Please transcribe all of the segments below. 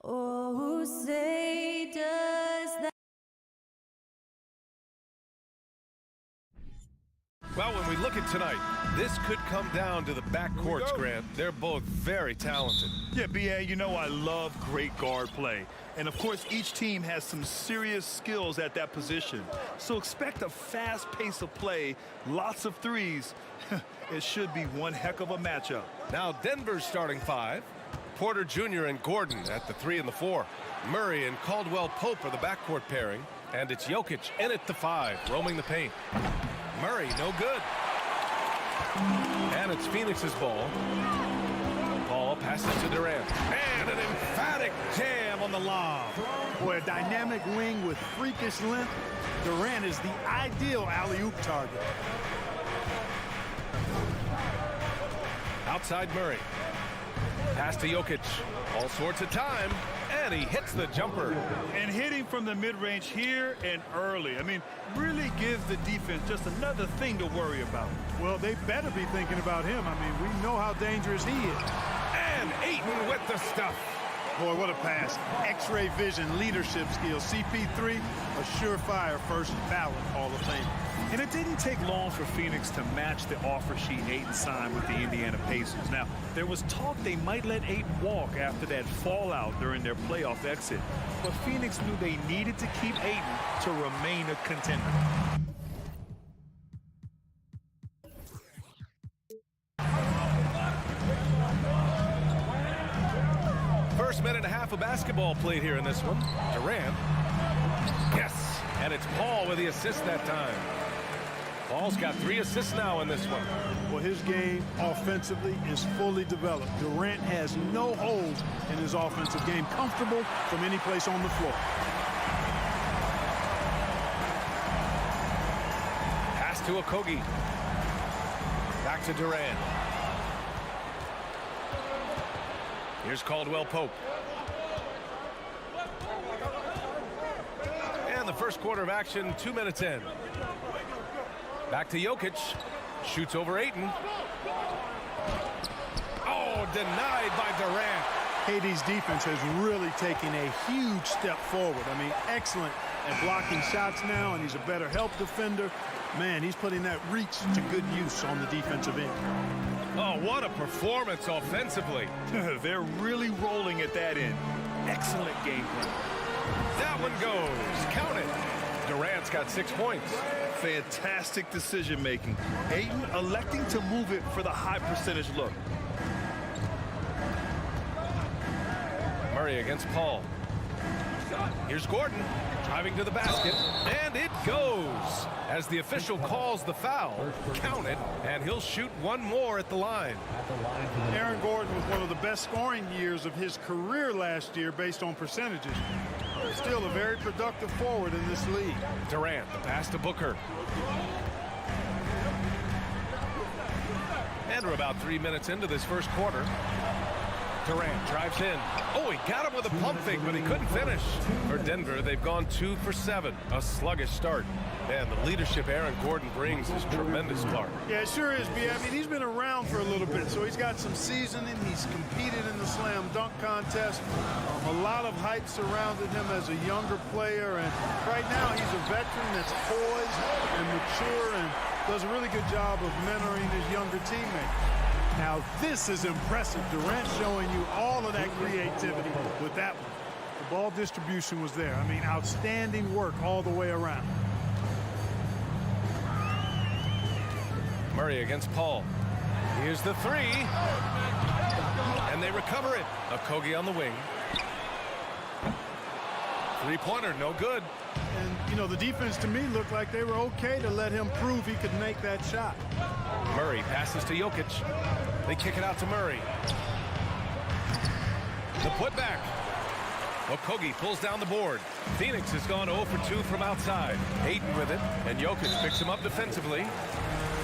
Oh, say does that. Well, when we look at tonight, this could come down to the backcourts, Grant. They're both very talented. Yeah, B.A., you know I love great guard play. And, of course, each team has some serious skills at that position. So expect a fast pace of play, lots of threes. It should be one heck of a matchup. Now Denver's starting five. Porter Jr. and Gordon at the 3 and the 4. Murray and Caldwell Pope are the backcourt pairing. And it's Jokic in at the 5, roaming the paint. Murray, no good. And it's Phoenix's ball. Paul passes to Durant. And an emphatic jam on the lob. Boy, a dynamic wing with freakish length. Durant is the ideal alley-oop target. Outside Murray. Pass to Jokic. All sorts of time. And he hits the jumper. And hitting from the mid-range here and early. I mean, really gives the defense just another thing to worry about. Well, they better be thinking about him. I mean, we know how dangerous he is. And Ayton with the stuff. Boy, what a pass. X-ray vision, leadership skills. CP3, a surefire first ballot Hall of Fame. And it didn't take long for Phoenix to match the offer sheet Ayton signed with the Indiana Pacers. Now, there was talk they might let Ayton walk after that fallout during their playoff exit. But Phoenix knew they needed to keep Ayton to remain a contender. First minute and a half of basketball played here in this one. Durant. Yes. And it's Paul with the assist that time. Paul's got 3 assists now in this one. Well, his game offensively is fully developed. Durant has no holes in his offensive game. Comfortable from any place on the floor. Pass to Okogie. Back to Durant. Here's Caldwell Pope. And the first quarter of action, 2 minutes in. Back to Jokic. Shoots over Ayton. Oh, denied by Durant. KD's defense has really taken a huge step forward. I mean, excellent at blocking shots now, and he's a better help defender. Man, he's putting that reach to good use on the defensive end. Oh, what a performance offensively. They're really rolling at that end. Excellent game plan. That one goes. Count it. Durant's got 6 points. Fantastic decision-making. Ayton electing to move it for the high percentage look. Murray against Paul. Here's Gordon driving to the basket, and it goes as the official calls the foul. Count it, and he'll shoot one more at the line. Aaron Gordon was one of the best scoring years of his career last year based on percentages. Still a very productive forward in this league. Durant, the pass to Booker. And we're about 3 minutes into this first quarter. Durant drives in. Oh, he got him with a pump fake, but he couldn't finish. For Denver, they've gone 2 for 7. A sluggish start. And the leadership Aaron Gordon brings is tremendous, Clark. Yeah, it sure is, B. I mean, he's been around for a little bit, so he's got some seasoning. He's competed in the slam dunk contest. A lot of hype surrounded him as a younger player, and right now he's a veteran that's poised and mature and does a really good job of mentoring his younger teammates. Now this is impressive. Durant showing you all of that creativity with that one. The ball distribution was there. I mean, outstanding work all the way around. Murray against Paul. Here's the 3. And they recover it. Okogie on the wing. Three-pointer, no good. And, you know, the defense to me looked like they were okay to let him prove he could make that shot. Murray passes to Jokic. They kick it out to Murray. The putback. Okogie pulls down the board. Phoenix has gone 0 for 2 from outside. Ayton with it, and Jokic picks him up defensively.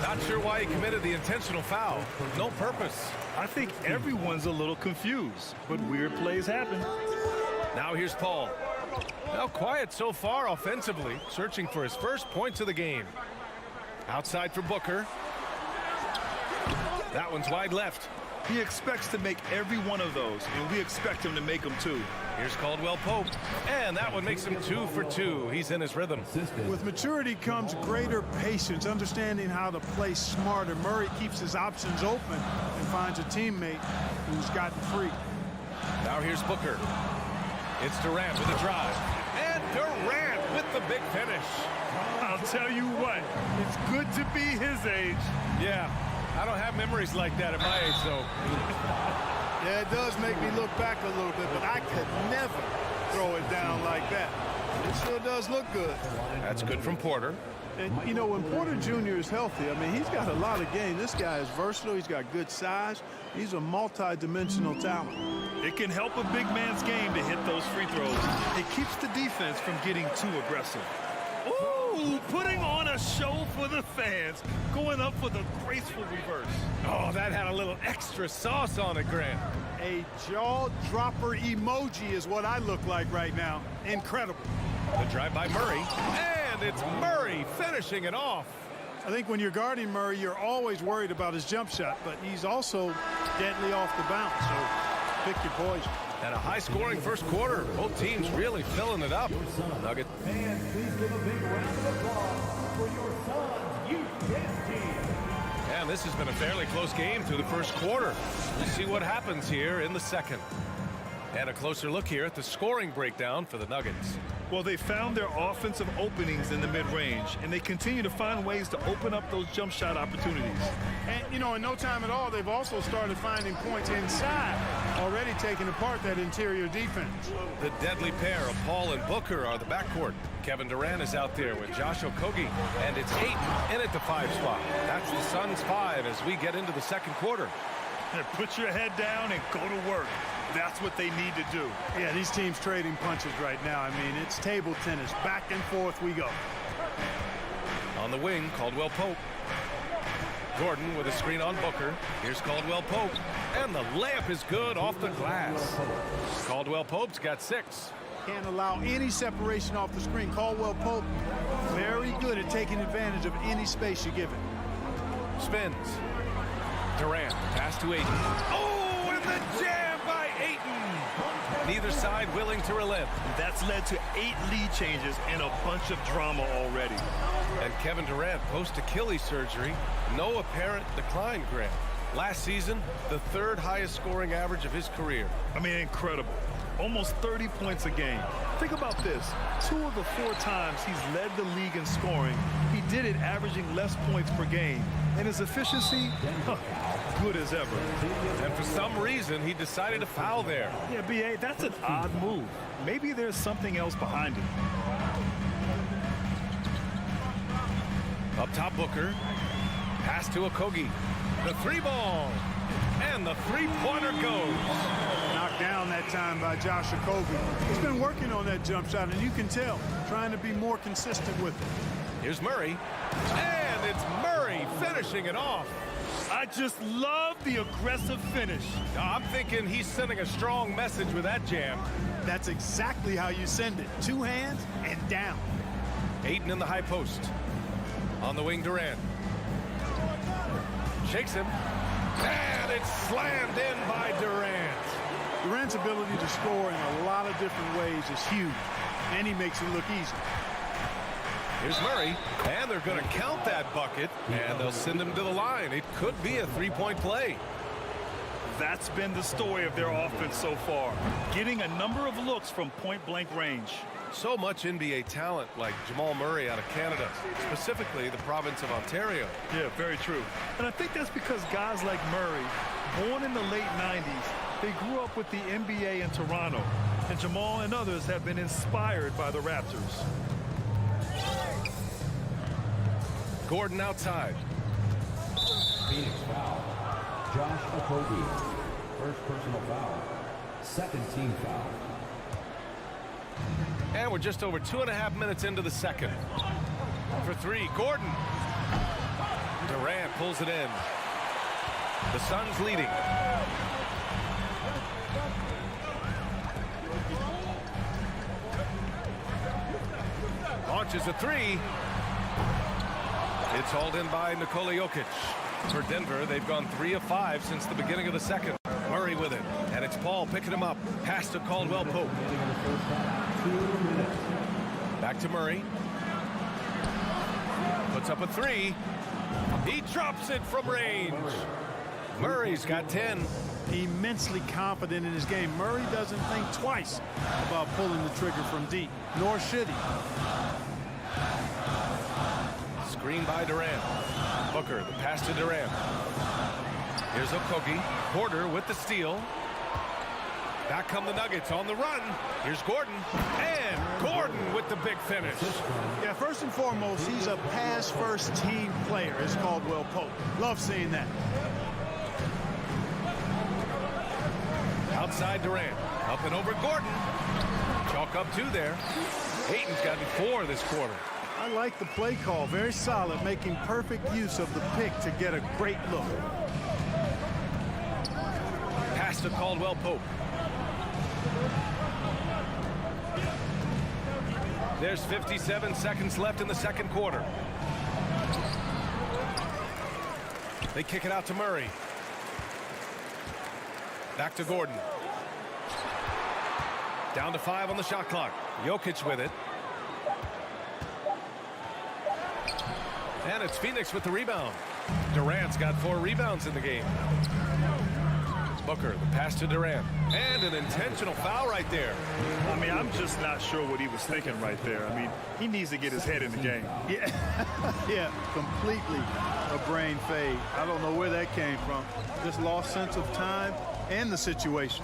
Not sure why he committed the intentional foul. No purpose. I think everyone's a little confused, but weird plays happen. Now here's Paul. Well, quiet so far offensively, searching for his first points of the game. Outside for Booker. That one's wide left. He expects to make every one of those, and we expect him to make them too. Here's Caldwell Pope, and that one makes him 2 for 2. He's in his rhythm. With maturity comes greater patience, understanding how to play smarter. Murray keeps his options open and finds a teammate who's gotten free. Now here's Booker. It's Durant with a drive, and Durant with the big finish. I'll tell you what, it's good to be his age. Yeah, I don't have memories like that at my age, so. Yeah, it does make me look back a little bit, but I could never throw it down like that. It sure does look good. That's good from Porter. And, you know, when Porter Jr. is healthy, I mean, he's got a lot of game. This guy is versatile. He's got good size. He's a multi-dimensional talent. It can help a big man's game to hit those free throws. It keeps the defense from getting too aggressive. Ooh, putting on a show for the fans, going up for the graceful reverse. Oh, that had a little extra sauce on it, Grant. A jaw-dropper emoji is what I look like right now. Incredible. The drive by Murray, and it's Murray finishing it off. I think when you're guarding Murray, you're always worried about his jump shot, but he's also deadly off the bounce, so pick your poison. And a high-scoring first quarter. Both teams really filling it up. Nugget. And please give a big round of applause for your son's youth dance team. And this has been a fairly close game through the first quarter. We'll see what happens here in the second. And a closer look here at the scoring breakdown for the Nuggets. Well, they found their offensive openings in the mid-range, and they continue to find ways to open up those jump shot opportunities. And, you know, in no time at all, they've also started finding points inside, already taking apart that interior defense. The deadly pair of Paul and Booker are the backcourt. Kevin Durant is out there with Josh Okogie, and it's Ayton in at the 5 spot. That's the Suns' 5 as we get into the second quarter. And put your head down and go to work. That's what they need to do. Yeah, these teams trading punches right now. I mean, it's table tennis. Back and forth we go. On the wing, Caldwell Pope. Gordon with a screen on Booker. Here's Caldwell Pope. And the layup is good off the glass. Caldwell Pope's got 6. Can't allow any separation off the screen. Caldwell Pope, very good at taking advantage of any space you give him. Spins. Durant, pass to Ayton. Oh, and the jam by Ayton. Neither side willing to relent. That's led to 8 lead changes and a bunch of drama already. And Kevin Durant, post-Achilles surgery, no apparent decline, Grant. Last season, the 3rd highest scoring average of his career. I mean, incredible. Almost 30 points a game. Think about this. 2 of the 4 times he's led the league in scoring, he did it averaging less points per game. And his efficiency, good as ever. And for some reason, he decided to foul there. Yeah, B.A., that's an odd move. Maybe there's something else behind it. Up top, Booker. Pass to Okogie. The 3-ball. And the 3-pointer goes. Knocked down that time by Josh Okogie. He's been working on that jump shot, and you can tell, trying to be more consistent with it. Here's Murray. And it's Murray finishing it off. I just love the aggressive finish. I'm thinking he's sending a strong message with that jam. That's exactly how you send it. 2 hands and down. Ayton in the high post. On the wing, Durant. Shakes him. And it's slammed in by Durant. Durant's ability to score in a lot of different ways is huge, and he makes it look easy. Here's Murray, and they're going to count that bucket, and they'll send him to the line. It could be a 3-point play. That's been the story of their offense so far, getting a number of looks from point-blank range. So much NBA talent like Jamal Murray out of Canada, specifically the province of Ontario. Yeah, very true. And I think that's because guys like Murray, born in the late 90s, they grew up with the NBA in Toronto. And Jamal and others have been inspired by the Raptors. Gordon outside. Phoenix foul. Josh Okogie. First personal foul. Second team foul. And we're just over 2.5 minutes into the second. For 3, Gordon. Durant pulls it in. The Suns leading. Launches a three. It's hauled in by Nikola Jokic. For Denver, they've gone 3 of 5 since the beginning of the second. Murray with it, and it's Paul picking him up. Pass to Caldwell Pope. Back to Murray. Puts up a three. He drops it from range. Murray's got 10. Immensely confident in his game. Murray doesn't think twice about pulling the trigger from deep, nor should he. Screen by Durant. Booker, the pass to Durant. Here's Okogie. Porter with the steal. Back come the Nuggets on the run. Here's Gordon. And Gordon with the big finish. Yeah, first and foremost, he's a pass-first team player, is Caldwell Pope. Love seeing that. Outside Durant. Up and over Gordon. Chalk up 2 there. Ayton's gotten 4 this quarter. I like the play call. Very solid, making perfect use of the pick to get a great look. Pass to Caldwell Pope. There's 57 seconds left in the second quarter. They kick it out to Murray. Back to Gordon. Down to 5 on the shot clock. Jokic with it. And it's Phoenix with the rebound. Durant's got 4 rebounds in the game. Booker, the pass to Durant. And an intentional foul right there. I mean, I'm just not sure what he was thinking right there. I mean, he needs to get his head in the game. Yeah, yeah, completely a brain fade. I don't know where that came from. Just lost sense of time and the situation.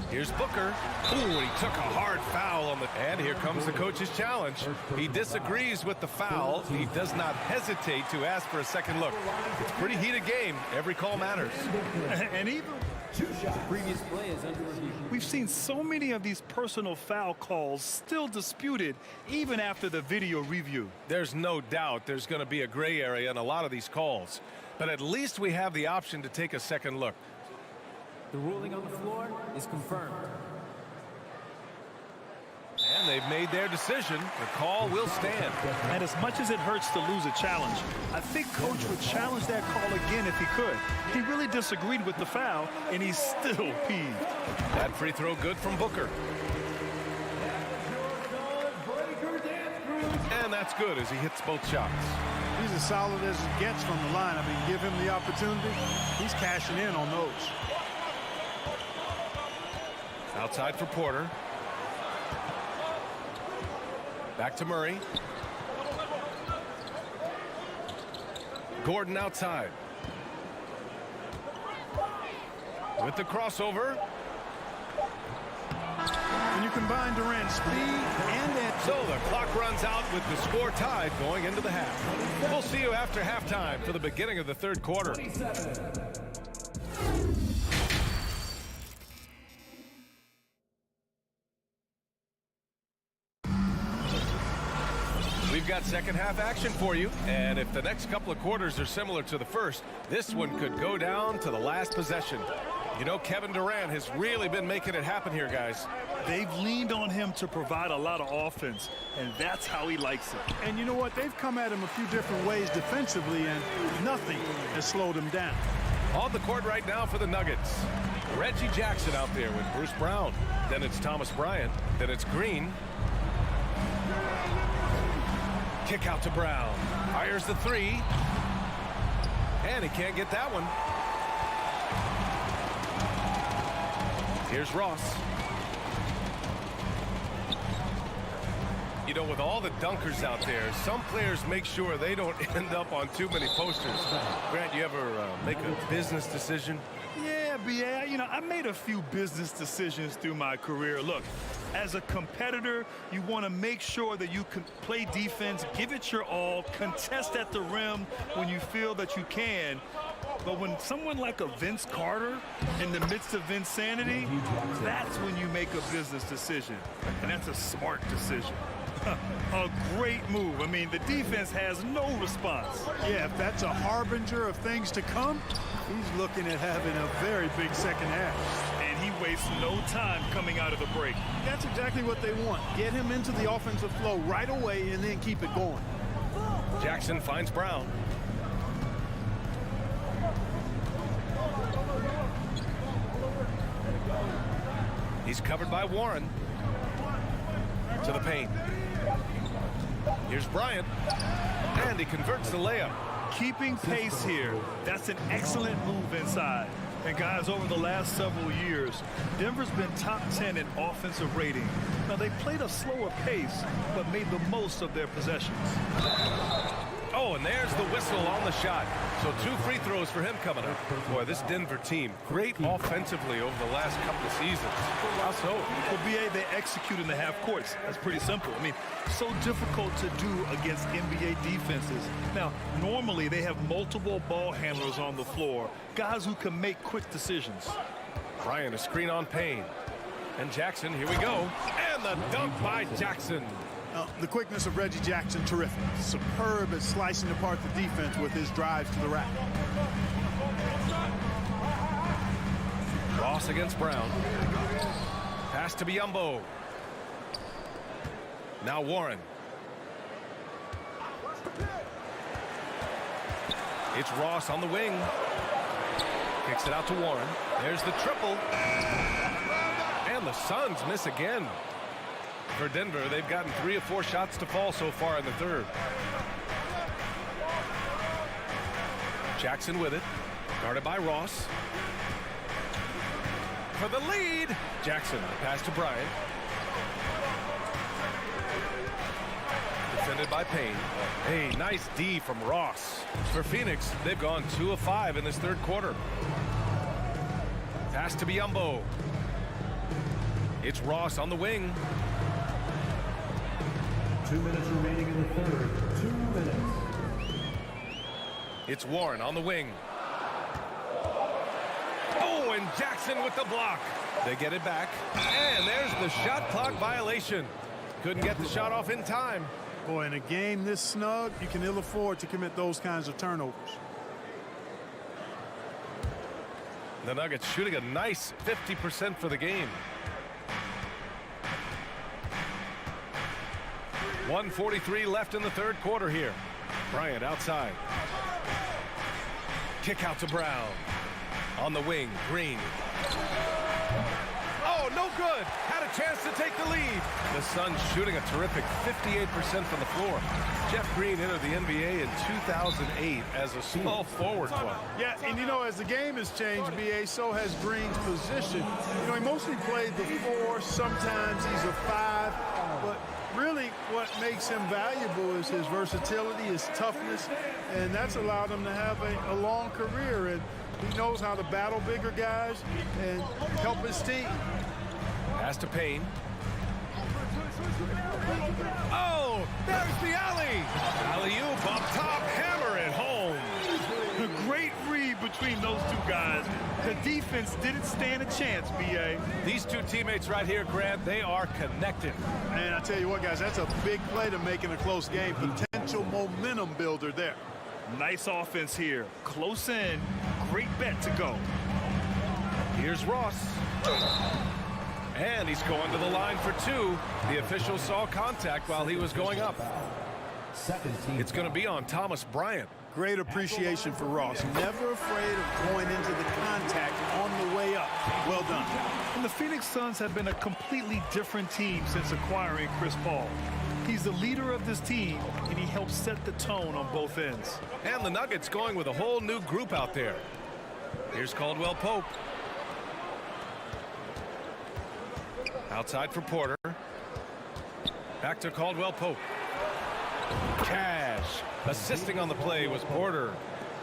Here's Booker. Ooh, he took a hard foul on the... And here comes the coach's challenge. He disagrees with the foul. He does not hesitate to ask for a second look. It's a pretty heated game. Every call matters. And even... Previous play is under review. We've seen so many of these personal foul calls still disputed even after the video review. There's no doubt there's going to be a gray area in a lot of these calls. But at least we have the option to take a second look. The ruling on the floor is confirmed. And they've made their decision. The call will stand. And as much as it hurts to lose a challenge, I think Coach would challenge that call again if he could. He really disagreed with the foul, and he's still peeved. That free throw good from Booker. And that's good as he hits both shots. He's as solid as it gets from the line. I mean, give him the opportunity. He's cashing in on those. Outside for Porter. Back to Murray. Gordon outside. With the crossover. When you combine Durant's speed and that... So the clock runs out with the score tied going into the half. We'll see you after halftime for the beginning of the third quarter. We've got second half action for you, and if the next couple of quarters are similar to the first, this one could go down to the last possession. You know, Kevin Durant has really been making it happen here, guys. They've leaned on him to provide a lot of offense, and that's how he likes it. And you know what? They've come at him a few different ways defensively, and nothing has slowed him down. On the court right now for the Nuggets. Reggie Jackson out there with Bruce Brown. Then it's Thomas Bryant. Then it's Green. Kick out to Brown. Fires the three. And he can't get that one. Here's Ross. You know, with all the dunkers out there, some players make sure they don't end up on too many posters. Grant, you ever make a business decision? Yeah, B.A., you know, I made a few business decisions through my career. Look, as a competitor, you want to make sure that you can play defense, give it your all, contest at the rim when you feel that you can. But when someone like a Vince Carter in the midst of insanity, that's when you make a business decision. And that's a smart decision. A great move. I mean, the defense has no response. Yeah, if that's a harbinger of things to come, he's looking at having a very big second half. And he wastes no time coming out of the break. That's exactly what they want. Get him into the offensive flow right away and then keep it going. Jackson finds Brown. He's covered by Warren. To the paint. Here's Bryant. And he converts the layup. Keeping pace here. That's an excellent move inside. And guys, over the last several years, Denver's been top 10 in offensive rating. Now, they played a slower pace, but made the most of their possessions. Oh, and there's the whistle on the shot. So 2 free throws for him coming up. Boy, this Denver team, great offensively over the last couple of seasons. How so? Well, BA, they execute in the half courts. That's pretty simple. I mean, so difficult to do against NBA defenses. Now, normally they have multiple ball handlers on the floor, guys who can make quick decisions. Bryant, a screen on Payne. And Jackson, here we go. And the dunk by Jackson. The quickness of Reggie Jackson, terrific. Superb at slicing apart the defense with his drives to the rack. Ross against Brown. Pass to Biyombo. Now Warren. It's Ross on the wing. Kicks it out to Warren. There's the triple. And the Suns miss again. For Denver, they've gotten 3 or 4 shots to fall so far in the third. Jackson with it. Guarded by Ross. For the lead. Jackson, pass to Bryant. Defended by Payne. Hey, nice D from Ross. For Phoenix, they've gone 2 of 5 in this third quarter. Pass to Biyombo. It's Ross on the wing. 2 minutes remaining in the third. 2 minutes. It's Warren on the wing. Oh, and Jackson with the block. They get it back. And there's the shot clock violation. Couldn't get the shot off in time. Boy, in a game this snug, you can ill afford to commit those kinds of turnovers. The Nuggets shooting a nice 50% for the game. 1:43 left in the third quarter here. Bryant outside. Kick out to Brown. On the wing, Green. Oh, no good. Had a chance to take the lead. The Suns shooting a terrific 58% from the floor. Jeff Green entered the NBA in 2008 as a small forward player. Yeah, and you know, as the game has changed, BA, so has Green's position. You know, he mostly played the 4, sometimes he's a 5, but really what makes him valuable is his versatility, his toughness, and that's allowed him to have a long career, and he knows how to battle bigger guys and help his team. Pass to Payne. Oh, there's the alley. Alley-oop up top, hammer it home. A great read between those two guys. The defense didn't stand a chance, BA. These two teammates right here, Grant, they are connected. And I tell you what, guys, that's a big play to make in a close game. Potential momentum builder there. Nice offense here. Close in. Great bet to go. Here's Ross. And he's going to the line for 2. The official saw contact while he was going up. It's going to be on Thomas Bryant. Great appreciation for Ross. Never afraid of going into the contact on the way up. Well done. And the Phoenix Suns have been a completely different team since acquiring Chris Paul. He's the leader of this team, and he helps set the tone on both ends. And the Nuggets going with a whole new group out there. Here's Caldwell Pope. Outside for Porter. Back to Caldwell Pope. Cash. Assisting on the play was Porter.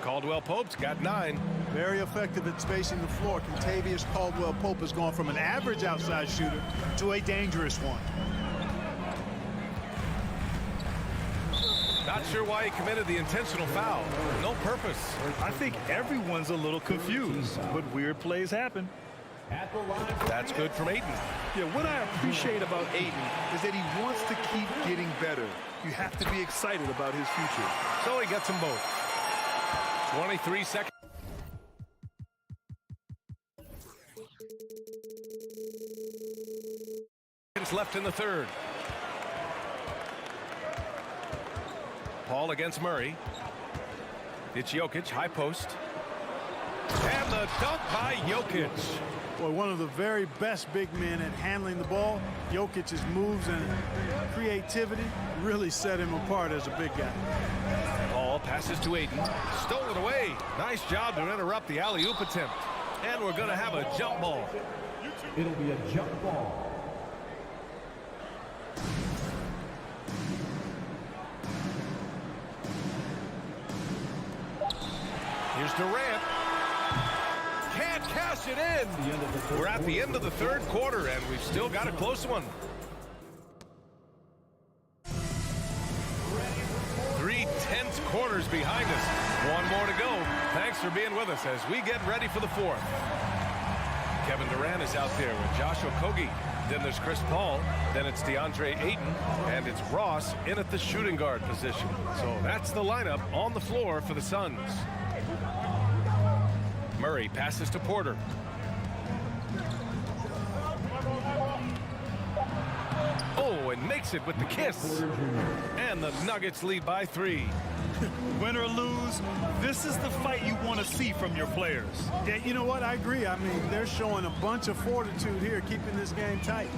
Caldwell Pope's got 9. Very effective at spacing the floor. Contavious Caldwell Pope has gone from an average outside shooter to a dangerous one. Not sure why he committed the intentional foul. No purpose. I think everyone's a little confused, but weird plays happen. That's good from Ayton. Yeah, what I appreciate about Ayton is that he wants to keep getting better. You have to be excited about his future. So he gets them both. 23 seconds. left in the third. Paul against Murray. It's Jokic, high post. And the dunk by Jokic. Boy, one of the very best big men at handling the ball. Jokic's moves and creativity really set him apart as a big guy. Paul passes to Ayton. Stole it away. Nice job to interrupt the alley-oop attempt. And we're going to have a jump ball. It'll be a jump ball. Here's Durant. Can't cash it in. We're at the end of the third quarter, and we've still got a close one. 3/10 quarters behind us. One more to go. Thanks for being with us as we get ready for the fourth. Kevin Durant is out there with Josh Okogie. Then there's Chris Paul. Then it's DeAndre Ayton. And it's Ross in at the shooting guard position. So that's the lineup on the floor for the Suns. Murray passes to Porter. Oh, and makes it with the kiss. And the Nuggets lead by 3. Win or lose, this is the fight you want to see from your players. Yeah, you know what? I agree. I mean, they're showing a bunch of fortitude here, keeping this game tight.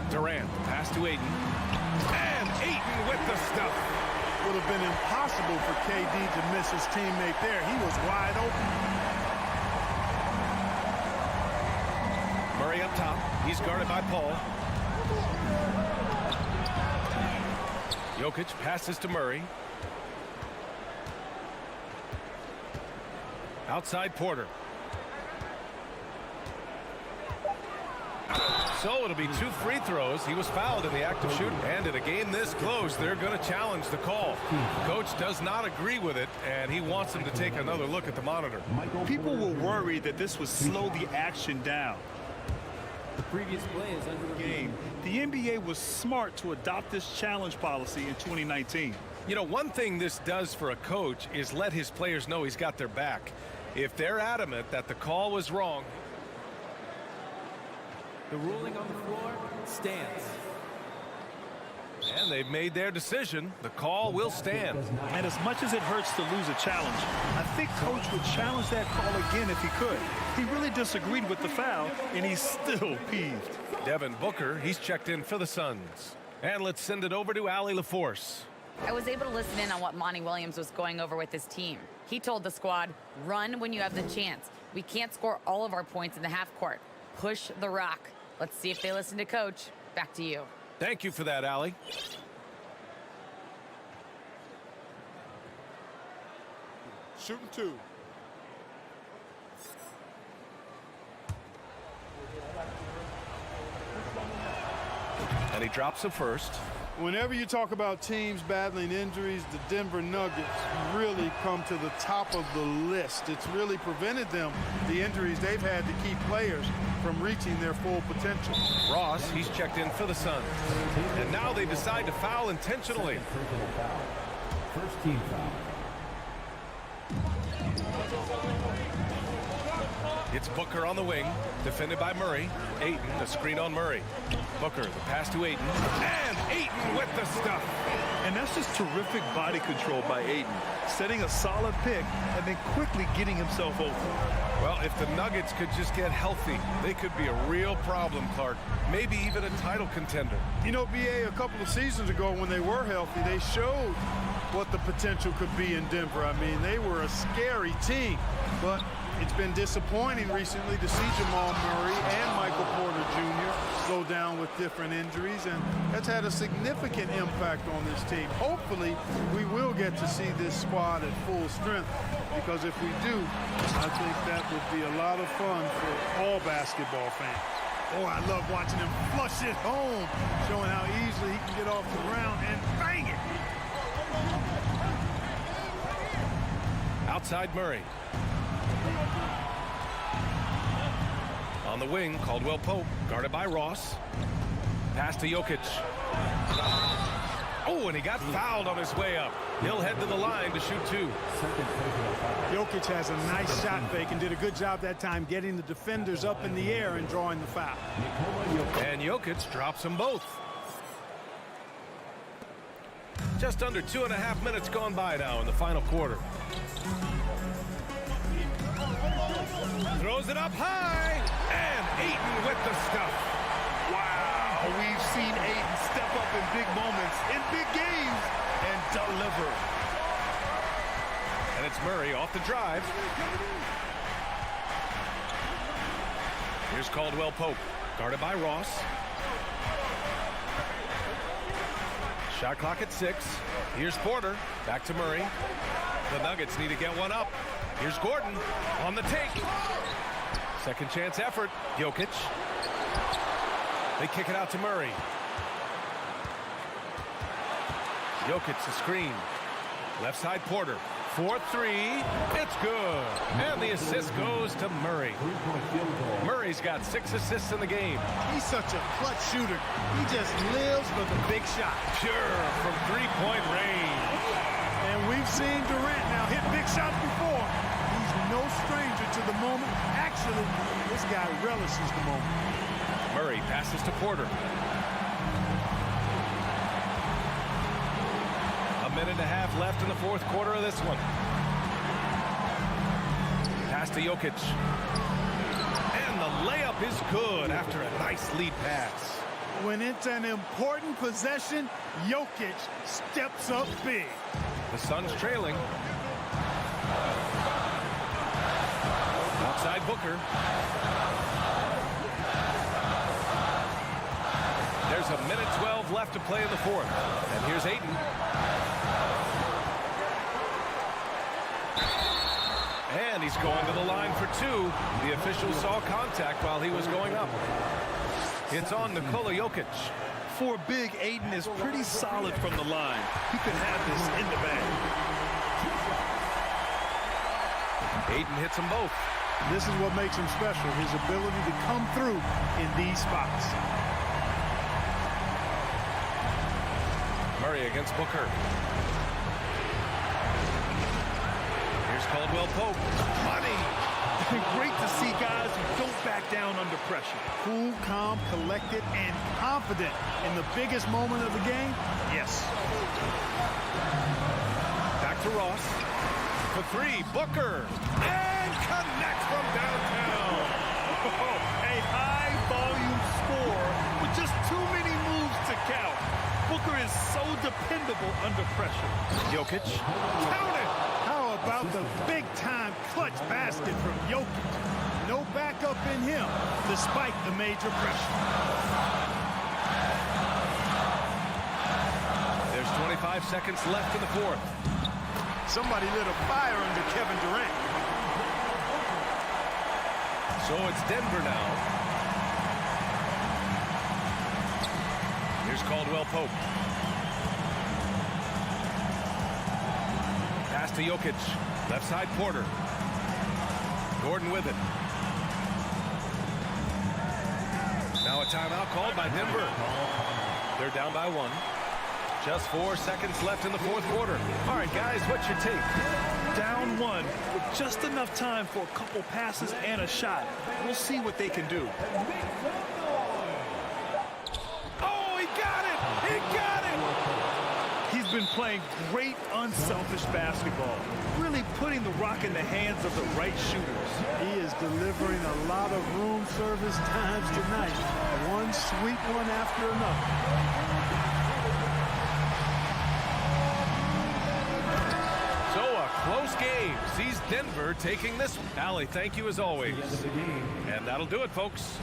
Durant, pass to Ayton. And Ayton with the stuff. Would have been impossible for KD to miss his teammate there. He was wide open. Murray up top. He's guarded by Paul. Jokic passes to Murray. Outside Porter. So it'll be 2 free throws. He was fouled in the act of shooting. And in a game this close, they're going to challenge the call. Coach does not agree with it, and he wants him to take another look at the monitor. People were worried that this would slow the action down. The previous play is under Game. The NBA was smart to adopt this challenge policy in 2019. You know, one thing this does for a coach is let his players know he's got their back. If they're adamant that the call was wrong, the ruling on the floor stands. and they've made their decision, the call will stand. And as much as it hurts to lose a challenge, I think Coach would challenge that call again if he could. He really disagreed with the foul, and he's still peeved. Devin Booker, he's checked in for the Suns. And let's send it over to Allie LaForce. I was able to listen in on what Monty Williams was going over with his team. He told the squad, run when you have the chance. We can't score all of our points in the half court. Push the rock. Let's see if they listen to Coach. Back to you. Thank you for that, Allie. Shooting 2. And he drops the first. Whenever you talk about teams battling injuries, the Denver Nuggets really come to the top of the list. It's really prevented them, the injuries they've had to keep players from reaching their full potential. Ross, he's checked in for the Suns. And now they decide to foul intentionally. First team foul. It's Booker on the wing, defended by Murray. Ayton, the screen on Murray. Booker, the pass to Ayton. And Ayton with the stuff. And that's just terrific body control by Ayton, setting a solid pick and then quickly getting himself open. Well, if the Nuggets could just get healthy, they could be a real problem, Clark. Maybe even a title contender. You know, BA, a couple of seasons ago when they were healthy, they showed what the potential could be in Denver. I mean, they were a scary team, but it's been disappointing recently to see Jamal Murray and Michael Porter Jr. go down with different injuries, and that's had a significant impact on this team. Hopefully, we will get to see this squad at full strength, because if we do, I think that would be a lot of fun for all basketball fans. Oh, I love watching him flush it home, showing how easily he can get off the ground and bang it. Outside Murray. On the wing, Caldwell Pope, guarded by Ross. Pass to Jokic. Oh, and he got fouled on his way up. He'll head to the line to shoot 2. Jokic has a nice shot fake and did a good job that time getting the defenders up in the air and drawing the foul. And Jokic drops them both. Just under 2.5 minutes gone by now in the final quarter. Throws it up high, and Ayton with the stuff. Wow, we've seen Ayton step up in big moments, in big games, and deliver. And it's Murray off the drive. Here's Caldwell Pope, guarded by Ross. Shot clock at 6. Here's Porter, back to Murray. The Nuggets need to get one up. Here's Gordon on the take. Second chance effort, Jokic. They kick it out to Murray. Jokic the screen. Left side Porter. 4-3. It's good. And the assist goes to Murray. Murray's got 6 assists in the game. He's such a clutch shooter. He just lives for the big shot. Pure from three-point range. And we've seen Durant now hit big shots before. He's no stranger to the moment. Actually, this guy relishes the moment. Murray passes to Porter. A minute and a half left in the fourth quarter of this one. Pass to Jokic. And the layup is good after a nice lead pass. When it's an important possession, Jokic steps up big. The Suns trailing. Outside Booker. There's a minute 12 left to play in the fourth. And here's Ayton. And he's going to the line for 2. The official saw contact while he was going up. It's on Nikola Jokic. For big, Ayton is pretty solid from the line. He could have this in the bag. Ayton hits them both. This is what makes him special, his ability to come through in these spots. Murray against Booker. Here's Caldwell Pope. Money! Great to see guys who don't back down under pressure. Cool, calm, collected, and confident in the biggest moment of the game. Yes. Back to Ross. For 3, Booker. And connects from downtown. A high-volume score with just too many moves to count. Booker is so dependable under pressure. Jokic. Count it! How about the big-time clutch basket from Jokic? No backup in him, despite the major pressure. There's 25 seconds left in the fourth. Somebody lit a fire under Kevin Durant. So it's Denver now. Here's Caldwell Pope. Pass to Jokic. Left side Porter. Gordon with it. Now a timeout called by Denver. They're down by 1. Just 4 seconds left in the fourth quarter. All right, guys, what's your take? Down 1 with just enough time for a couple passes and a shot. We'll see what they can do. Oh, he got it! He got it! He's been playing great, unselfish basketball. Really putting the rock in the hands of the right shooters. He is delivering a lot of room service times tonight. One sweet one after another. So a close game sees Denver taking this one. Allie, thank you as always. And that'll do it, folks.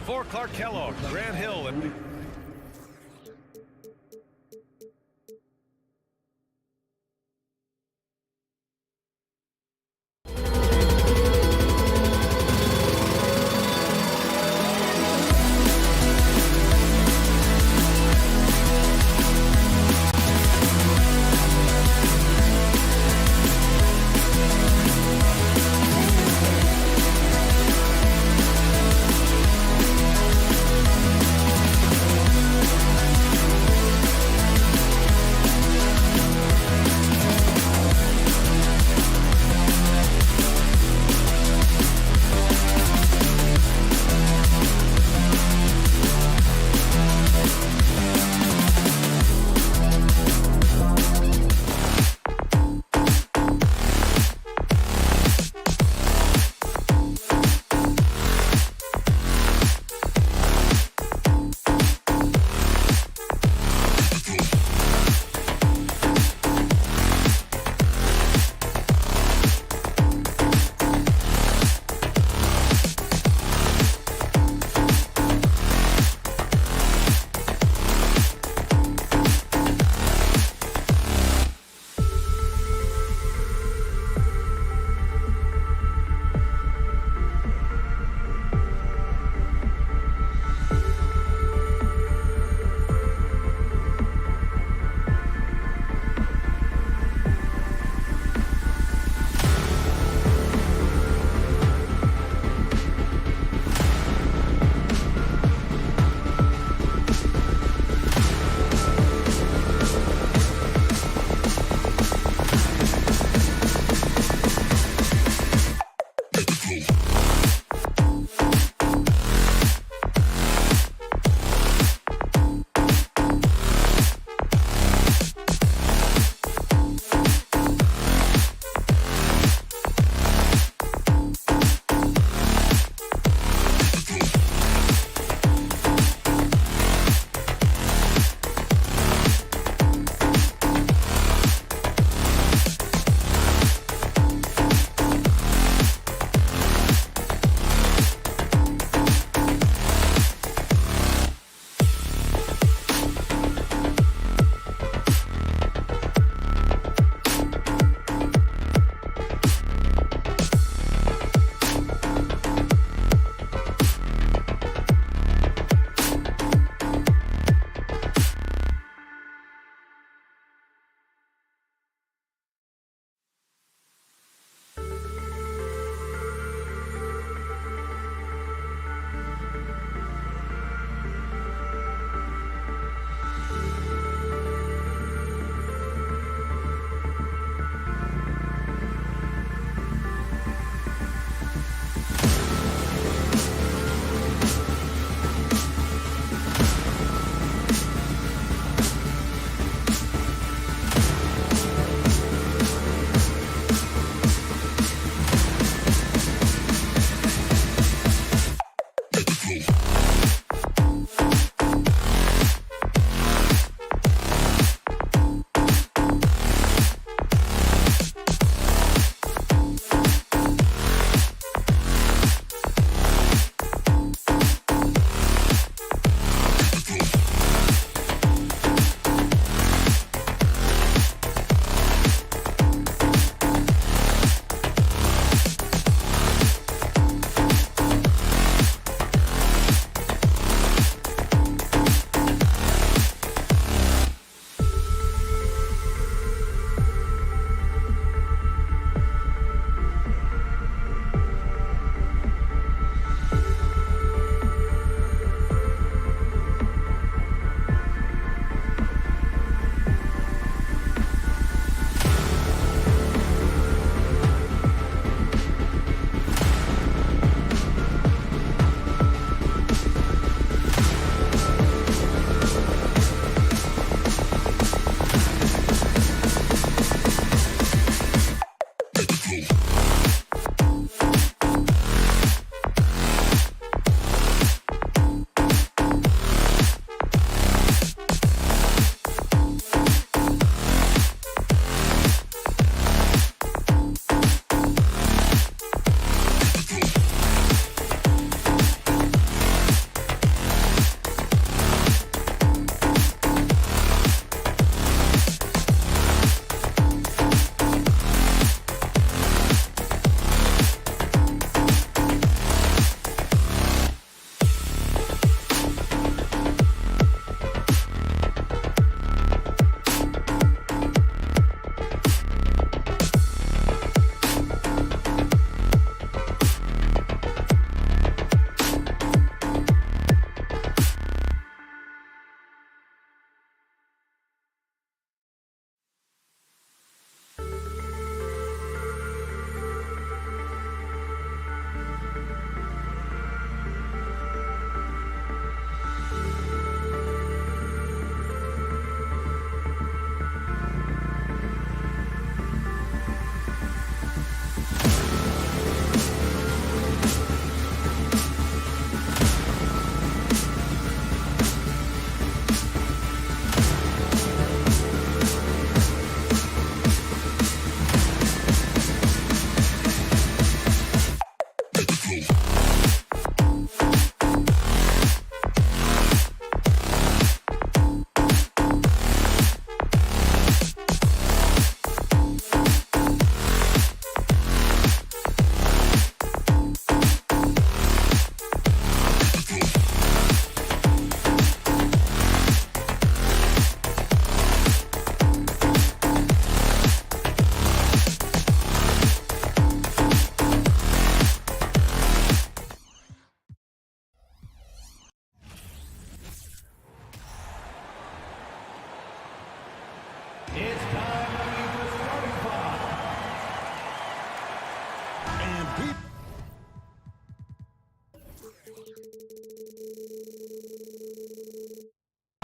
For Clark Kellogg, Grant Hill, and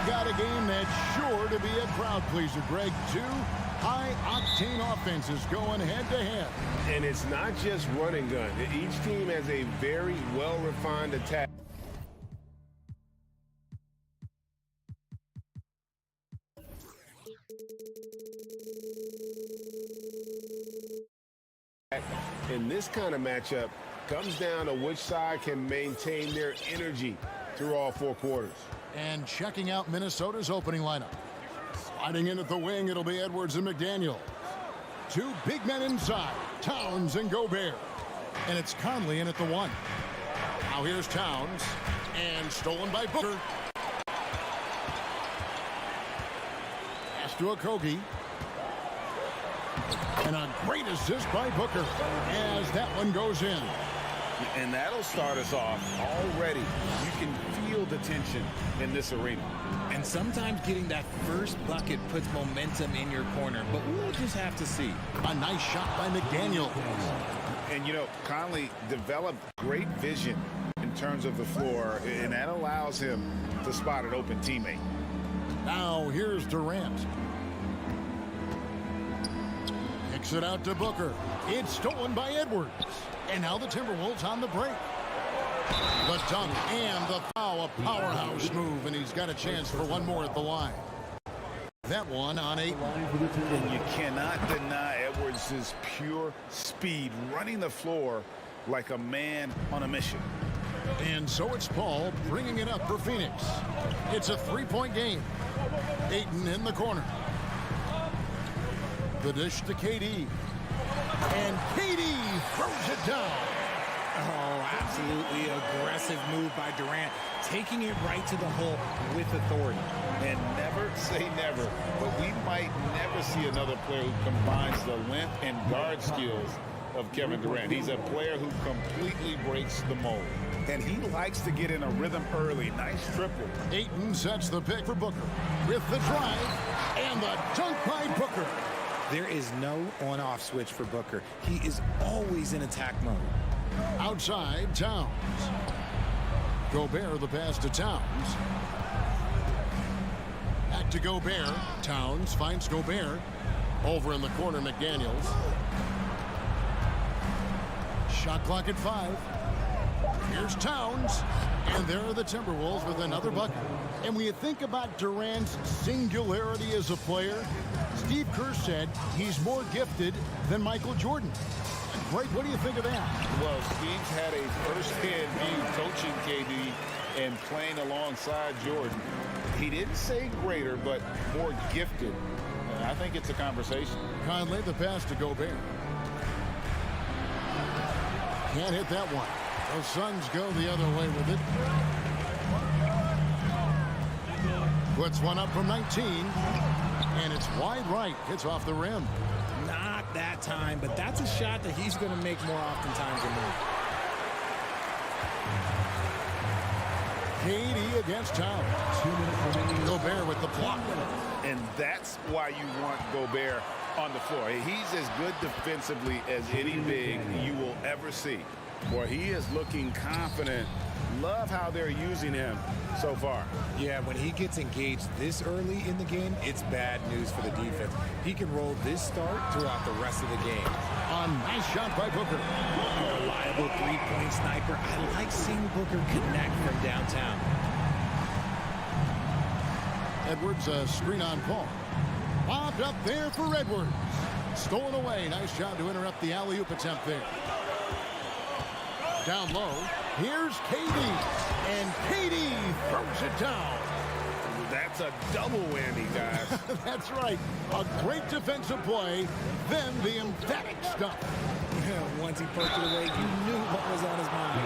Got a game that's sure to be a crowd pleaser, Greg. Two high-octane offenses going head-to-head. And it's not just run and gun. Each team has a very well-refined attack. In this kind of matchup, comes down to which side can maintain their energy through all 4 quarters. And checking out Minnesota's opening lineup. Sliding in at the wing, it'll be Edwards and McDaniel. 2 big men inside, Towns and Gobert. And it's Conley in at the 1. Now here's Towns, and stolen by Booker. Pass to Okogie. And a great assist by Booker as that one goes in. And that'll start us off already. You can feel the tension in this arena. And sometimes getting that first bucket puts momentum in your corner, but we'll just have to see. A nice shot by McDaniel. And, you know, Conley developed great vision in terms of the floor, and that allows him to spot an open teammate. Now here's Durant. Kicks it out to Booker. It's stolen by Edwards. And now the Timberwolves on the break. The dunk and the foul, a powerhouse move, and he's got a chance for one more at the line. That one on 8. And you cannot deny Edwards' pure speed, running the floor like a man on a mission. And so it's Paul bringing it up for Phoenix. It's a 3-point game. Ayton in the corner. The dish to KD. And KD throws it down. Oh, absolutely aggressive move by Durant, taking it right to the hole with authority. And never say never, but we might never see another player who combines the length and guard skills of Kevin Durant. He's a player who completely breaks the mold. And he likes to get in a rhythm early. Nice triple. Ayton sets the pick for Booker with the drive and the dunk by Booker. There is no on-off switch for Booker. He is always in attack mode. Outside, Towns. Gobert the pass to Towns. Back to Gobert. Towns finds Gobert. Over in the corner, McDaniels. Shot clock at 5. Here's Towns. And there are the Timberwolves with another bucket. And when you think about Durant's singularity as a player, Steve Kerr said he's more gifted than Michael Jordan. Greg, what do you think of that? Well, Steve's had a first-hand view coaching KD and playing alongside Jordan. He didn't say greater, but more gifted. And I think it's a conversation. Conley, the pass to Gobert. Can't hit that one. The Suns go the other way with it. Puts one up from 19. And it's wide right. Hits off the rim. Not that time, but that's a shot that he's going to make more oftentimes than not. KD against Towns. Gobert with the block. And that's why you want Gobert on the floor. He's as good defensively as any big you will ever see. Boy, he is looking confident. Love how they're using him so far. Yeah, when he gets engaged this early in the game, it's bad news for the defense. He can roll this start throughout the rest of the game. A nice shot by Booker. A reliable three-point sniper. I like seeing Booker connect from downtown. Edwards, a screen on Paul. Bobbed up there for Edwards. Stolen away. Nice job to interrupt the alley-oop attempt there. Down low. Here's KD. And KD throws it down. That's a double whammy, guys. That's right. A great defensive play, then the emphatic stuff. Once he poked it away, you knew what was on his mind.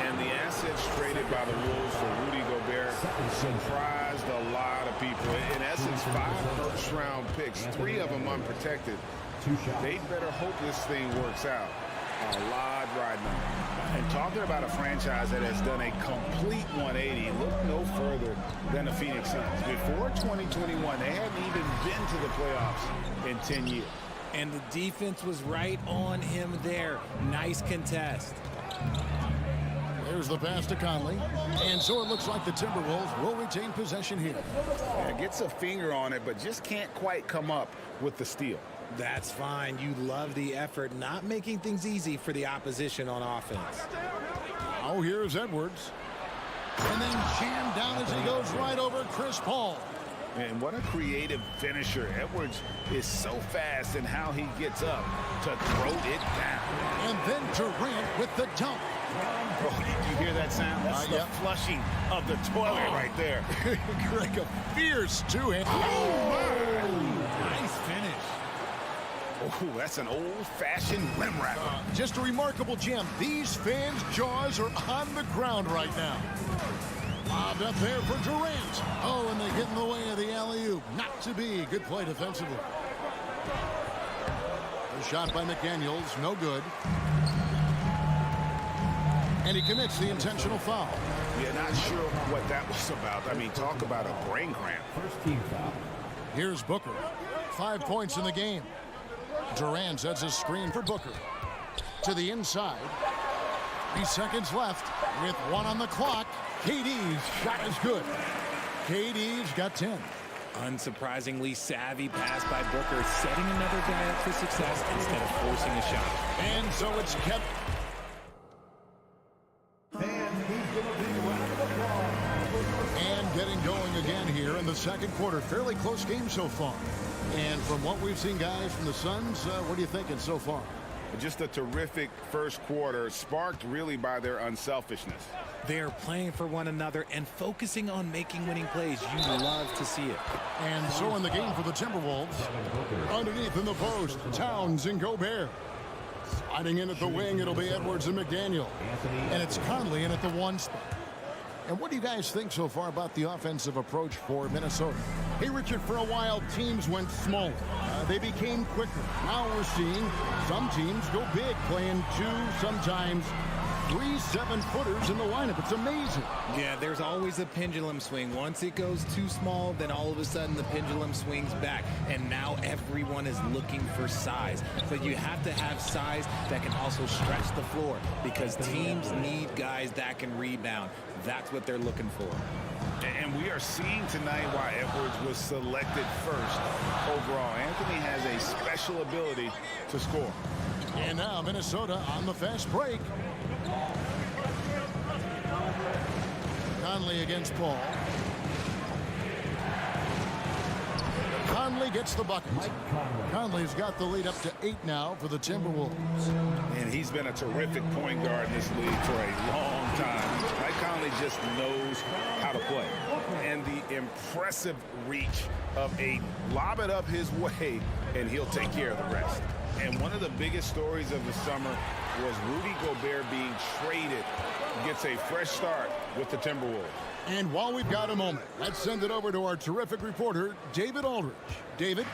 And the assets traded by the Wolves for Rudy Gobert surprised a lot of people. In essence, 5 first-round picks, 3 of them unprotected. They better hope this thing works out. A lot riding on. And talking about a franchise that has done a complete 180, look no further than the Phoenix Suns. Before 2021, they hadn't even been to the playoffs in 10 years. And the defense was right on him there. Nice contest. There's the pass to Conley. And so it looks like the Timberwolves will retain possession here. Yeah, gets a finger on it, but just can't quite come up with the steal. That's fine. You love the effort, not making things easy for the opposition on offense. Oh, here's Edwards. And then jammed down as he goes right over Chris Paul. And what a creative finisher. Edwards is so fast in how he gets up to throw it down. And then Durant with the dunk. Oh, did you hear that sound? That's the flushing of the toilet right there. Greg, a fierce two-hand. Nice finish. Oh, that's an old-fashioned rim wrapper. Just a remarkable gem. These fans' jaws are on the ground right now. Lobbed up there for Durant. Oh, and they get in the way of the alley-oop. Not to be. Good play defensively. The shot by McDaniels, no good. And he commits the intentional foul. Yeah, not sure what that was about. I mean, talk about a brain cramp. First team foul. Here's Booker. 5 points in the game. Durant sets a screen for Booker. To the inside. 3 seconds left with 1 on the clock. KD's shot is good. KD's got 10. Unsurprisingly savvy pass by Booker, setting another guy up for success instead of forcing a shot. And so it's kept. And getting going again here in the second quarter. Fairly close game so far. And from what we've seen, guys, from the Suns, what are you thinking so far? Just a terrific first quarter, sparked really by their unselfishness. They're playing for one another and focusing on making winning plays. You love to see it. And so in the game for the Timberwolves, underneath in the post, Towns and Gobert. Sliding in at the wing, it'll be Edwards and McDaniel. And it's Conley in at the 1 spot. And what do you guys think so far about the offensive approach for Minnesota? Hey, Richard, for a while, teams went smaller. They became quicker. Now we're seeing some teams go big, playing 2, sometimes 3 7-footers in the lineup. It's amazing. Yeah, there's always a pendulum swing. Once it goes too small, then all of a sudden the pendulum swings back. And now everyone is looking for size. But you have to have size that can also stretch the floor because teams need guys that can rebound. That's what they're looking for. And we are seeing tonight why Edwards was selected first overall. Anthony has a special ability to score. And now Minnesota on the fast break. Conley against Paul. Conley gets the bucket. Conley's got the lead up to 8 now for the Timberwolves. And he's been a terrific point guard in this league for a long time. Mike Conley just knows how to play. And the impressive reach of a lob it up his way, and he'll take care of the rest. And one of the biggest stories of the summer was Rudy Gobert being traded. Gets a fresh start with the Timberwolves. And while we've got a moment, let's send it over to our terrific reporter, David Aldridge. David?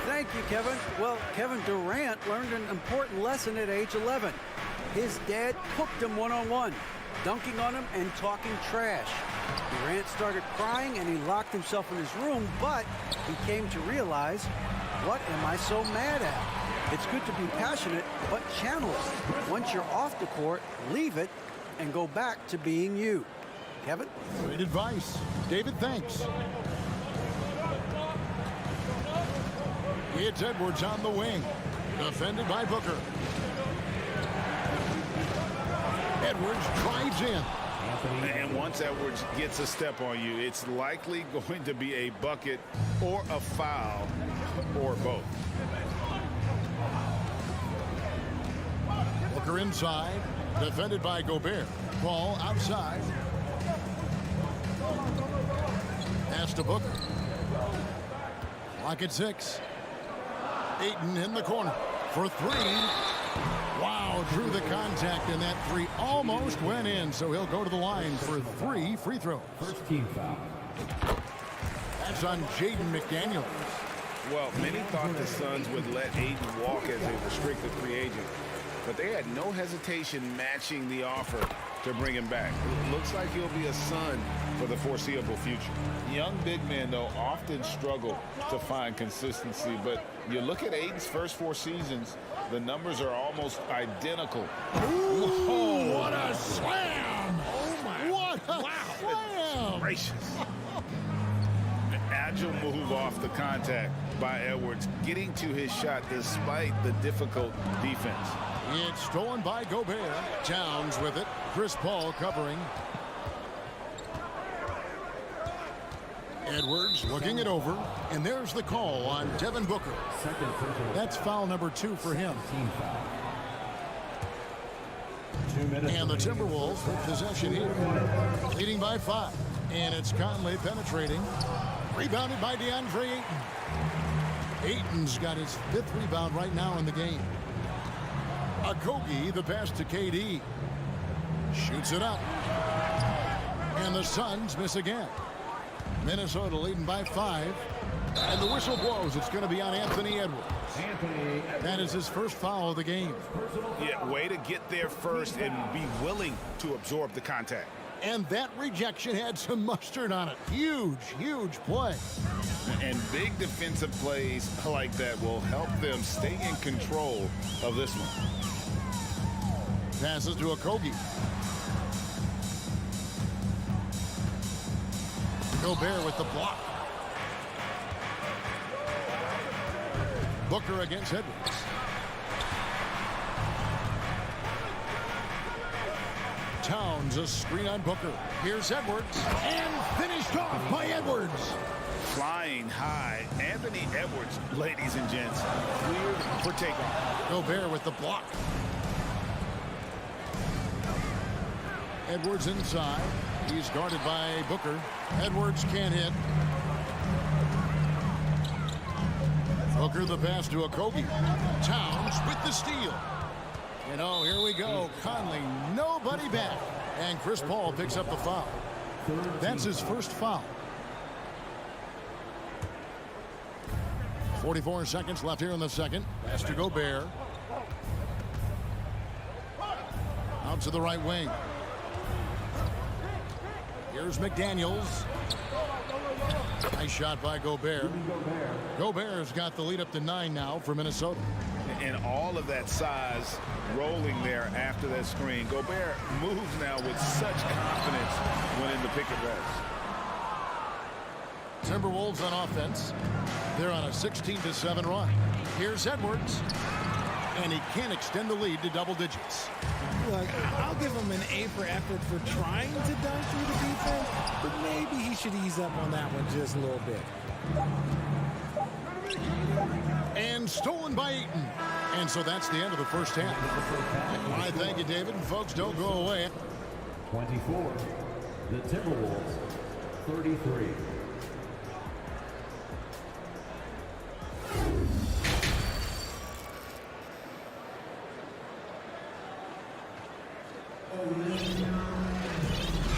Thank you, Kevin. Well, Kevin Durant learned an important lesson at age 11. His dad hooked him one-on-one, dunking on him and talking trash. Durant started crying and he locked himself in his room, but he came to realize, what am I so mad at? It's good to be passionate, but channel it. Once you're off the court, leave it and go back to being you. Kevin? Great advice. David, thanks. It's Edwards on the wing. Defended by Booker. Edwards drives in. And once Edwards gets a step on you, it's likely going to be a bucket or a foul or both. Booker inside. Defended by Gobert. Ball outside. Pass to Booker. Clock at 6. Ayton in the corner for 3. Wow, drew the contact, and that 3 almost went in, so he'll go to the line for 3 free throws. First team foul. That's on Jaden McDaniels. Well, many thought the Suns would let Ayton walk as a restricted free agent. but they had no hesitation matching the offer to bring him back. It looks like he'll be a Sun for the foreseeable future. Young big men, though, often struggle to find consistency, but you look at Ayton's first 4 seasons, the numbers are almost identical. Ooh, what a slam! Oh, my. What a slam! Gracious. An agile move off the contact by Edwards, getting to his shot despite the difficult defense. It's stolen by Gobert. Towns with it. Chris Paul covering. Edwards looking it over. And there's the call on Devin Booker. That's foul number 2 for him. And the Timberwolves with possession here. Leading by 5. And it's Conley penetrating. Rebounded by DeAndre Ayton. Ayton's got his 5th rebound right now in the game. Okogie, the pass to KD. Shoots it up. And the Suns miss again. Minnesota leading by 5. And the whistle blows. It's going to be on Anthony Edwards. That is his first foul of the game. Yeah, way to get there first and be willing to absorb the contact. And that rejection had some mustard on it. Huge, huge play. And big defensive plays like that will help them stay in control of this one. Passes to Okogie. Gobert with the block. Booker against Edwards. Towns a screen on Booker. Here's Edwards. And finished off by Edwards. Flying high, Anthony Edwards, ladies and gents, cleared for takeoff. Gobert with the block. Edwards inside. He's guarded by Booker. Edwards can't hit. Booker the pass to Okogie. Towns with the steal. And oh, here we go. Conley, nobody back. And Chris Paul picks up the foul. That's his first foul. 44 seconds left here in the second. Pass to Gobert. Out to the right wing. Here's McDaniels. Nice shot by Gobert. Gobert's got the lead up to 9 now for Minnesota. And all of that size rolling there after that screen. Gobert moves now with such confidence when in the pick and roll. Timberwolves on offense. They're on a 16-7 run. Here's Edwards. And he can't extend the lead to double digits. Look, I'll give him an A for effort for trying to dunk through the defense, but maybe he should ease up on that one just a little bit. And stolen by Ayton. And so that's the end of the first half. All right, thank you, David. And folks, don't go away. 24. The Timberwolves, 33.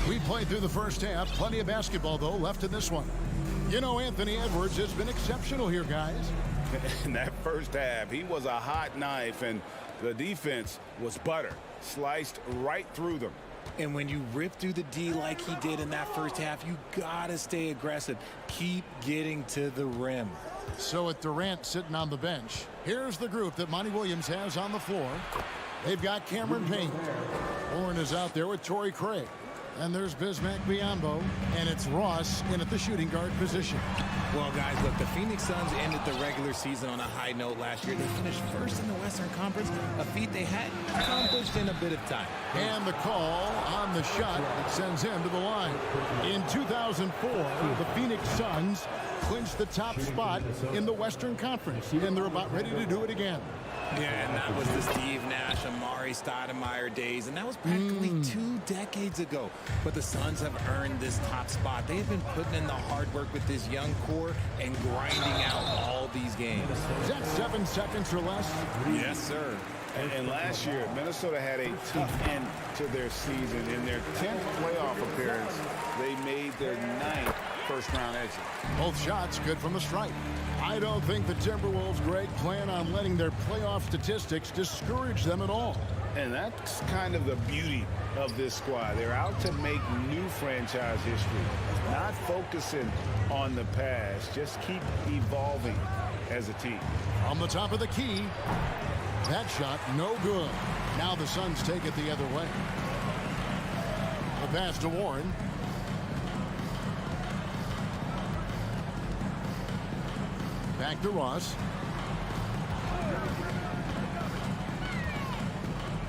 We played through the first half. Plenty of basketball, though, left in this one. You know, Anthony Edwards has been exceptional here, guys. In that first half, he was a hot knife, and the defense was butter. Sliced right through them. And when you rip through the D like he did in that first half, you gotta stay aggressive. Keep getting to the rim. So with Durant sitting on the bench, here's the group that Monty Williams has on the floor. They've got Cameron Payne. Warren is out there with Torrey Craig. And there's Bismack Biyombo, and it's Ross in at the shooting guard position. Well, guys, look, the Phoenix Suns ended the regular season on a high note last year. They finished first in the Western Conference, a feat they hadn't accomplished in a bit of time. And the call on the shot that sends him to the line. In 2004, the Phoenix Suns clinched the top spot in the Western Conference, and they're about ready to do it again. Yeah, and that was the Steve Nash, Amari Stoudemire days, and that was practically 2 decades ago. But the Suns have earned this top spot. They've been putting in the hard work with this young core and grinding out all these games. Is that 7 seconds or less? Yes, sir. And last year, Minnesota had a tough end to their season. In their 10th playoff appearance, they made their 9th first-round exit. Both shots good from the stripe. I don't think the Timberwolves, Greg, plan on letting their playoff statistics discourage them at all. And that's kind of the beauty of this squad. They're out to make new franchise history, not focusing on the past. Just keep evolving as a team. On the top of the key, that shot no good. Now the Suns take it the other way. The pass to Warren. Back to Ross.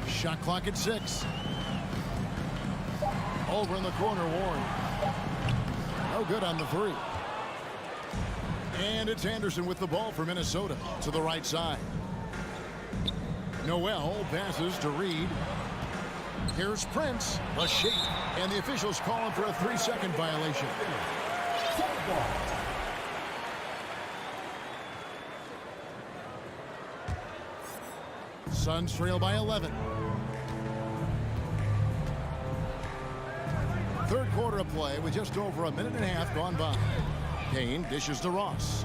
Shot clock at 6. Over in the corner, Warren. No good on the 3. And it's Anderson with the ball for Minnesota to the right side. Noel passes to Reed. Here's Prince, a shake, and the officials calling for a 3-second violation. Suns trail by 11. Third quarter of play with just over a minute and a half gone by. Kane dishes to Ross.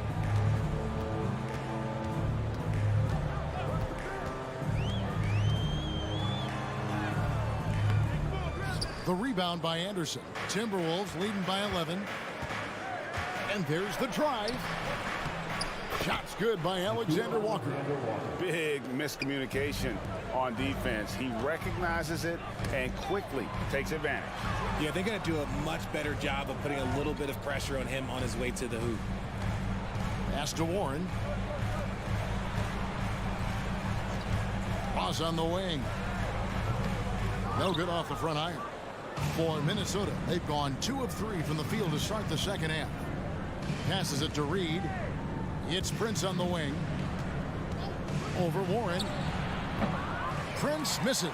The rebound by Anderson. Timberwolves leading by 11. And there's the drive. Shots good by Alexander Walker. Big miscommunication on defense. He recognizes it and quickly takes advantage. Yeah, they're going to do a much better job of putting a little bit of pressure on him on his way to the hoop. Pass to Warren. Ross on the wing. No good off the front iron. For Minnesota, they've gone 2 of 3 from the field to start the second half. Passes it to Reed. It's Prince on the wing. Over Warren. Prince misses.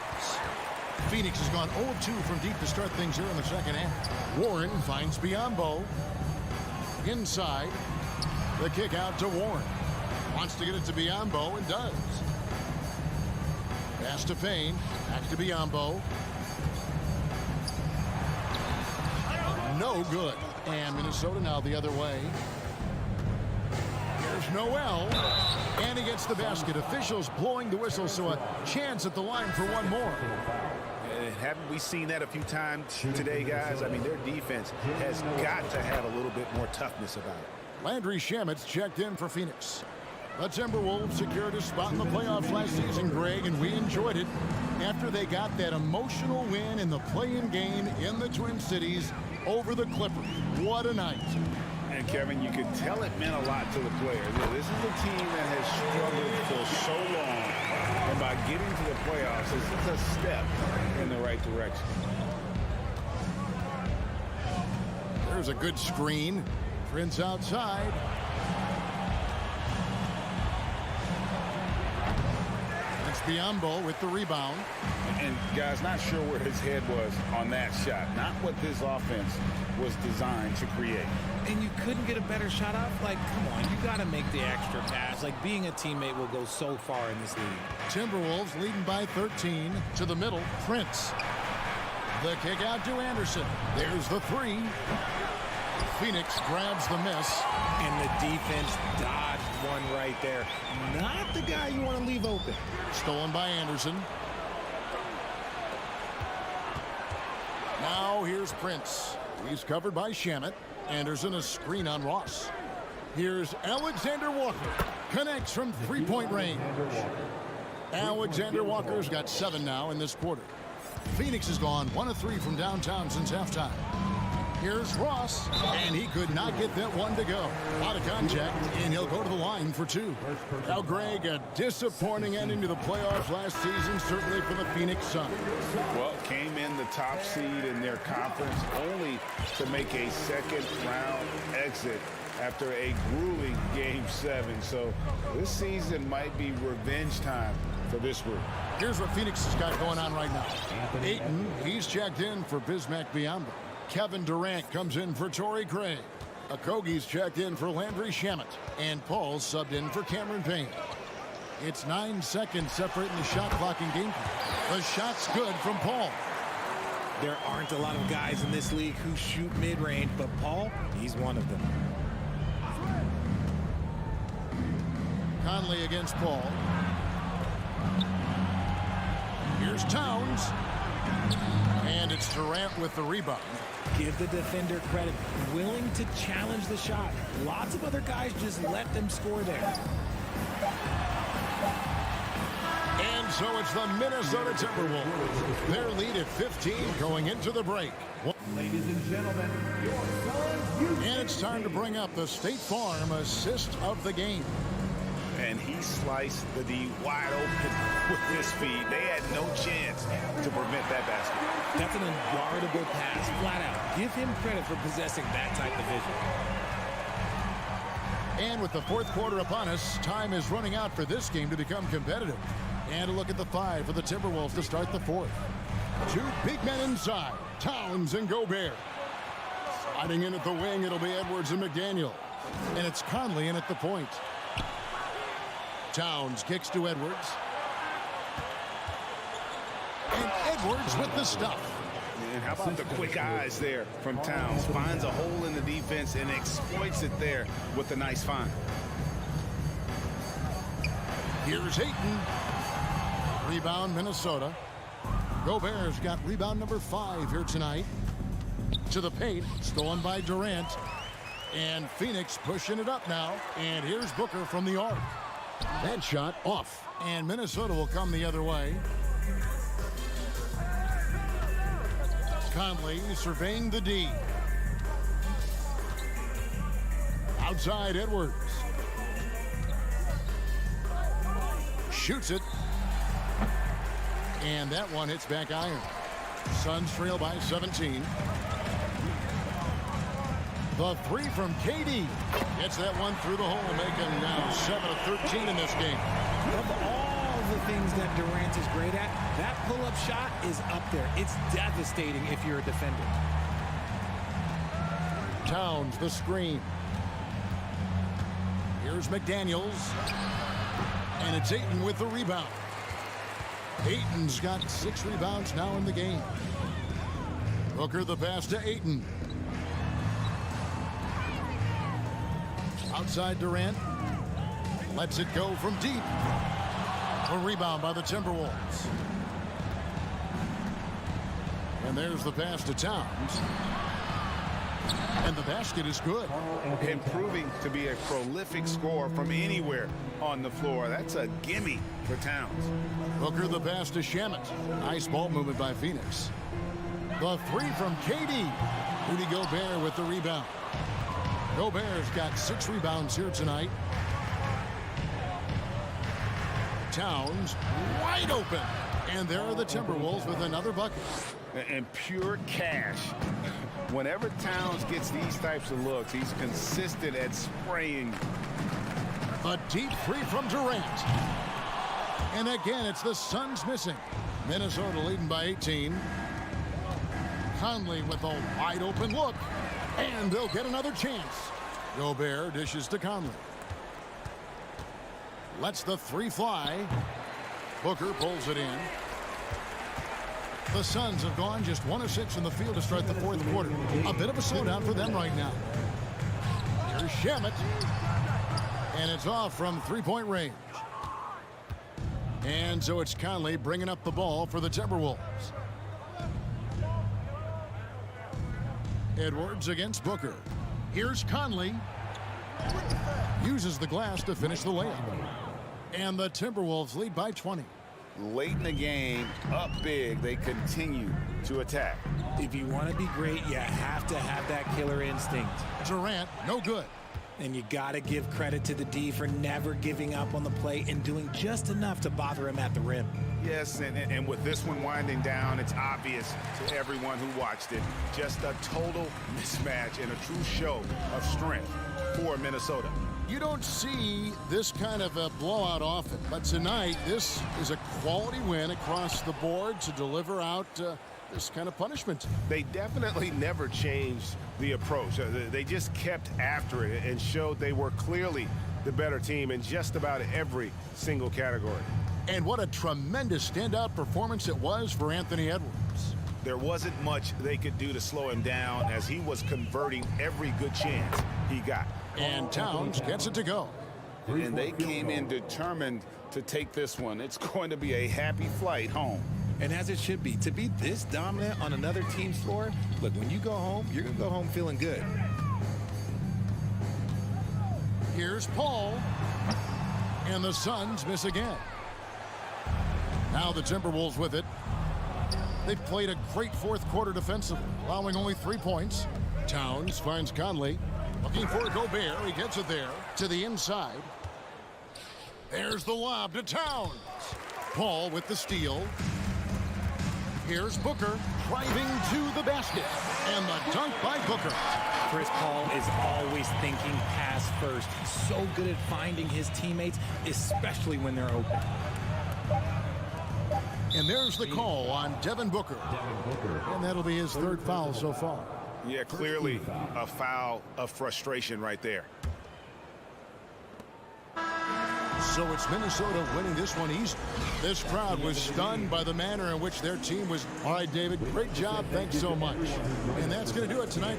Phoenix has gone 0 of 2 from deep to start things here in the second half. Warren finds Biyombo. Inside. The kick out to Warren. Wants to get it to Biyombo and does. Pass to Payne. Back to Biyombo. No good. And Minnesota now the other way. Here's Noel. And he gets the basket. Officials blowing the whistle, so a chance at the line for one more. Haven't we seen that a few times today, guys? I mean, their defense has got to have a little bit more toughness about it. Landry Shamit's checked in for Phoenix. The Timberwolves secured a spot in the playoffs last season, Greg, and we enjoyed it after they got that emotional win in the play-in game in the Twin Cities over the Clippers. What a night. And, Kevin, you could tell it meant a lot to the players. This is a team that has struggled for so long, and by getting to the playoffs, this is a step in the right direction. There's a good screen. Prince outside. It's Biyombo with the rebound. And, guys, not sure where his head was on that shot. Not what this offense was designed to create. And you couldn't get a better shot off? Like, come on, you got to make the extra pass. Like, being a teammate will go so far in this league. Timberwolves leading by 13 to the middle. Prince. The kick out to Anderson. There's the 3. Phoenix grabs the miss. And the defense dodged one right there. Not the guy you want to leave open. Stolen by Anderson. Now here's Prince. He's covered by Shamet. Anderson a screen on Ross. Here's Alexander Walker. Connects from three-point range. Alexander Walker's got 7 now in this quarter. Phoenix has gone 1 of 3 from downtown since halftime. Here's Ross, and he could not get that one to go. A lot of contact, and he'll go to the line for 2. Now, Greg, a disappointing ending to the playoffs last season, certainly for the Phoenix Suns. Well, came in the top seed in their conference, only to make a second-round exit after a grueling Game 7. So this season might be revenge time for this group. Here's what Phoenix has got going on right now. Ayton, he's checked in for Bismack Biyombo. Kevin Durant comes in for Torrey Craig. Okogie's checked in for Landry Shamet. And Paul's subbed in for Cameron Payne. It's 9 seconds separating the shot clock and game clock. The shot's good from Paul. There aren't a lot of guys in this league who shoot mid-range, but Paul, he's one of them. Conley against Paul. Here's Towns. And it's Durant with the rebound. Give the defender credit. Willing to challenge the shot. Lots of other guys just let them score there. And so it's the Minnesota Timberwolves. Their lead at 15 going into the break. Ladies and gentlemen, your Suns And it's time to bring up the State Farm assist of the game. And he sliced the D wide open with his feed. They had no chance to prevent that basket. That's an unguardable pass, flat out. Give him credit for possessing that type of vision. And with the fourth quarter upon us, time is running out for this game to become competitive. And a look at the five for the Timberwolves to start the fourth. Two big men inside, Towns and Gobert. Sliding in at the wing, it'll be Edwards and McDaniel. And it's Conley in at the point. Towns kicks to Edwards. And Edwards with the stuff. And how about the quick eyes there from Towns? Finds a hole in the defense and exploits it there with a nice find. Here's Ayton. Rebound, Minnesota. Gobert's got rebound number 5 here tonight. To the paint, stolen by Durant. And Phoenix pushing it up now. And here's Booker from the arc. That shot off. And Minnesota will come the other way. Conley surveying the D. Outside Edwards. Shoots it. And that one hits back iron. Suns trail by 17. The three from KD. Gets that one through the hole, making now 7 of 13 in this game. Of all the things that Durant is great at, that pull-up shot is up there. It's devastating if you're a defender. Towns, the screen. Here's McDaniels. And it's Ayton with the rebound. Ayton's got 6 rebounds now in the game. Booker the pass to Ayton. Outside Durant. Lets it go from deep. A rebound by the Timberwolves. And there's the pass to Towns. And the basket is good. Improving to be a prolific scorer from anywhere on the floor. That's a gimme for Towns. Booker the pass to Shamet. Nice ball movement by Phoenix. The three from KD. Rudy Gobert with the rebound. Gobert's got 6 rebounds here tonight. Towns wide open. And there are the Timberwolves with another bucket. And pure cash. Whenever Towns gets these types of looks, he's consistent at spraying. A deep three from Durant. And again, it's the Suns missing. Minnesota leading by 18. Conley with a wide open look. And they'll get another chance. Gobert dishes to Conley. Lets the three fly. Booker pulls it in. The Suns have gone just 1 of 6 in the field to start the fourth quarter. A bit of a slowdown for them right now. Here's Shamet. And it's off from three-point range. And so it's Conley bringing up the ball for the Timberwolves. Edwards against Booker. Here's Conley. Uses the glass to finish the layup. And the Timberwolves lead by 20. Late in the game, up big, they continue to attack. If you want to be great, you have to have that killer instinct. Durant, no good. And you got to give credit to the D for never giving up on the play and doing just enough to bother him at the rim. Yes, and with this one winding down, it's obvious to everyone who watched it. Just a total mismatch and a true show of strength for Minnesota. You don't see this kind of a blowout often, but tonight this is a quality win across the board to deliver out this kind of punishment. They definitely never changed the approach. They just kept after it and showed they were clearly the better team in just about every single category. And what a tremendous standout performance it was for Anthony Edwards. there wasn't much they could do to slow him down as he was converting every good chance he got. And Towns gets it to go. And they came in determined to take this one. It's going to be a happy flight home. And as it should be. To be this dominant on another team's floor, look, when you go home, you're going to go home feeling good. Here's Paul. And the Suns miss again. Now the Timberwolves with it. They've played a great fourth quarter defensively, allowing only 3 points. Towns finds Conley. Looking for Gobert. He gets it there to the inside. There's the lob to Towns. Paul with the steal. Here's Booker driving to the basket. And the dunk by Booker. Chris Paul is always thinking pass first. He's so good at finding his teammates, especially when they're open. And there's the call on Devin Booker. And that'll be his third foul so far. Yeah, clearly a foul of frustration right there. So it's Minnesota winning this one easily. This crowd was stunned by the manner in which their team was. All right, David, great job. Thanks so much. And that's going to do it tonight.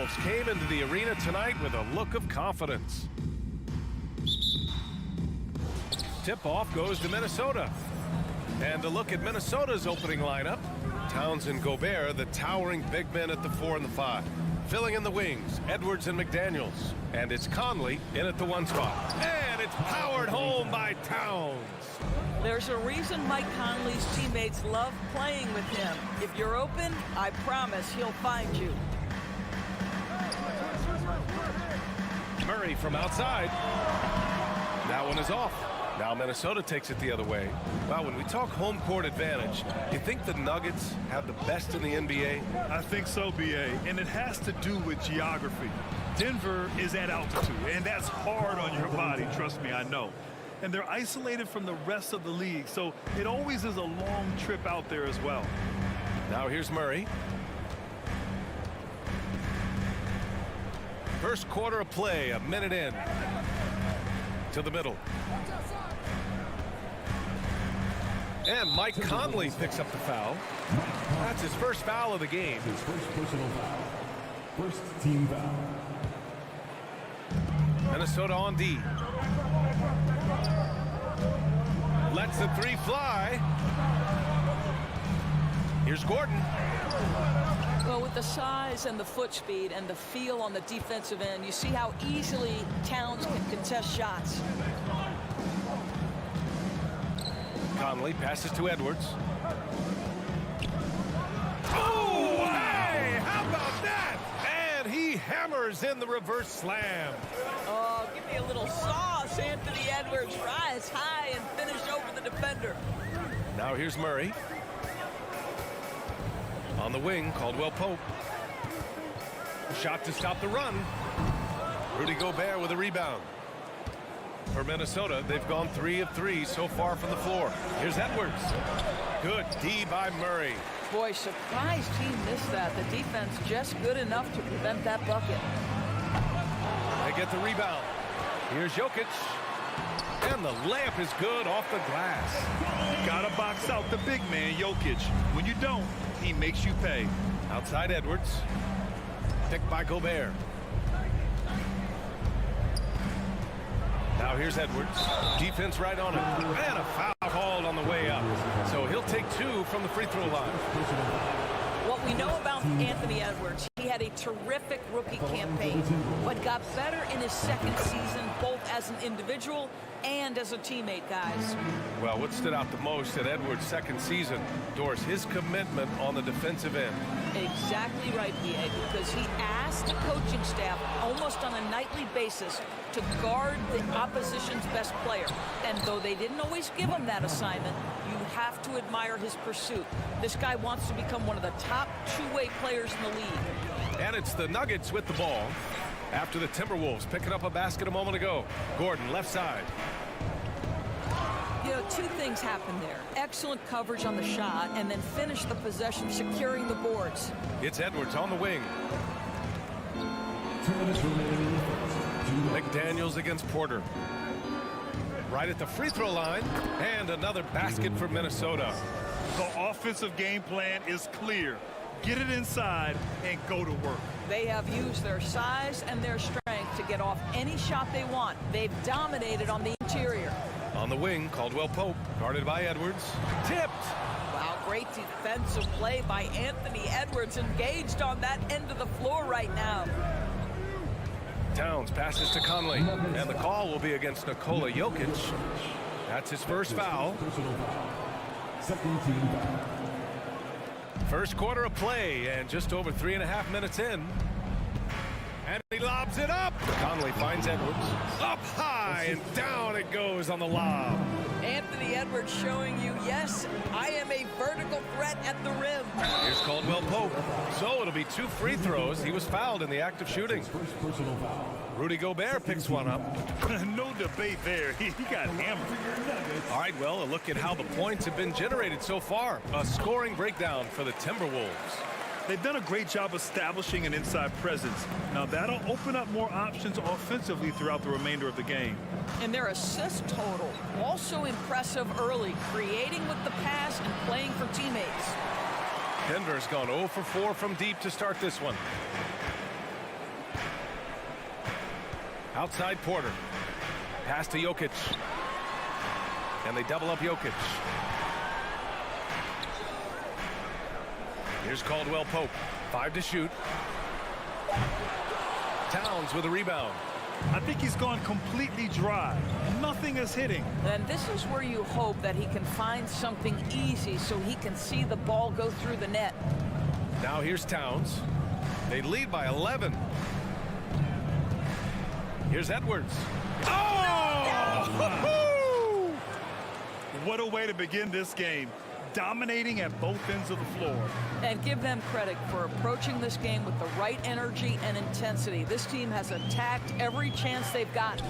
Timberwolves came into the arena tonight with a look of confidence. Tip-off goes to Minnesota. And a look at Minnesota's opening lineup. Towns and Gobert, the towering big men at the 4 and the 5. Filling in the wings, Edwards and McDaniels. And it's Conley in at the 1 spot. And it's powered home by Towns. There's a reason Mike Conley's teammates love playing with him. If you're open, I promise he'll find you. Murray from outside. That one is off. Now Minnesota takes it the other way. Well, when we talk home court advantage, you think the Nuggets have the best in the NBA? I think so, B.A., and it has to do with geography. Denver is at altitude, and that's hard on your body, trust me, I know. And they're isolated from the rest of the league, so it always is a long trip out there as well. Now here's Murray. First quarter of play, a minute in. To the middle. And Mike Conley picks up the foul. That's his first foul of the game. His first personal foul. First team foul. Minnesota on D. Lets the 3 fly. Here's Gordon. Well, with the size and the foot speed and the feel on the defensive end, you see how easily Towns can contest shots. Conley passes to Edwards. Oh, hey, how about that? And he hammers in the reverse slam. Oh, give me a little sauce, Anthony Edwards. Rise high and finish over the defender. Now here's Murray. On the wing, Caldwell Pope. Shot to stop the run. Rudy Gobert with a rebound. For Minnesota, they've gone 3 of 3 so far from the floor. Here's Edwards. Good D by Murray. Boy, surprised he missed that. The defense just good enough to prevent that bucket. They get the rebound. Here's Jokic. And the layup is good off the glass. Gotta box out the big man, Jokic. When you don't, he makes you pay. Outside Edwards. Picked by Gobert. Now here's Edwards. Defense right on him. And a foul called on the way up. So he'll take 2 from the free throw line. What we know about Anthony Edwards, he had a terrific rookie campaign, but got better in his second season, both as an individual and as a teammate, guys. Well, what stood out the most at Edwards' second season, Doris, his commitment on the defensive end. Exactly right, B.A., because he asked the coaching staff almost on a nightly basis to guard the opposition's best player. And though they didn't always give him that assignment, you have to admire his pursuit. This guy wants to become one of the top two-way players in the league. And it's the Nuggets with the ball after the Timberwolves picking up a basket a moment ago. Gordon, left side. You know, 2 things happened there. Excellent coverage on the shot, and then finish the possession securing the boards. It's Edwards on the wing. McDaniels against Porter. Right at the free throw line, and another basket for Minnesota. The offensive game plan is clear. Get it inside and go to work. They have used their size and their strength to get off any shot they want. They've dominated on the interior. On the wing, Caldwell Pope, guarded by Edwards. Tipped. Wow, great defensive play by Anthony Edwards, engaged on that end of the floor right now. Towns passes to Conley, and the call will be against Nikola Jokic. That's his first foul. Second team foul. First quarter of play, and just over 3.5 minutes in. And he lobs it up. Conley finds Edwards. Up high, and down it goes on the lob. Anthony Edwards showing you, yes, I am a vertical threat at the rim. Here's Caldwell Pope. So it'll be 2 free throws. He was fouled in the act of shooting. First personal foul. Rudy Gobert picks one up. No debate there. He got hammered. All right, well, a look at how the points have been generated so far. A scoring breakdown for the Timberwolves. They've done a great job establishing an inside presence. Now that'll open up more options offensively throughout the remainder of the game. And their assist total, also impressive early, creating with the pass and playing for teammates. Denver's gone 0 for 4 from deep to start this one. Outside Porter. Pass to Jokic. And they double up Jokic. Here's Caldwell Pope. 5 to shoot. Towns with a rebound. I think he's gone completely dry. Nothing is hitting. And this is where you hope that he can find something easy so he can see the ball go through the net. Now here's Towns. They lead by 11. Here's Edwards. Oh! What a way to begin this game. Dominating at both ends of the floor. And give them credit for approaching this game with the right energy and intensity. This team has attacked every chance they've gotten.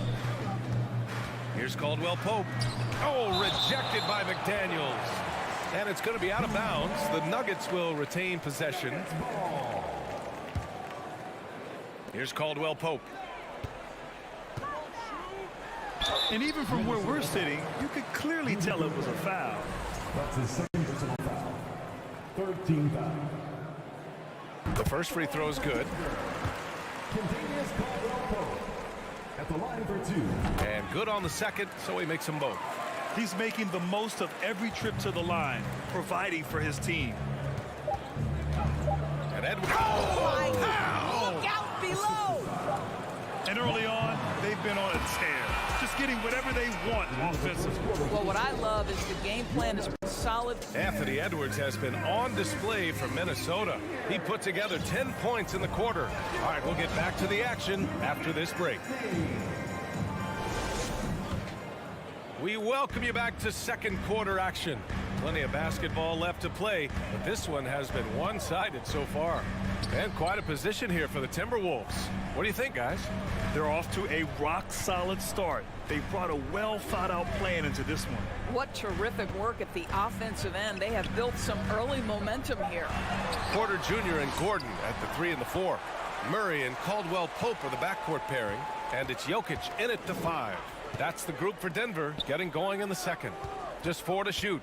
Here's Caldwell Pope. Oh, rejected by McDaniels. And it's going to be out of bounds. The Nuggets will retain possession. Here's Caldwell Pope. And even from where we're sitting, you could clearly tell it was a foul. That's his second personal foul. 13 foul. The first free throw is good. Continuous Caldwell Pope at the line for 2. And good on the second, so he makes them both. He's making the most of every trip to the line, providing for his team. And Edwards. Look out below! And early on, they've been on a tear. Just getting whatever they want offensively. Well, what I love is the game plan has been solid. Anthony Edwards has been on display for Minnesota. He put together 10 points in the quarter. All right, we'll get back to the action after this break. We welcome you back to second quarter action. Plenty of basketball left to play, but this one has been one-sided so far. And quite a position here for the Timberwolves. What do you think, guys? They're off to a rock-solid start. They brought a well-thought-out plan into this one. What terrific work at the offensive end. They have built some early momentum here. Porter Jr. and Gordon at the 3 and the 4. Murray and Caldwell Pope are the backcourt pairing, and it's Jokic in at the 5. That's the group for Denver, getting going in the second. Just 4 to shoot.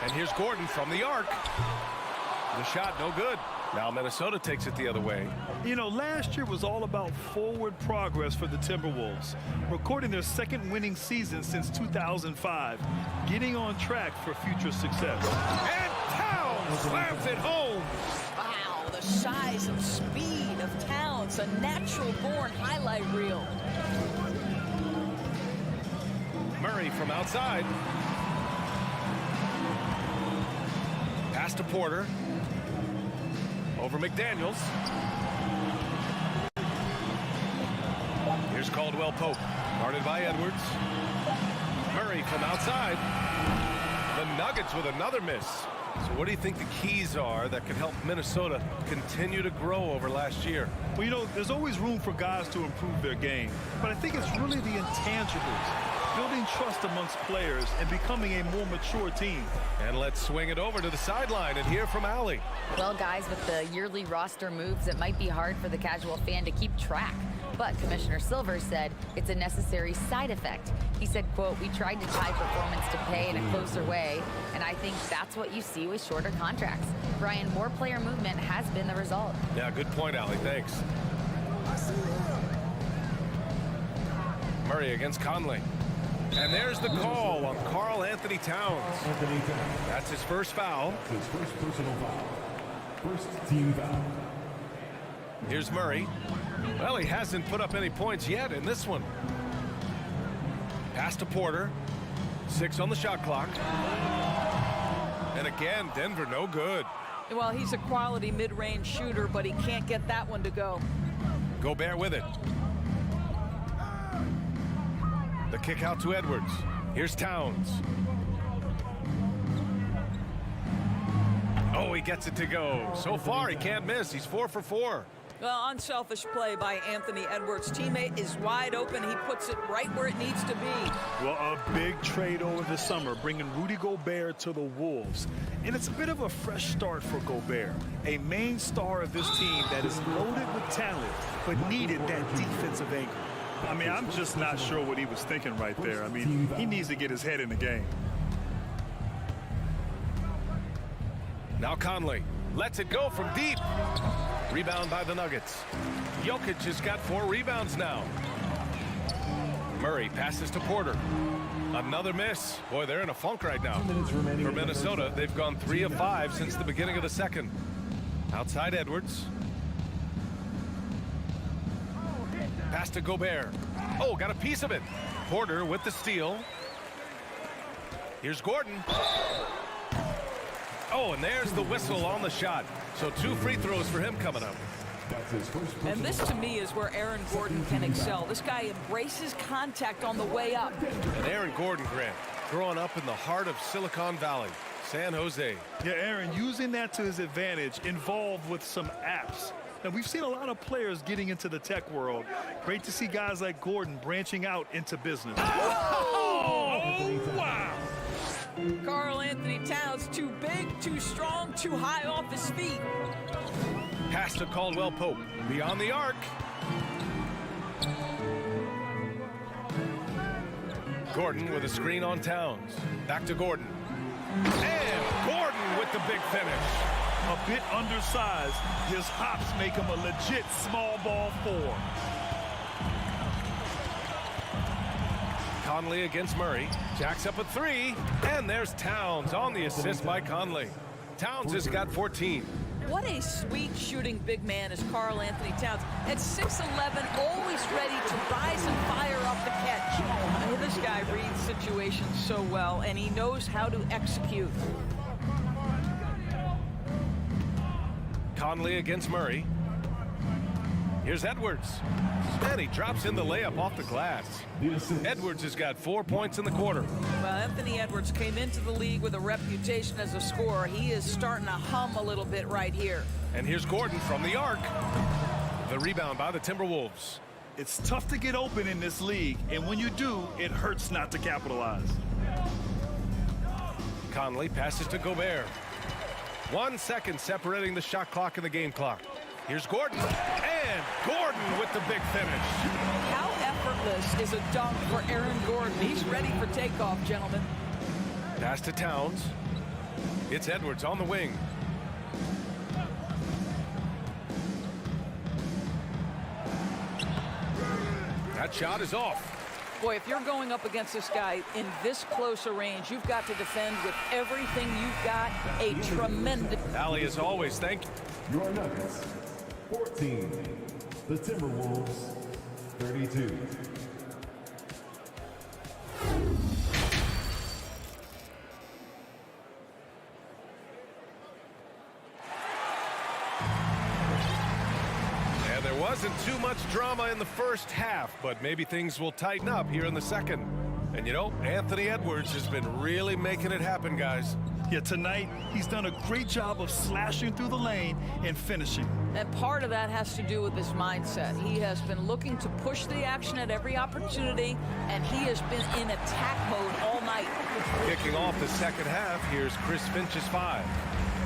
And here's Gordon from the arc. The shot no good. Now Minnesota takes it the other way. You know, last year was all about forward progress for the Timberwolves, recording their second winning season since 2005, getting on track for future success. And Towns slams it home. Wow, the size and speed of Towns, a natural-born highlight reel. Murray from outside. Pass to Porter. Over McDaniels. Here's Caldwell Pope. Guarded by Edwards. Murray from outside. The Nuggets with another miss. So what do you think the keys are that can help Minnesota continue to grow over last year? Well, you know, there's always room for guys to improve their game. But I think it's really the intangibles. Building trust amongst players and becoming a more mature team. And let's swing it over to the sideline and hear from Allie. Well, guys, with the yearly roster moves, it might be hard for the casual fan to keep track. But Commissioner Silver said it's a necessary side effect. He said, quote, "We tried to tie performance to pay in a closer way, and I think that's what you see with shorter contracts." Brian, more player movement has been the result. Yeah, good point, Allie. Thanks. Murray against Conley. And there's the call on Karl Anthony Towns. That's his first foul. His first personal foul. First team foul. Here's Murray. Well, he hasn't put up any points yet in this one. Pass to Porter. 6 on the shot clock. And again, Denver no good. Well, he's a quality mid-range shooter, but he can't get that one to go. Gobert with it. The kick out to Edwards. Here's Towns. Oh, he gets it to go. So far, he can't miss. He's 4 for 4. Well, unselfish play by Anthony Edwards. Teammate is wide open. He puts it right where it needs to be. Well, a big trade over the summer, bringing Rudy Gobert to the Wolves. And it's a bit of a fresh start for Gobert, a main star of this team that is loaded with talent, but needed that defensive anchor. I mean, I'm just not sure what he was thinking right there. I mean, he needs to get his head in the game. Now Conley lets it go from deep. Rebound by the Nuggets. Jokic has got 4 rebounds now. Murray passes to Porter. Another miss. Boy, they're in a funk right now. For Minnesota, they've gone 3 of 5 since the beginning of the second. Outside Edwards. Pass to Gobert. Oh, got a piece of it. Porter with the steal. Here's Gordon. Oh, and there's the whistle on the shot. So 2 free throws for him coming up. And this, to me, is where Aaron Gordon can excel. This guy embraces contact on the way up. And Aaron Gordon, Grant, growing up in the heart of Silicon Valley, San Jose. Yeah, Aaron, using that to his advantage, involved with some apps. Now, we've seen a lot of players getting into the tech world. Great to see guys like Gordon branching out into business. Oh, wow. Karl Anthony Towns, too big, too strong, too high off his feet. Pass to Caldwell Pope. Beyond the arc. Gordon with a screen on Towns. Back to Gordon. And Gordon with the big finish. A bit undersized. His hops make him a legit small ball 4. Conley against Murray. Jacks up a 3. And there's Towns on the assist by Conley. Towns has got 14. What a sweet shooting big man is Karl Anthony Towns. At 6'11", always ready to rise and fire off the catch. This guy reads situations so well, and he knows how to execute. Conley against Murray. Here's Edwards. And he drops in the layup off the glass. Edwards has got 4 points in the quarter. Well, Anthony Edwards came into the league with a reputation as a scorer. He is starting to hum a little bit right here. And here's Gordon from the arc. The rebound by the Timberwolves. It's tough to get open in this league, and when you do, it hurts not to capitalize. Conley passes to Gobert. 1 second separating the shot clock and the game clock. Here's Gordon. And Gordon with the big finish. How effortless is a dunk for Aaron Gordon? He's ready for takeoff, gentlemen. Pass to Towns. It's Edwards on the wing. That shot is off. Boy, if you're going up against this guy in this close a range, you've got to defend with everything you've got. A tremendous... Allie, as always, thank you. Your Nuggets, 14. The Timberwolves, 32. There wasn't too much drama in the first half, but maybe things will tighten up here in the second. And you know, Anthony Edwards has been really making it happen, guys. Yeah, tonight, he's done a great job of slashing through the lane and finishing. And part of that has to do with his mindset. He has been looking to push the action at every opportunity, and he has been in attack mode all night. Kicking off the second half, here's Chris Finch's 5.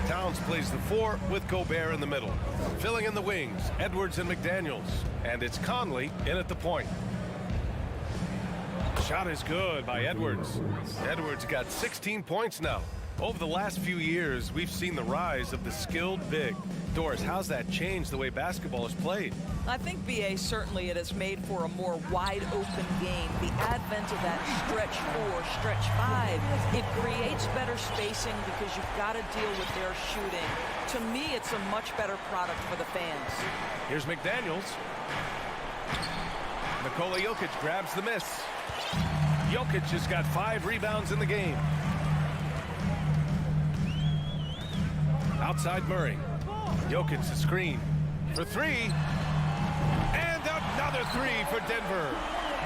Towns plays the 4 with Gobert in the middle. Filling in the wings, Edwards and McDaniels. And it's Conley in at the point. Shot is good by Edwards. Edwards got 16 points now. Over the last few years, we've seen the rise of the skilled big. Doris, how's that changed the way basketball is played? I think, BA, certainly it has made for a more wide-open game. The advent of that stretch 4, stretch 5, it creates better spacing because you've got to deal with their shooting. To me, it's a much better product for the fans. Here's McDaniels. Nikola Jokic grabs the miss. Jokic has got 5 rebounds in the game. Outside Murray. Jokic the screen for 3. And another 3 for Denver.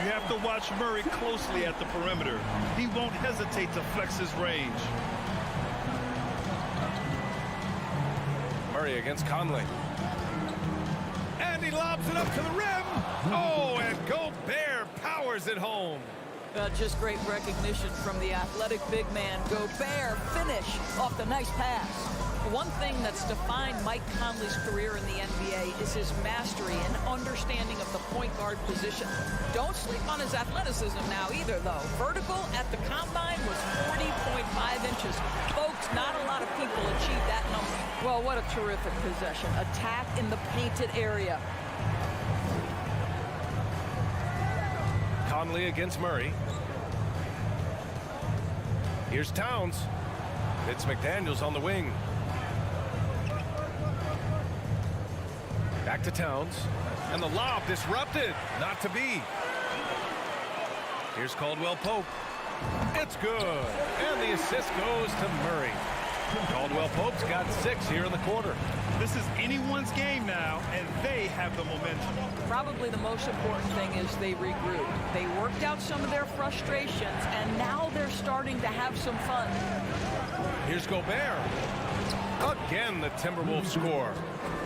You have to watch Murray closely at the perimeter. He won't hesitate to flex his range. Murray against Conley. And he lobs it up to the rim. Oh, and Gobert powers it home. Just great recognition from the athletic big man. Gobert finish off the nice pass. One thing that's defined Mike Conley's career in the NBA is his mastery and understanding of the point guard position. Don't sleep on his athleticism now either, though. Vertical at the combine was 40.5 inches. Folks, not a lot of people achieve that number. Well, what a terrific possession. Attack in the painted area. Conley against Murray. Here's Towns. It's McDaniels on the wing. Back to Towns. And the lob disrupted. Not to be. Here's Caldwell Pope. It's good. And the assist goes to Murray. Caldwell Pope's got 6 here in the quarter. This is anyone's game now, and they have the momentum. Probably the most important thing is they regrouped. They worked out some of their frustrations, and now they're starting to have some fun. Here's Gobert. Again, the Timberwolves score.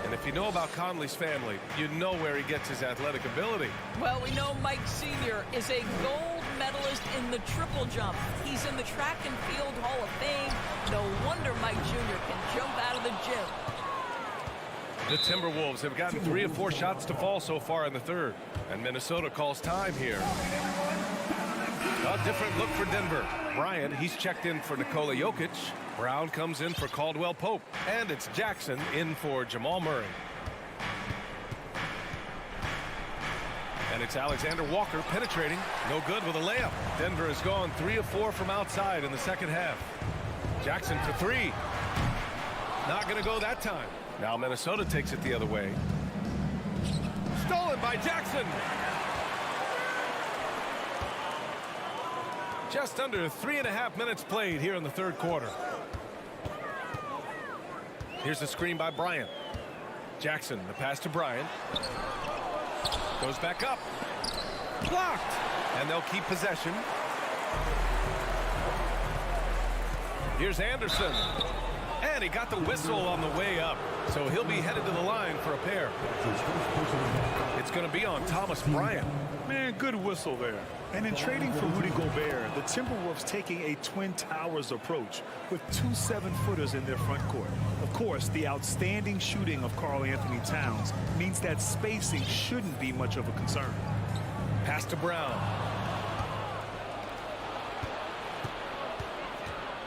And if you know about Conley's family, you know where he gets his athletic ability. Well, we know Mike Sr. is a gold medalist in the triple jump. He's in the track and field Hall of Fame. No wonder Mike Jr. can jump out of the gym. The Timberwolves have gotten 3 of 4 shots to fall so far in the third. And Minnesota calls time here. A different look for Denver. Bryant, he's checked in for Nikola Jokic. Brown comes in for Caldwell Pope. And it's Jackson in for Jamal Murray. And it's Alexander Walker penetrating. No good with a layup. Denver has gone 3 of 4 from outside in the second half. Jackson for 3. Not going to go that time. Now Minnesota takes it the other way. Stolen by Jackson. Just under 3.5 minutes played here in the third quarter. Here's a screen by Bryant. Jackson, the pass to Bryant. Goes back up. Blocked. And they'll keep possession. Here's Anderson. And he got the whistle on the way up. So he'll be headed to the line for a pair. It's going to be on Thomas Bryant. Man, good whistle there. And in trading for Rudy Gobert, the Timberwolves taking a Twin Towers approach with 2 7-footers in their front court. Of course, the outstanding shooting of Karl Anthony Towns means that spacing shouldn't be much of a concern. Pass to Brown.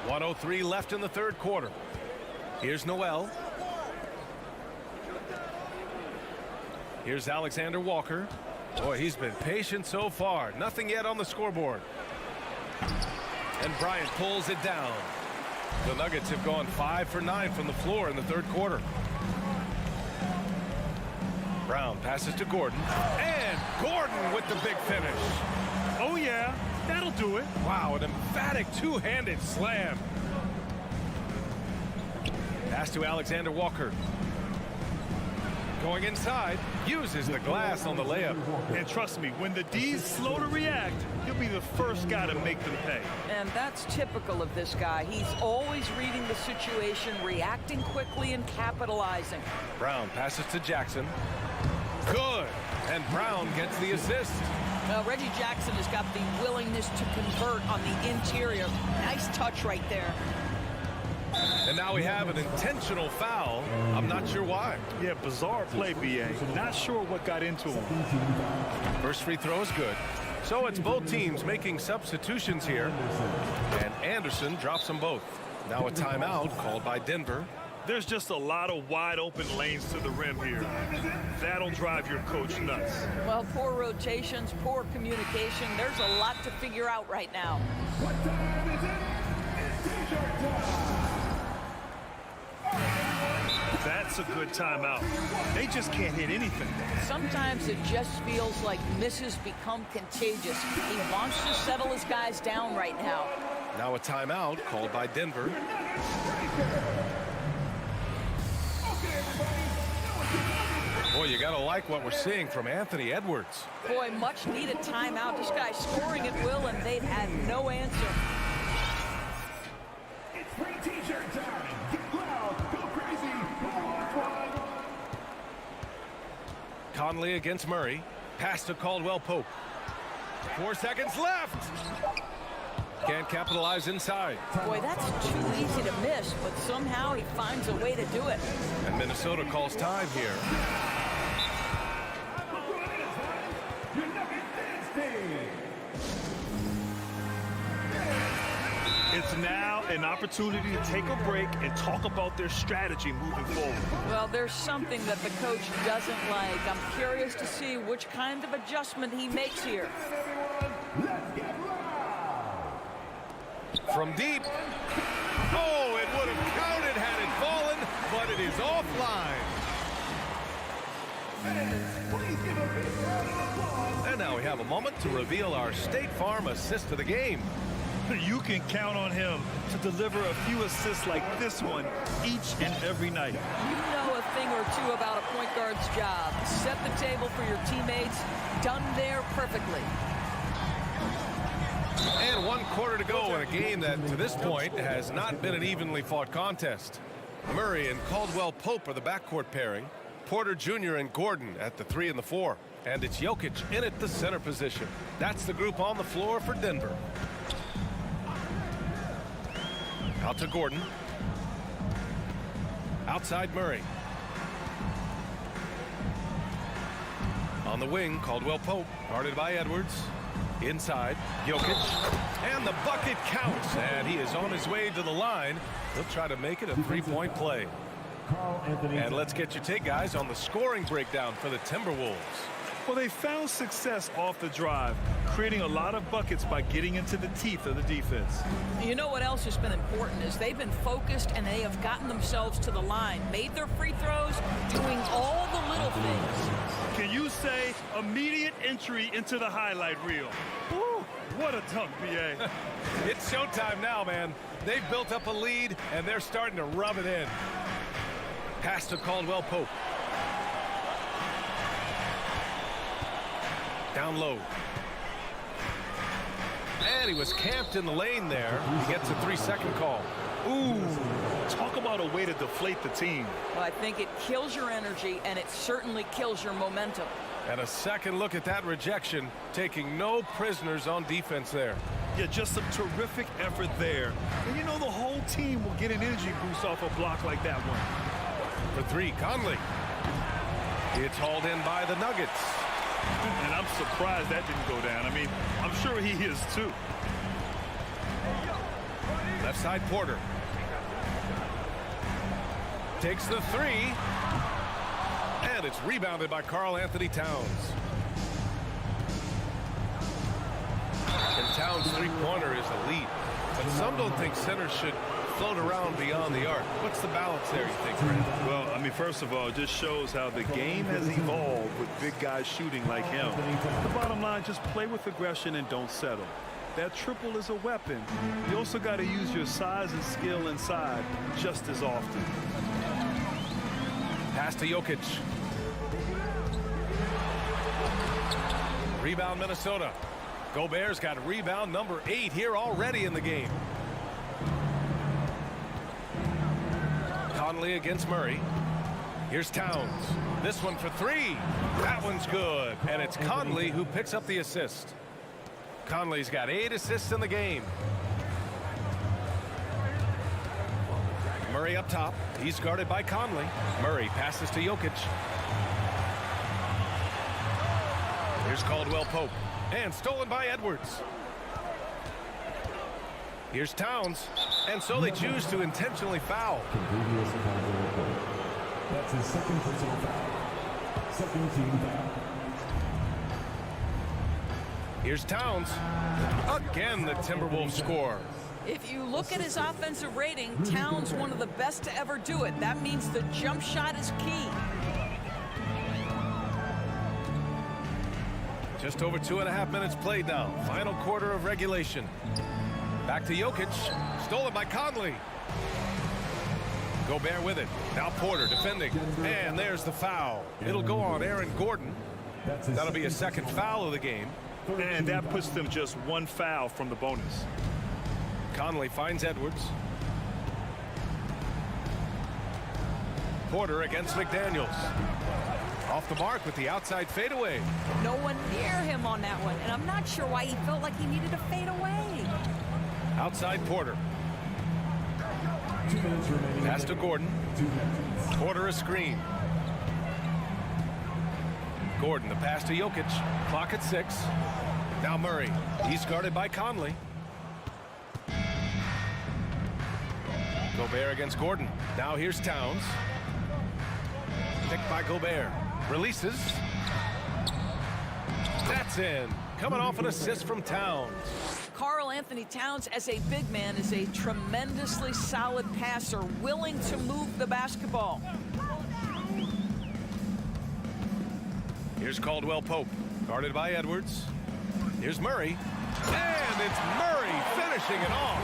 1:03 left in the third quarter. Here's Noel. Here's Alexander Walker. Boy, he's been patient so far. Nothing yet on the scoreboard. And Bryant pulls it down. The Nuggets have gone 5 for 9 from the floor in the third quarter. Brown passes to Gordon. And Gordon with the big finish. Oh, yeah. That'll do it. Wow, an emphatic two-handed slam. Pass to Alexander Walker. Going inside, uses the glass on the layup. And trust me, when the D's slow to react, he'll be the first guy to make them pay. And that's typical of this guy. He's always reading the situation, reacting quickly, and capitalizing. Brown passes to Jackson. Good. And Brown gets the assist. Reggie Jackson has got the willingness to convert on the interior. Nice touch right there. And now we have an intentional foul. I'm not sure why. Yeah, bizarre play, B.A. Not sure what got into him. First free throw is good. So it's both teams making substitutions here. And Anderson drops them both. Now a timeout called by Denver. There's just a lot of wide open lanes to the rim here. That'll drive your coach nuts. Well, poor rotations, poor communication. There's a lot to figure out right now. What time is it? It's t-shirt time. That's a good timeout. They just can't hit anything. Sometimes it just feels like misses become contagious. He wants to settle his guys down right now. Now a timeout called by Denver. Boy, you gotta like what we're seeing from Anthony Edwards. Boy, much needed timeout. This guy's scoring at will, and they've had no answer. It's free t-shirt time. Get loud, go crazy. Conley against Murray. Pass to Caldwell Pope. 4 seconds left. Can't capitalize inside. Boy, that's too easy to miss, but somehow he finds a way to do it. And Minnesota calls time here. It's now an opportunity to take a break and talk about their strategy moving forward. Well, there's something that the coach doesn't like. I'm curious to see which kind of adjustment he makes here. From deep. Oh, it would have counted had it fallen, but it is offline. And now we have a moment to reveal our State Farm assist of the game. You can count on him to deliver a few assists like this one each and every night. You know a thing or two about a point guard's job. Set the table for your teammates. Done there perfectly. And 1 quarter to go in a game that, to this point, has not been an evenly fought contest. Murray and Caldwell Pope are the backcourt pairing. Porter Jr. and Gordon at the 3 and the 4. And it's Jokic in at the center position. That's the group on the floor for Denver. Out to Gordon. Outside Murray. On the wing, Caldwell Pope, guarded by Edwards. Inside, Jokic. And the bucket counts. And he is on his way to the line. He'll try to make it a three-point play. And let's get your take, guys, on the scoring breakdown for the Timberwolves. Well, they found success off the drive, creating a lot of buckets by getting into the teeth of the defense. You know what else has been important is they've been focused and they have gotten themselves to the line, made their free throws, doing all the little things. Can you say immediate entry into the highlight reel? Woo, what a dunk, BA. It's showtime now, man. They've built up a lead, and they're starting to rub it in. Pass to Caldwell Pope. Down low. And he was camped in the lane there. He gets a 3-second call. Ooh, talk about a way to deflate the team. Well, I think it kills your energy, and it certainly kills your momentum. And a second look at that rejection, taking no prisoners on defense there. Yeah, just some terrific effort there. And you know the whole team will get an energy boost off a block like that one. For 3, Conley. It's hauled in by the Nuggets. And I'm surprised that didn't go down. I mean, I'm sure he is too. Left side Porter. Takes the 3. And it's rebounded by Karl Anthony Towns. And Towns' three-pointer is elite. But some don't think centers should float around beyond the arc. What's the balance there, you think, Brandon? Well, I mean, first of all, it just shows how the game has evolved with big guys shooting like him. The bottom line, just play with aggression and don't settle. That triple is a weapon. You also got to use your size and skill inside just as often. Pass to Jokic. Rebound, Minnesota. Gobert's got rebound number 8 here already in the game. Conley against Murray. Here's Towns. This one for 3. That one's good. And it's Conley who picks up the assist. Conley's got 8 assists in the game. Murray up top. He's guarded by Conley. Murray passes to Jokic. Here's Caldwell Pope. And stolen by Edwards. Here's Towns. And so they choose to intentionally foul. That's his second personal foul. Second team foul. Here's Towns. Again, the Timberwolves score. If you look at his offensive rating, Towns one of the best to ever do it. That means the jump shot is key. Just over 2.5 minutes played now. Final quarter of regulation. Back to Jokic. Stolen by Conley. Gobert with it. Now Porter defending. And there's the foul. It'll go on Aaron Gordon. That'll be a second foul of the game. And that puts them just 1 foul from the bonus. Conley finds Edwards. Porter against McDaniels. Off the mark with the outside fadeaway. No one near him on that one, and I'm not sure why he felt like he needed to fade away. Outside Porter. 2 minutes remaining. Pass to Gordon. 2 minutes. Porter a screen. Gordon, the pass to Jokic. Clock at 6. Now Murray. He's guarded by Conley. Gobert against Gordon. Now here's Towns. Picked by Gobert. Releases. That's in. Coming off an assist from Towns. Karl Anthony Towns, as a big man, is a tremendously solid passer, willing to move the basketball. Here's Caldwell Pope, guarded by Edwards. Here's Murray. And it's Murray finishing it off.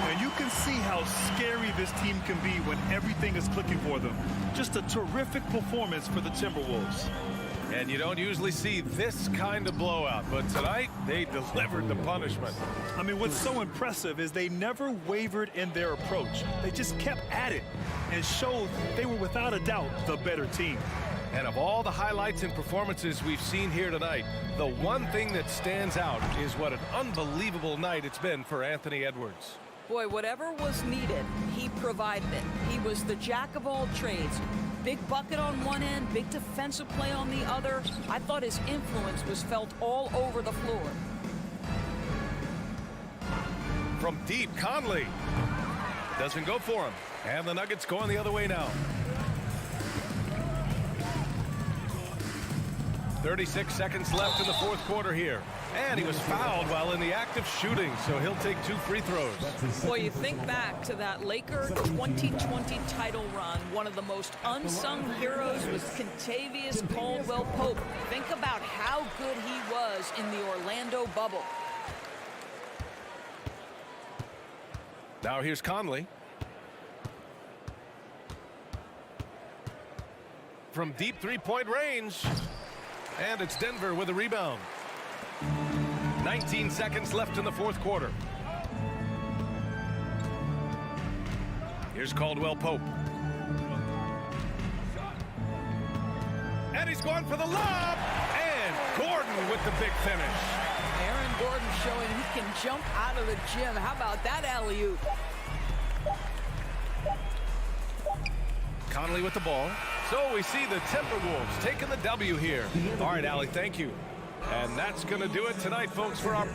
And you can see how scary this team can be when everything is clicking for them. Just a terrific performance for the Timberwolves. And you don't usually see this kind of blowout, but tonight they delivered the punishment. I mean, what's so impressive is they never wavered in their approach. They just kept at it and showed they were without a doubt the better team. And of all the highlights and performances we've seen here tonight, the one thing that stands out is what an unbelievable night it's been for Anthony Edwards. Boy, whatever was needed, he provided it. He was the jack of all trades. Big bucket on one end, big defensive play on the other. I thought his influence was felt all over the floor. From deep, Conley. Doesn't go for him. And the Nuggets going the other way now. 36 seconds left in the fourth quarter here. And he was fouled while in the act of shooting, so he'll take 2 free throws. Boy, you think back to that Laker 2020 title run. One of the most unsung heroes was Kentavious Caldwell Pope. Think about how good he was in the Orlando bubble. Now here's Conley. From deep three-point range. And it's Denver with a rebound. 19 seconds left in the fourth quarter. Here's Caldwell Pope. And he's going for the lob. And Gordon with the big finish. Aaron Gordon showing he can jump out of the gym. How about that alley-oop? Conley with the ball. So we see the Timberwolves taking the W here. All right, Allie, thank you. And that's going to do it tonight, folks, for our...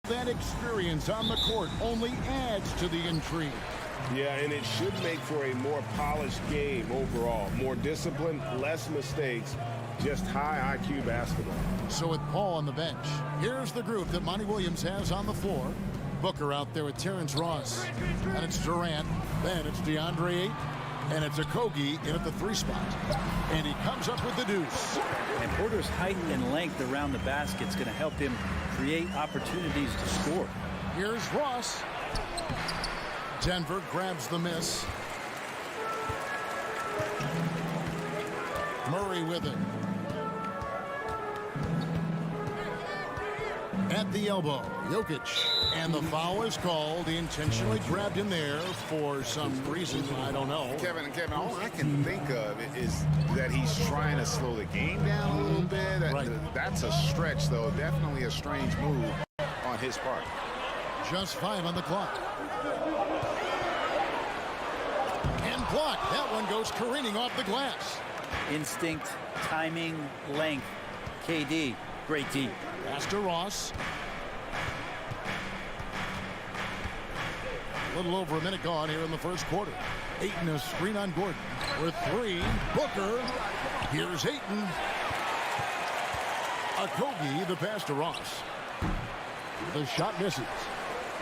That experience on the court only adds to the intrigue. Yeah, and it should make for a more polished game overall. More discipline, less mistakes, just high IQ basketball. So with Paul on the bench, here's the group that Monty Williams has on the floor. Booker out there with Terrence Ross. And it's Durant. Then it's DeAndre Ayton. And it's Okogie in at the 3 spot. And he comes up with the deuce. And Porter's height and length around the basket is going to help him create opportunities to score. Here's Ross. Denver grabs the miss. Murray with it. At the elbow, Jokic. And the foul is called. He intentionally grabbed him there for some reason. I don't know. Kevin, all I can think of is that he's trying to slow the game down a little bit. Right. That's a stretch, though. Definitely a strange move on his part. Just 5 on the clock. And blocked. That one goes careening off the glass. Instinct, timing, length. KD, great D. Pass to Ross. A little over a minute gone here in the first quarter. Ayton a screen on Gordon. With 3, Booker. Here's Ayton. Okogie, the pass to Ross. The shot misses.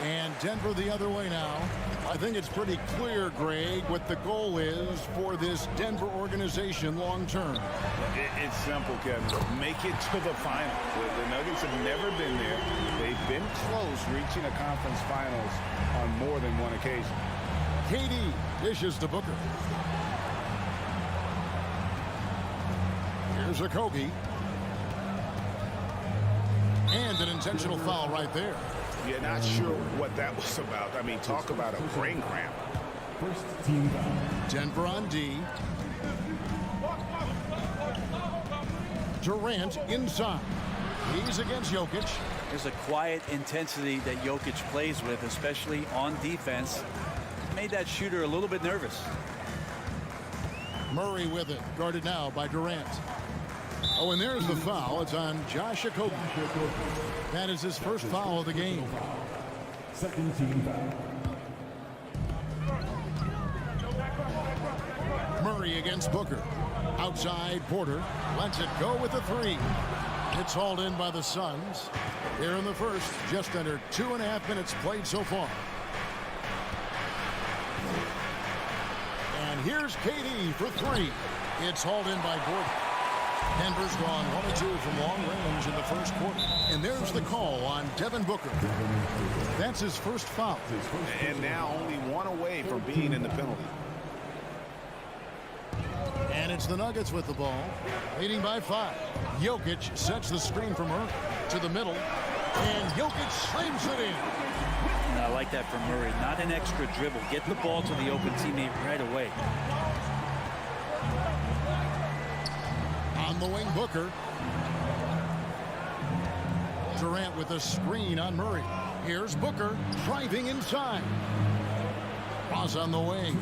And Denver the other way now. I think it's pretty clear, Greg, what the goal is for this Denver organization long term. It's simple, Kevin. Make it to the final. The Nuggets have never been there. They've been close reaching a conference finals on more than one occasion. KD dishes to Booker. Here's Okogie. And an intentional foul right there. You're not sure what that was about. I mean, talk about a brain cramp. First team foul. Denver on D. Durant inside. He's against Jokic. There's a quiet intensity that Jokic plays with, especially on defense. Made that shooter a little bit nervous. Murray with it. Guarded now by Durant. Oh, and there's the foul. It's on Josh Okogie. That is his first foul of the game. Second team foul. Murray against Booker. Outside, Porter lets it go with the 3. It's hauled in by the Suns. Here in the first, just under 2.5 minutes played so far. And here's KD for 3. It's hauled in by Gordon. Denver's gone 1 of 2 from long range in the first quarter. And there's the call on Devin Booker. That's his first foul. And now only 1 away from being in the penalty. And it's the Nuggets with the ball, leading by 5. Jokic sets the screen from her to the middle. And Jokic slams it in. And I like that from Murray. Not an extra dribble. Get the ball to the open teammate right away. On the wing, Booker. Durant with a screen on Murray. Here's Booker driving inside. Ross on the wing.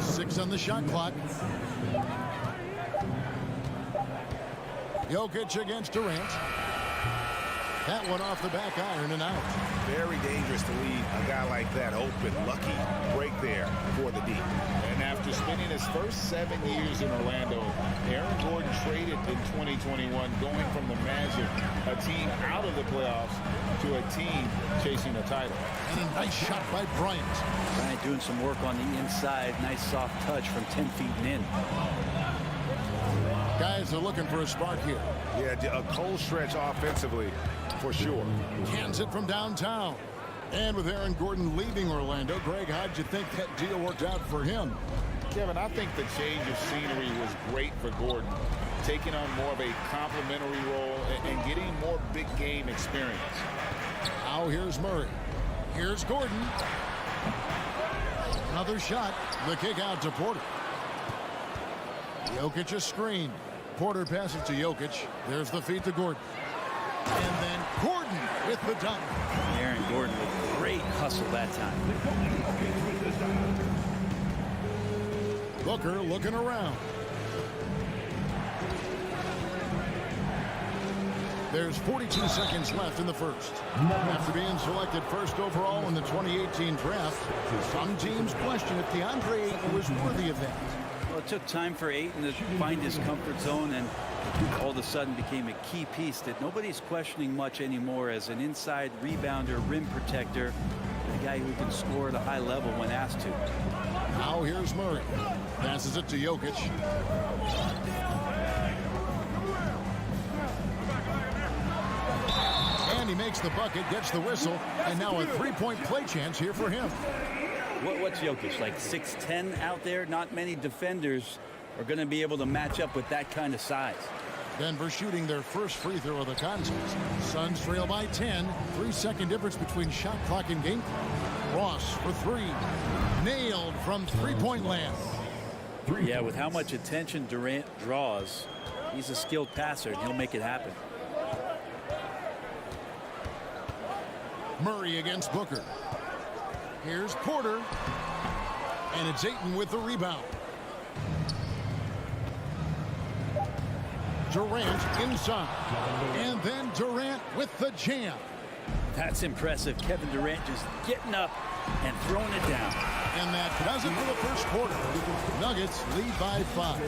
6 on the shot clock. Jokic against Durant. That one off the back iron and out. Very dangerous to leave a guy like that open. Lucky break there for the D. And after spending his first 7 years in Orlando, Aaron Gordon traded in 2021, going from the Magic, a team out of the playoffs, to a team chasing a title. And a nice shot by Bryant. Bryant doing some work on the inside. Nice soft touch from 10 feet and in. Guys are looking for a spark here. Yeah, a cold stretch offensively, for sure. Cans it from downtown. And with Aaron Gordon leaving Orlando, Greg, how'd you think that deal worked out for him? Kevin, I think the change of scenery was great for Gordon, taking on more of a complimentary role and getting more big game experience. Now here's Murray. Here's Gordon. Another shot. The kick out to Porter. Jokic a screen. Porter passes to Jokic. There's the feed to Gordon. And then Gordon with the dunk. Aaron Gordon with great hustle that time. Booker looking around. There's 42 seconds left in the first. After being selected first overall in the 2018 draft, some teams question if DeAndre Ayton was worthy of that. Well, it took time for Ayton to find his comfort zone, and all of a sudden became a key piece that nobody's questioning much anymore as an inside rebounder, rim protector, a guy who can score at a high level when asked to. Now here's Murray. Passes it to Jokic. And he makes the bucket, gets the whistle, and now a three-point play chance here for him. What's Jokic, like 6'10" out there? Not many defenders are going to be able to match up with that kind of size. Denver shooting their first free throw of the contest. Suns trail by 10. 3-second difference between shot clock and game clock. Ross for 3. Nailed from three-point land. Yeah, with how much attention Durant draws, he's a skilled passer, and he'll make it happen. Murray against Booker. Here's Porter. And it's Ayton with the rebound. Durant inside. And then Durant with the jam. That's impressive. Kevin Durant just getting up and throwing it down. And that does it for the first quarter. Nuggets lead by 5.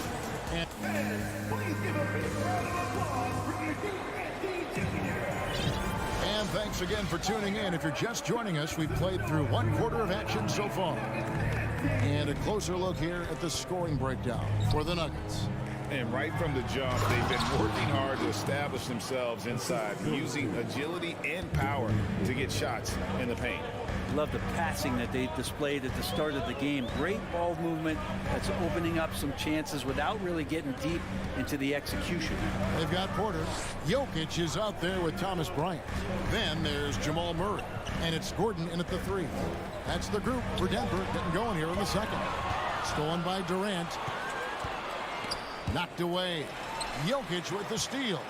And thanks again for tuning in. If you're just joining us, we've played through 1 quarter of action so far. And a closer look here at the scoring breakdown for the Nuggets. And right from the jump, they've been working hard to establish themselves inside, using agility and power to get shots in the paint. Love the passing that they displayed at the start of the game. Great ball movement that's opening up some chances without really getting deep into the execution. They've got Porter. Jokic is out there with Thomas Bryant. Then there's Jamal Murray. And it's Gordon in at the 3. That's the group for Denver getting going here in the second. Stolen by Durant. Knocked away. Jokic with the steal.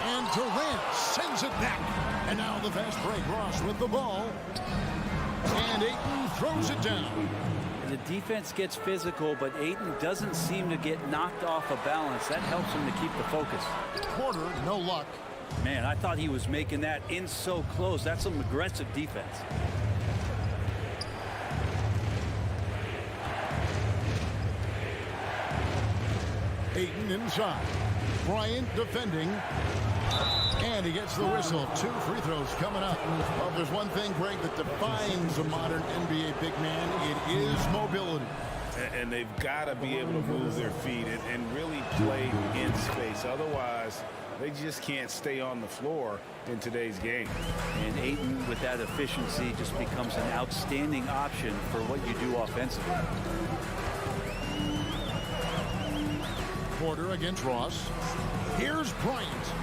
And Durant sends it back. And now the fast break. Ross with the ball. And Ayton throws it down. The defense gets physical, but Ayton doesn't seem to get knocked off of balance. That helps him to keep the focus. Porter, no luck. Man, I thought he was making that in so close. That's some aggressive defense. Ayton inside. Bryant defending. And he gets the whistle. 2 free throws coming up. Well, if there's one thing, Greg, that defines a modern NBA big man, it is mobility. And they've got to be able to move their feet and really play in space. Otherwise, they just can't stay on the floor in today's game. And Ayton, with that efficiency, just becomes an outstanding option for what you do offensively. Porter against Ross. Here's Bryant.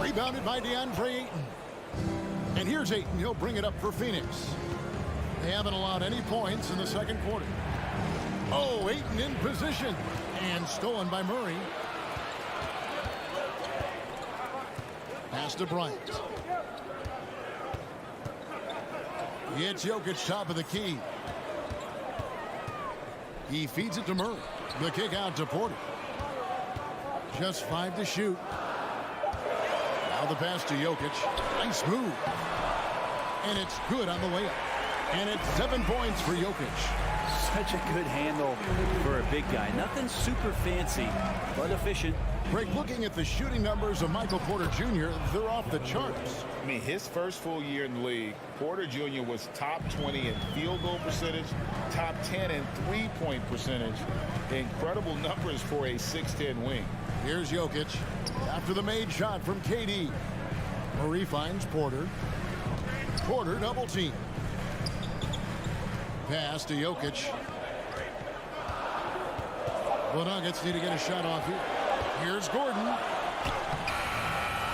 Rebounded by DeAndre Ayton. And here's Ayton. He'll bring it up for Phoenix. They haven't allowed any points in the second quarter. Oh, Ayton in position. And stolen by Murray. Pass to Bryant. It's Jokic top of the key. He feeds it to Murray. The kick out to Porter. Just 5 to shoot. Now the pass to Jokic. Nice move. And it's good on the way up. And it's 7 points for Jokic. Such a good handle for a big guy. Nothing super fancy, but efficient. Greg, looking at the shooting numbers of Michael Porter Jr., they're off the charts. I mean, his first full year in the league, Porter Jr. was top 20 in field goal percentage, top 10 in three-point percentage. Incredible numbers for a 6'10 wing. Here's Jokic after the made shot from KD. Murray finds Porter. Porter double team. Pass to Jokic. The Nuggets need to get a shot off here. Here's Gordon.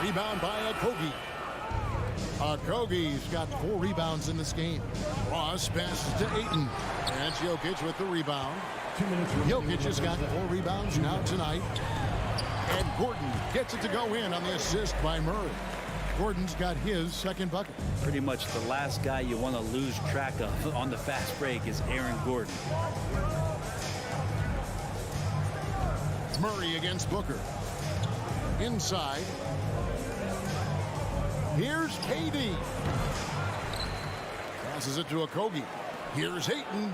Rebound by Okogie. Okogie's got 4 rebounds in this game. Ross passes to Ayton. That's Jokic with the rebound. Jokic has got 4 rebounds now tonight. And Gordon gets it to go in on the assist by Murray. Gordon's got his second bucket. Pretty much the last guy you want to lose track of on the fast break is Aaron Gordon. Murray against Booker. Inside. Here's KD. Passes it to Okogie. Here's Ayton.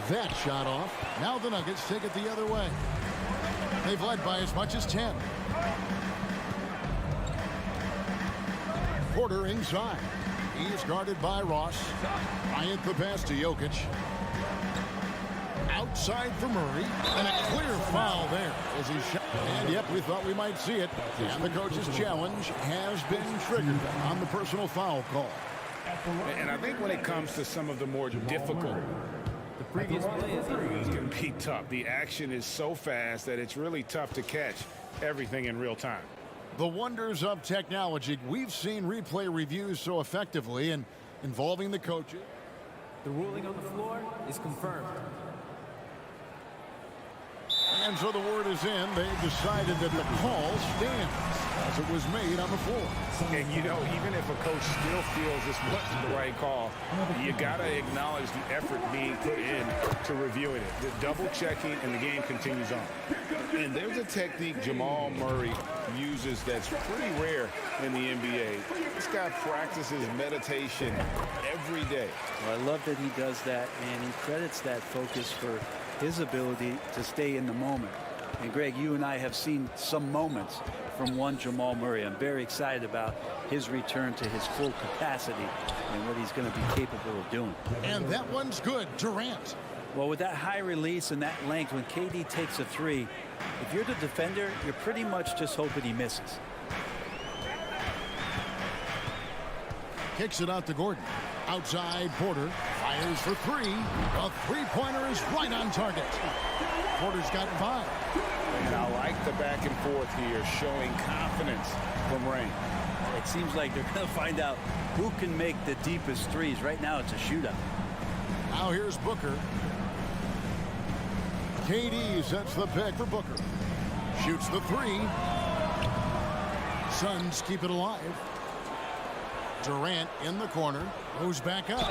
That shot off. Now the Nuggets take it the other way. They've led by as much as 10. Porter inside. He is guarded by Ross. Bryant the pass to Jokic. Outside for Murray. And a clear foul there as he shot. And yep, we thought we might see it. And the coach's challenge has been triggered on the personal foul call. And I think when it comes to some of the more difficult, the previous play is it can be tough. The action is so fast that it's really tough to catch everything in real time. The wonders of technology. We've seen replay reviews so effectively and involving the coaches. The ruling on the floor is confirmed. And so the word is in. They've decided that the call stands as it was made on the floor. And, you know, even if a coach still feels this wasn't the right call, you got to acknowledge the effort being put in to reviewing it. The double checking, and the game continues on. And there's a technique Jamal Murray uses that's pretty rare in the NBA. This guy practices meditation every day. Well, I love that he does that, and he credits that focus for his ability to stay in the moment. And Greg, you and I have seen some moments from one Jamal Murray. I'm very excited about his return to his full capacity and what he's going to be capable of doing. And that one's good. Durant. Well, with that high release and that length, when KD takes a three, if you're the defender, you're pretty much just hoping he misses. Kicks it out to Gordon. Outside, Porter fires for three. A three-pointer is right on target. Porter's got 5. And I like the back and forth here, showing confidence from Rain. It seems like they're going to find out who can make the deepest threes. Right now, it's a shootout. Now here's Booker. KD sets the pick for Booker. Shoots the 3. Suns keep it alive. Durant in the corner, goes back up.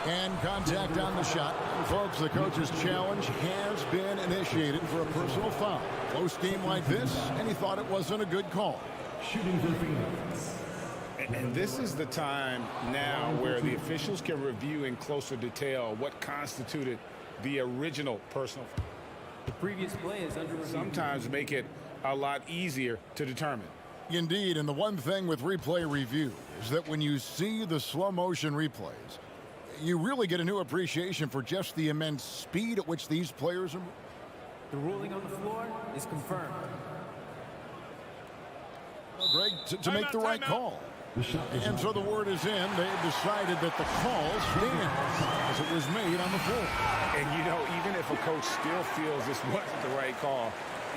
And contact on the shot. Folks, the coach's challenge has been initiated for a personal foul. Close game like this, and he thought it wasn't a good call. Shooting for Phoenix. And this is the time now where the officials can review in closer detail what constituted the original personal foul. The previous play is under review. Sometimes make it a lot easier to determine. Indeed, and the one thing with replay review is that when you see the slow motion replays, you really get a new appreciation for just the immense speed at which these players are. The ruling on the floor is confirmed. Well, Greg, to make the right call. And so the word is in. They've decided that the call stands as it was made on the floor. And, you know, even if a coach still feels this wasn't the right call,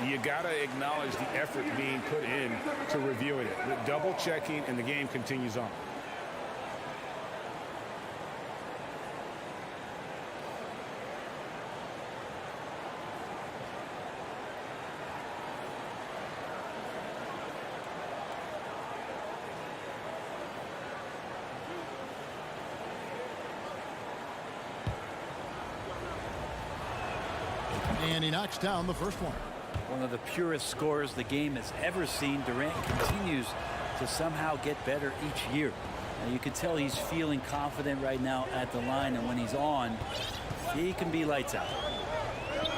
you got to acknowledge the effort being put in to reviewing it. The double checking, and the game continues on. And he knocks down the first one. One of the purest scorers the game has ever seen. Durant continues to somehow get better each year. And you can tell he's feeling confident right now at the line, and when he's on, he can be lights out.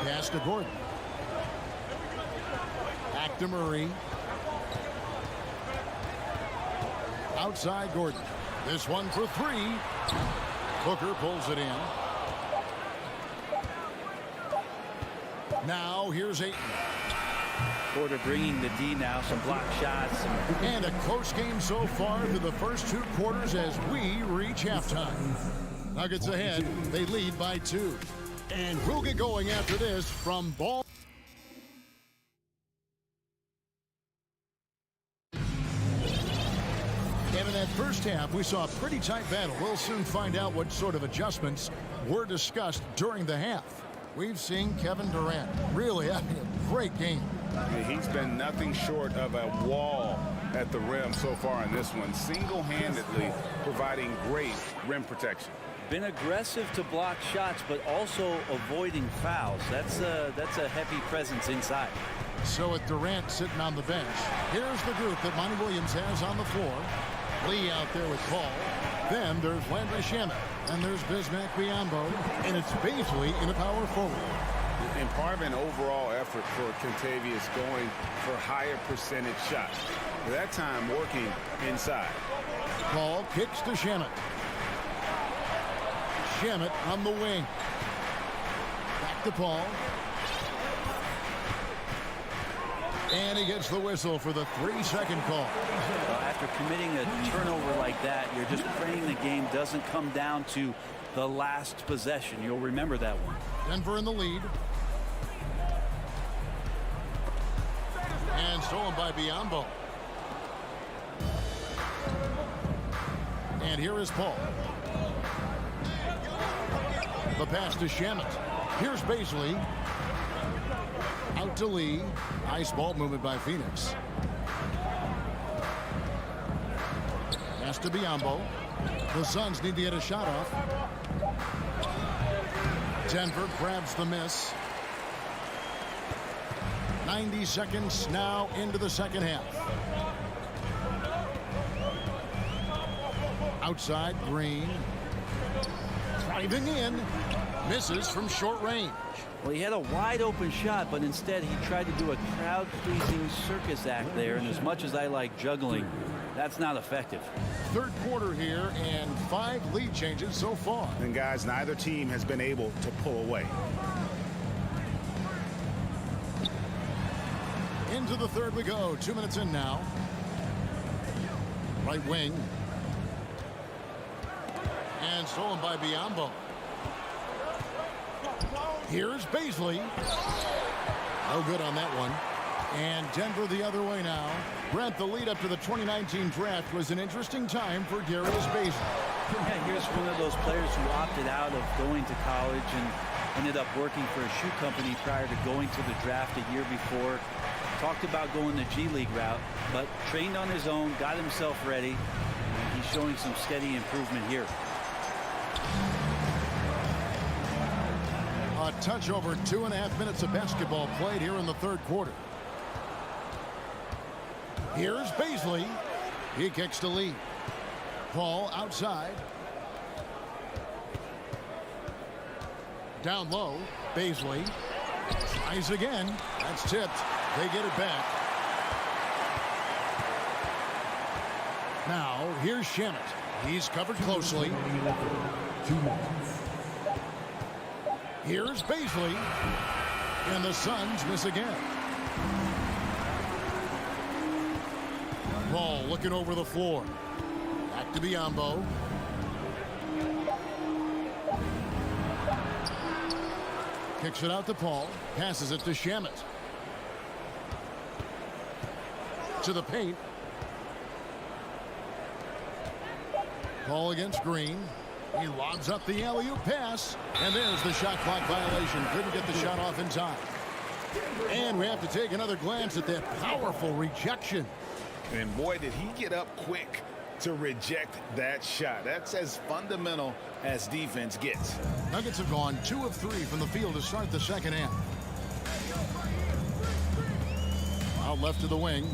Pass to Gordon. Back to Murray. Outside Gordon. This one for 3. Booker pulls it in. Now here's Ayton. Porter bringing the D now, some block shots. And a close game so far through the first 2 quarters as we reach halftime. Nuggets ahead. They lead by 2. And we'll get going after this from ball. And in that first half, we saw a pretty tight battle. We'll soon find out what sort of adjustments were discussed during the half. We've seen Kevin Durant really having a great game. He's been nothing short of a wall at the rim so far in this one, single-handedly providing great rim protection. Been aggressive to block shots, but also avoiding fouls. That's a heavy presence inside. So with Durant sitting on the bench, here's the group that Monty Williams has on the floor. Lee out there with Paul. Then there's Landry Shamet. And there's Bismack Biyombo. And it's Baisley in a power forward. And part of an overall effort for Kentavious going for higher percentage shots. That time working inside. Paul kicks to Shamet. Shamet on the wing. Back to Paul. And he gets the whistle for the 3-second call. After committing a turnover like that, you're just praying the game doesn't come down to the last possession. You'll remember that one. Denver in the lead. And stolen by Biyombo. And here is Paul. The pass to Shamet. Here's Baisley. Out to Lee. Nice ball movement by Phoenix. Pass to Biombo. The Suns need to get a shot off. Denver grabs the miss. 90 seconds now into the second half. Outside, Green. Driving in. Misses from short range. Well, he had a wide open shot, but instead he tried to do a crowd-pleasing circus act there. And as much as I like juggling, that's not effective. Third quarter here and 5 lead changes so far. And guys, neither team has been able to pull away. Into the third we go. 2 minutes in now. Right wing. And stolen by Biombo. Here's Baisley. No good on that one. And Denver the other way now. Brent, the lead up to the 2019 draft was an interesting time for Darius Baisley. Yeah, here's one of those players who opted out of going to college and ended up working for a shoe company prior to going to the draft a year before. Talked about going the G League route, but trained on his own, got himself ready. And he's showing some steady improvement here. A touch over 2.5 minutes of basketball played here in the third quarter. Here's Baisley. He kicks to Lee. Paul outside. Down low. Baisley tries again. That's tipped. They get it back. Now here's Shamet. He's covered closely. Here's Baisley. And the Suns miss again. Paul looking over the floor. Back to Biombo. Kicks it out to Paul. Passes it to Shamet. To the paint. Paul against Green. He lobs up the alley-oop pass. And there's the shot clock violation. Couldn't get the shot off in time. And we have to take another glance at that powerful rejection. And boy, did he get up quick to reject that shot. That's as fundamental as defense gets. Nuggets have gone 2 of 3 from the field to start the second half. Out left to the wing.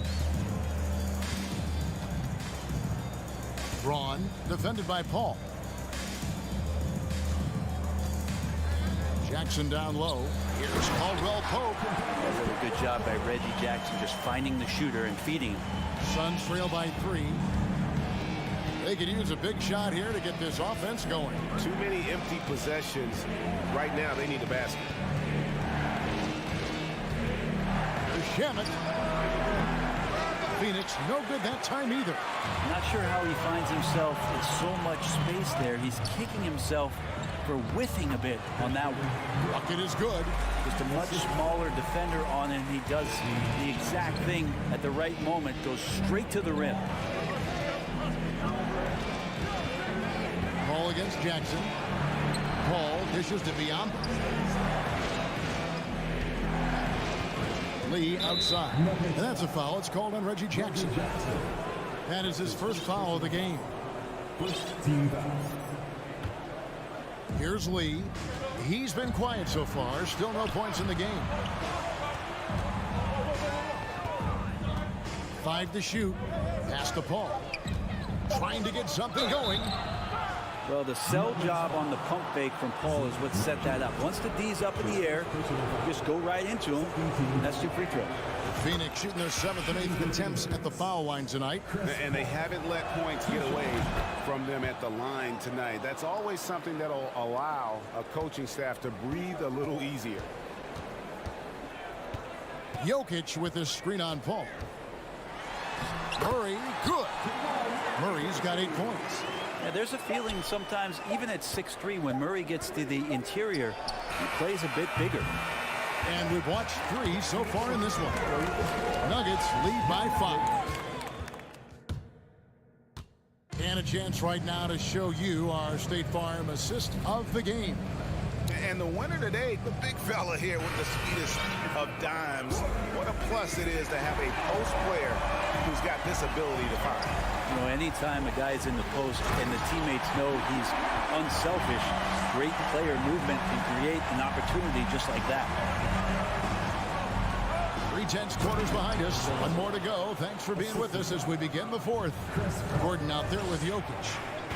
Braun defended by Paul. Jackson down low. Here's Caldwell Pope. That was a good job by Reggie Jackson just finding the shooter and feeding him. Suns trail by 3. They could use a big shot here to get this offense going. Too many empty possessions. Right now, they need a basket. There's Shamet. Phoenix, no good that time either. Not sure how he finds himself with so much space there. He's kicking himself for whiffing a bit on that one. Bucket is good. Just a much smaller defender on him. He does the exact thing at the right moment. Goes straight to the rim. Paul against Jackson. Paul dishes to Biombo. Lee outside. And that's a foul. It's called on Reggie Jackson. That is his first foul of the game. Here's Lee. He's been quiet so far. Still no points in the game. 5 to shoot. Pass to Paul. Trying to get something going. Well, the sell job on the pump fake from Paul is what set that up. Once the D's up in the air, just go right into him. That's 2 free throws. Phoenix shooting their 7th and 8th attempts at the foul line tonight. And they haven't let points get away from them at the line tonight. That's always something that'll allow a coaching staff to breathe a little easier. Jokic with his screen on Paul. Murray, good. Murray's got 8 points. Yeah, there's a feeling sometimes, even at 6'3", when Murray gets to the interior, he plays a bit bigger. And we've watched 3 so far in this one. Nuggets lead by 5. And a chance right now to show you our State Farm assist of the game. And the winner today, the big fella here with the sweetest of dimes. What a plus it is to have a post player who's got this ability to find. You know, anytime a guy's in the post and the teammates know he's unselfish, great player movement can create an opportunity just like that. 3/10 quarters behind us. One more to go. Thanks for being with us as we begin the fourth. Gordon out there with Jokic.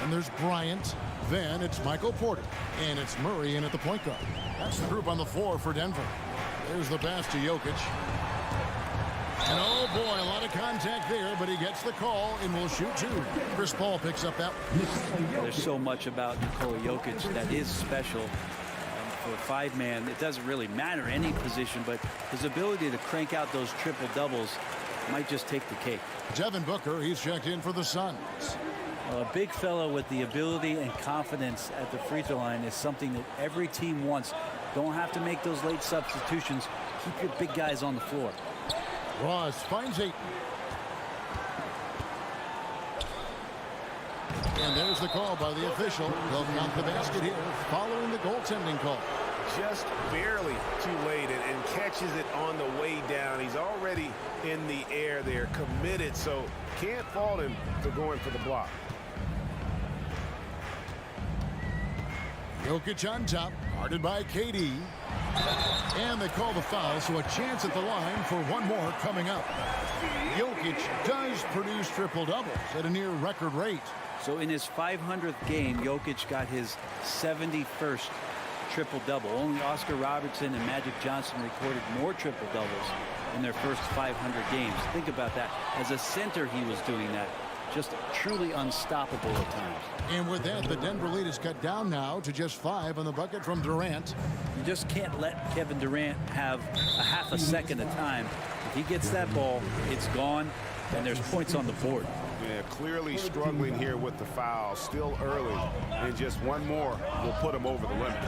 And there's Bryant. Then it's Michael Porter. And it's Murray in at the point guard. That's the group on the floor for Denver. There's the pass to Jokic. And oh boy, a lot of contact there, but he gets the call and will shoot two. Chris Paul picks up that. There's so much about Nikola Jokic that is special. For a five-man, it doesn't really matter any position, but his ability to crank out those triple doubles might just take the cake. Devin Booker, he's checked in for the Suns. A big fellow with the ability and confidence at the free throw line is something that every team wants. Don't have to make those late substitutions. Keep your big guys on the floor. Ross finds Ayton. And there's the call by the official. They'll count the basket here following the goaltending call. Just barely too late and catches it on the way down. He's already in the air there, committed, so can't fault him for going for the block. Jokic on top, guarded by KD. And they call the foul, so a chance at the line for one more coming up. Jokic does produce triple doubles at a near record rate. So in his 500th game, Jokic got his 71st triple-double. Only Oscar Robertson and Magic Johnson recorded more triple-doubles in their first 500 games. Think about that. As a center, he was doing that. Just truly unstoppable at times. And with that, the Denver lead is cut down now to just 5 on the bucket from Durant. You just can't let Kevin Durant have a half a second of time. If he gets that ball, it's gone, and there's points on the board. Yeah, clearly struggling here with the foul. Still early, and just one more will put him over the limit.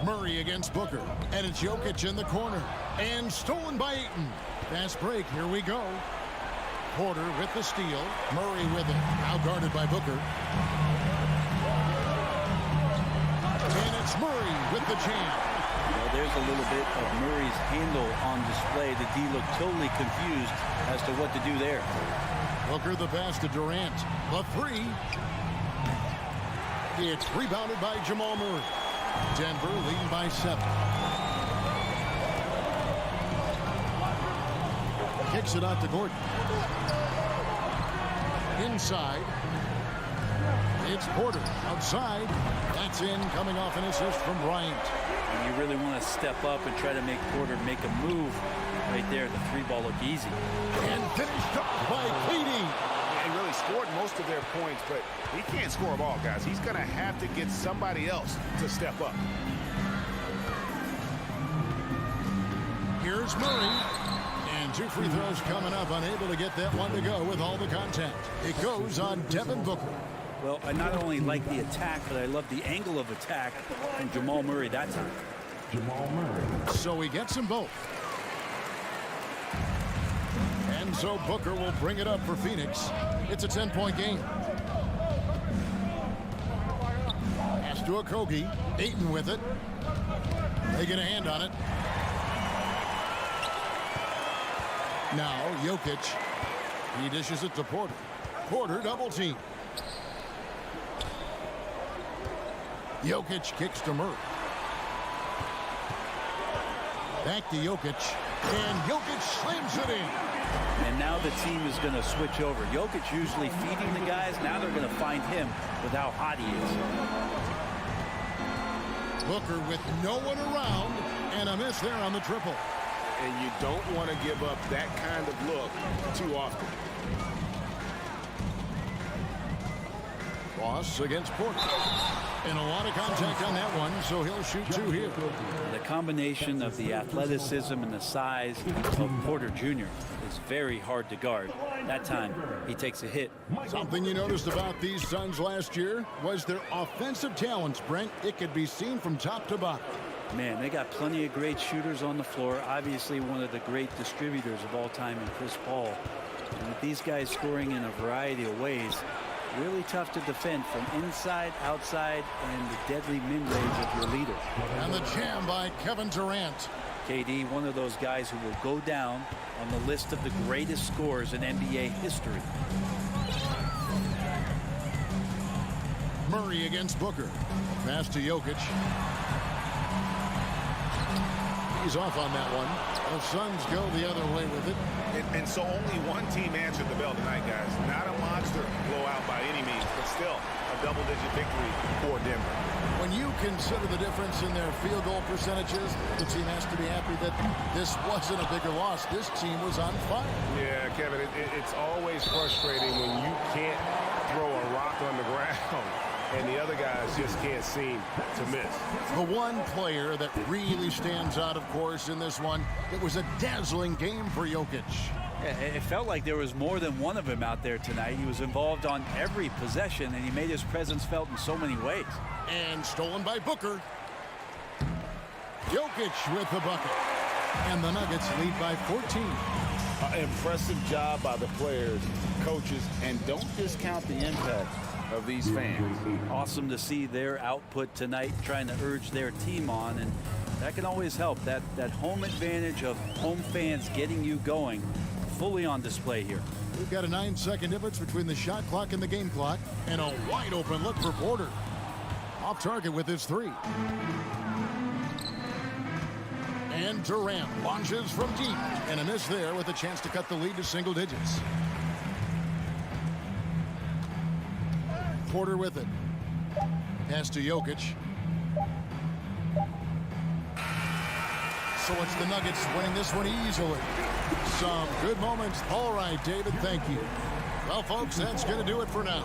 Murray against Booker, and it's Jokic in the corner, and stolen by Ayton. Fast break, here we go. Porter with the steal, Murray with it, now guarded by Booker. And it's Murray with the jam. Well, there's a little bit of Murray's handle on display. The D looked totally confused as to what to do there. Booker the pass to Durant, the three. It's rebounded by Jamal Murray. Denver leading by 7. Kicks it out to Gordon. Inside. It's Porter outside. That's in, coming off an assist from Bryant. And you really want to step up and try to make Porter make a move right there. The three ball looked easy. And finished off by KD. He really scored most of their points, but he can't score them all, guys. He's going to have to get somebody else to step up. Here's Murray. And 2 free throws coming up. Unable to get that one to go with all the contact. It goes on Devin Booker. Well, I not only like the attack, but I love the angle of attack from Jamal Murray that time. Jamal Murray. So he gets them both. And so Booker will bring it up for Phoenix. It's a 10-point game. Pass to Okogie. Ayton with it. They get a hand on it. Now Jokic. He dishes it to Porter. Porter double team. Jokic kicks to Murray. Back to Jokic. And Jokic slams it in. And now the team is going to switch over. Jokic usually feeding the guys. Now they're going to find him with how hot he is. Booker with no one around. And a miss there on the triple. And you don't want to give up that kind of look too often. Ross against Porter. And a lot of contact on that one, so he'll shoot 2 here. The combination of the athleticism and the size of Porter Jr. is very hard to guard. That time, he takes a hit. Something you noticed about these Suns last year was their offensive talents, Brent. It could be seen from top to bottom. Man, they got plenty of great shooters on the floor. Obviously, one of the great distributors of all time in Chris Paul. And with these guys scoring in a variety of ways, Really tough to defend from inside, outside, and the deadly mid-range of your leader. And the jam by Kevin Durant. KD, one of those guys who will go down on the list of the greatest scorers in NBA history. Murray against Booker. Pass to Jokic. He's off on that one. The Suns go the other way with it. And so only one team answered the bell tonight, guys. Not a monster blowout by any means, but still a double-digit victory for Denver. When you consider the difference in their field goal percentages, the team has to be happy that this wasn't a bigger loss. This team was on fire. Yeah, Kevin, it's always frustrating when you can't throw a rock on the ground and the other guys just can't seem to miss. The one player that really stands out, of course, in this one, it was a dazzling game for Jokic. Yeah, it felt like there was more than one of him out there tonight. He was involved on every possession, and he made his presence felt in so many ways. And stolen by Booker. Jokic with the bucket. And the Nuggets lead by 14. Impressive job by the players, coaches, and don't discount the impact of these fans. Awesome to see their output tonight, trying to urge their team on, and that can always help. That home advantage of home fans getting you going, fully on display here. We've got a 9-second difference between the shot clock and the game clock, and a wide open look for Porter. Off target with his three. And Durant launches from deep, and a miss there with a chance to cut the lead to single digits. Porter with it. Pass to Jokic. So it's the Nuggets winning this one easily. Some good moments. All right, David, thank you. Well, folks, that's going to do it for now.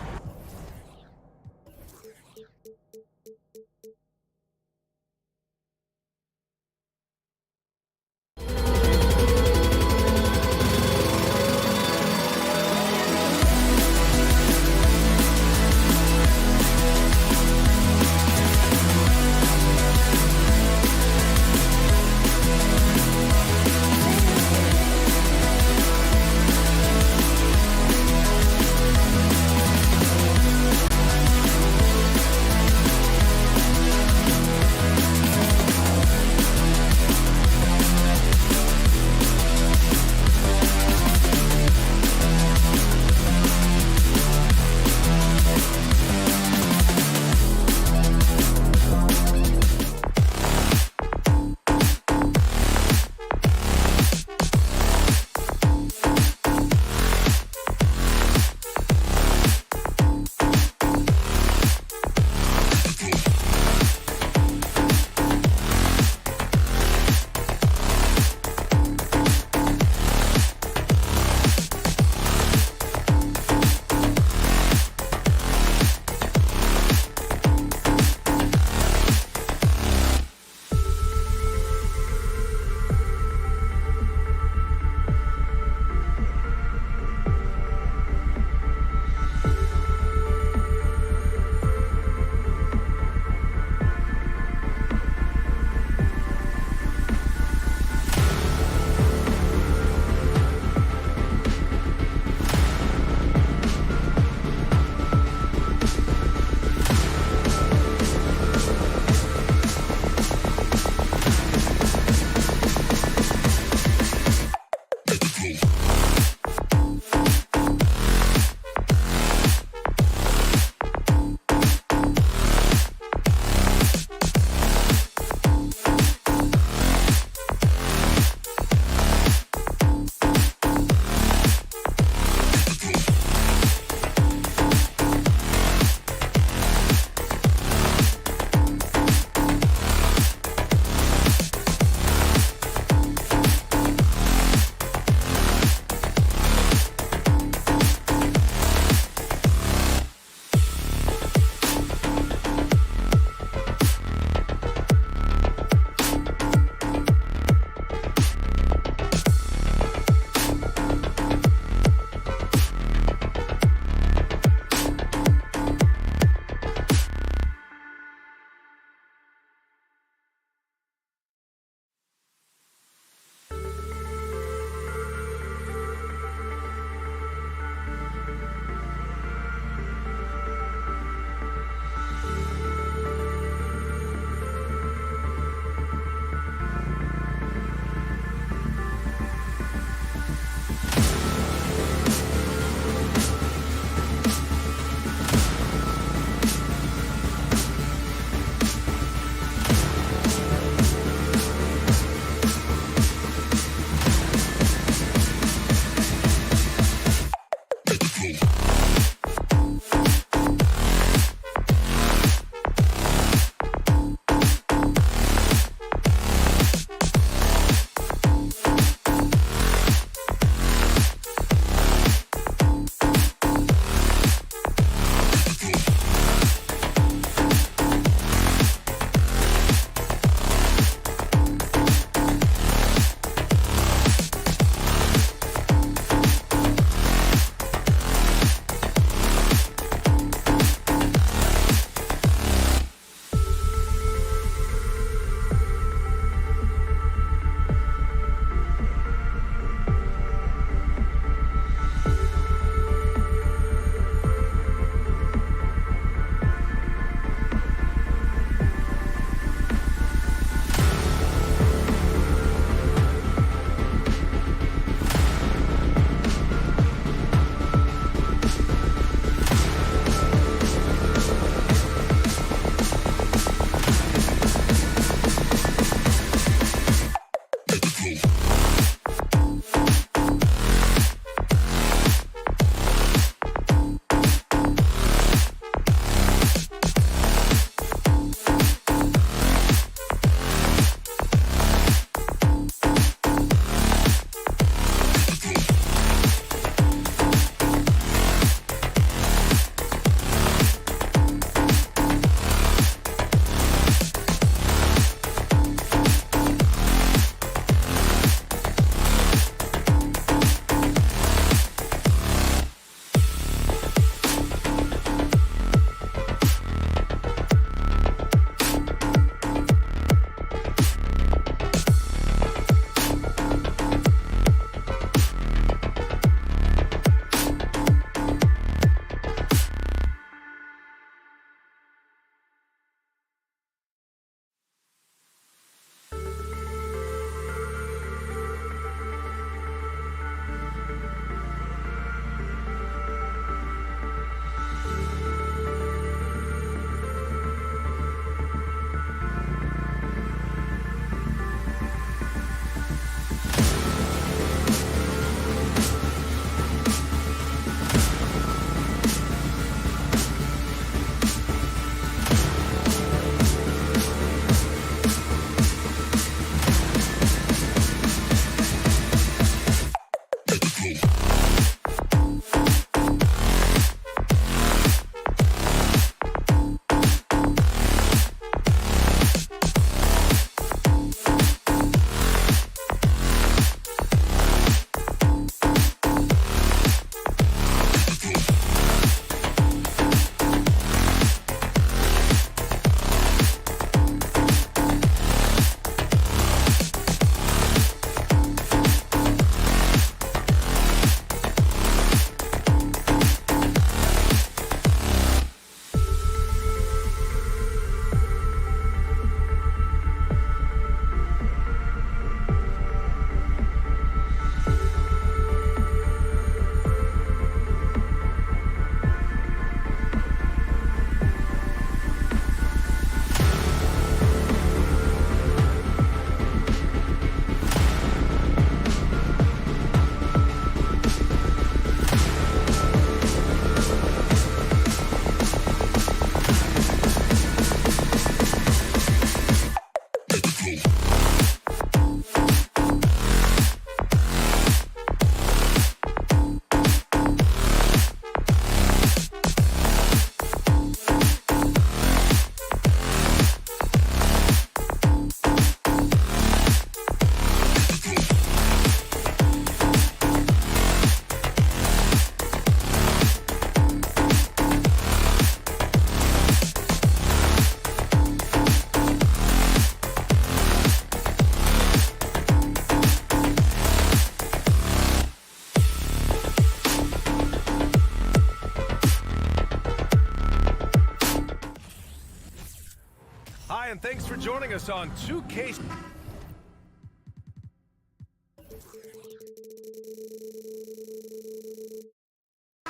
and thanks for joining us on 2K.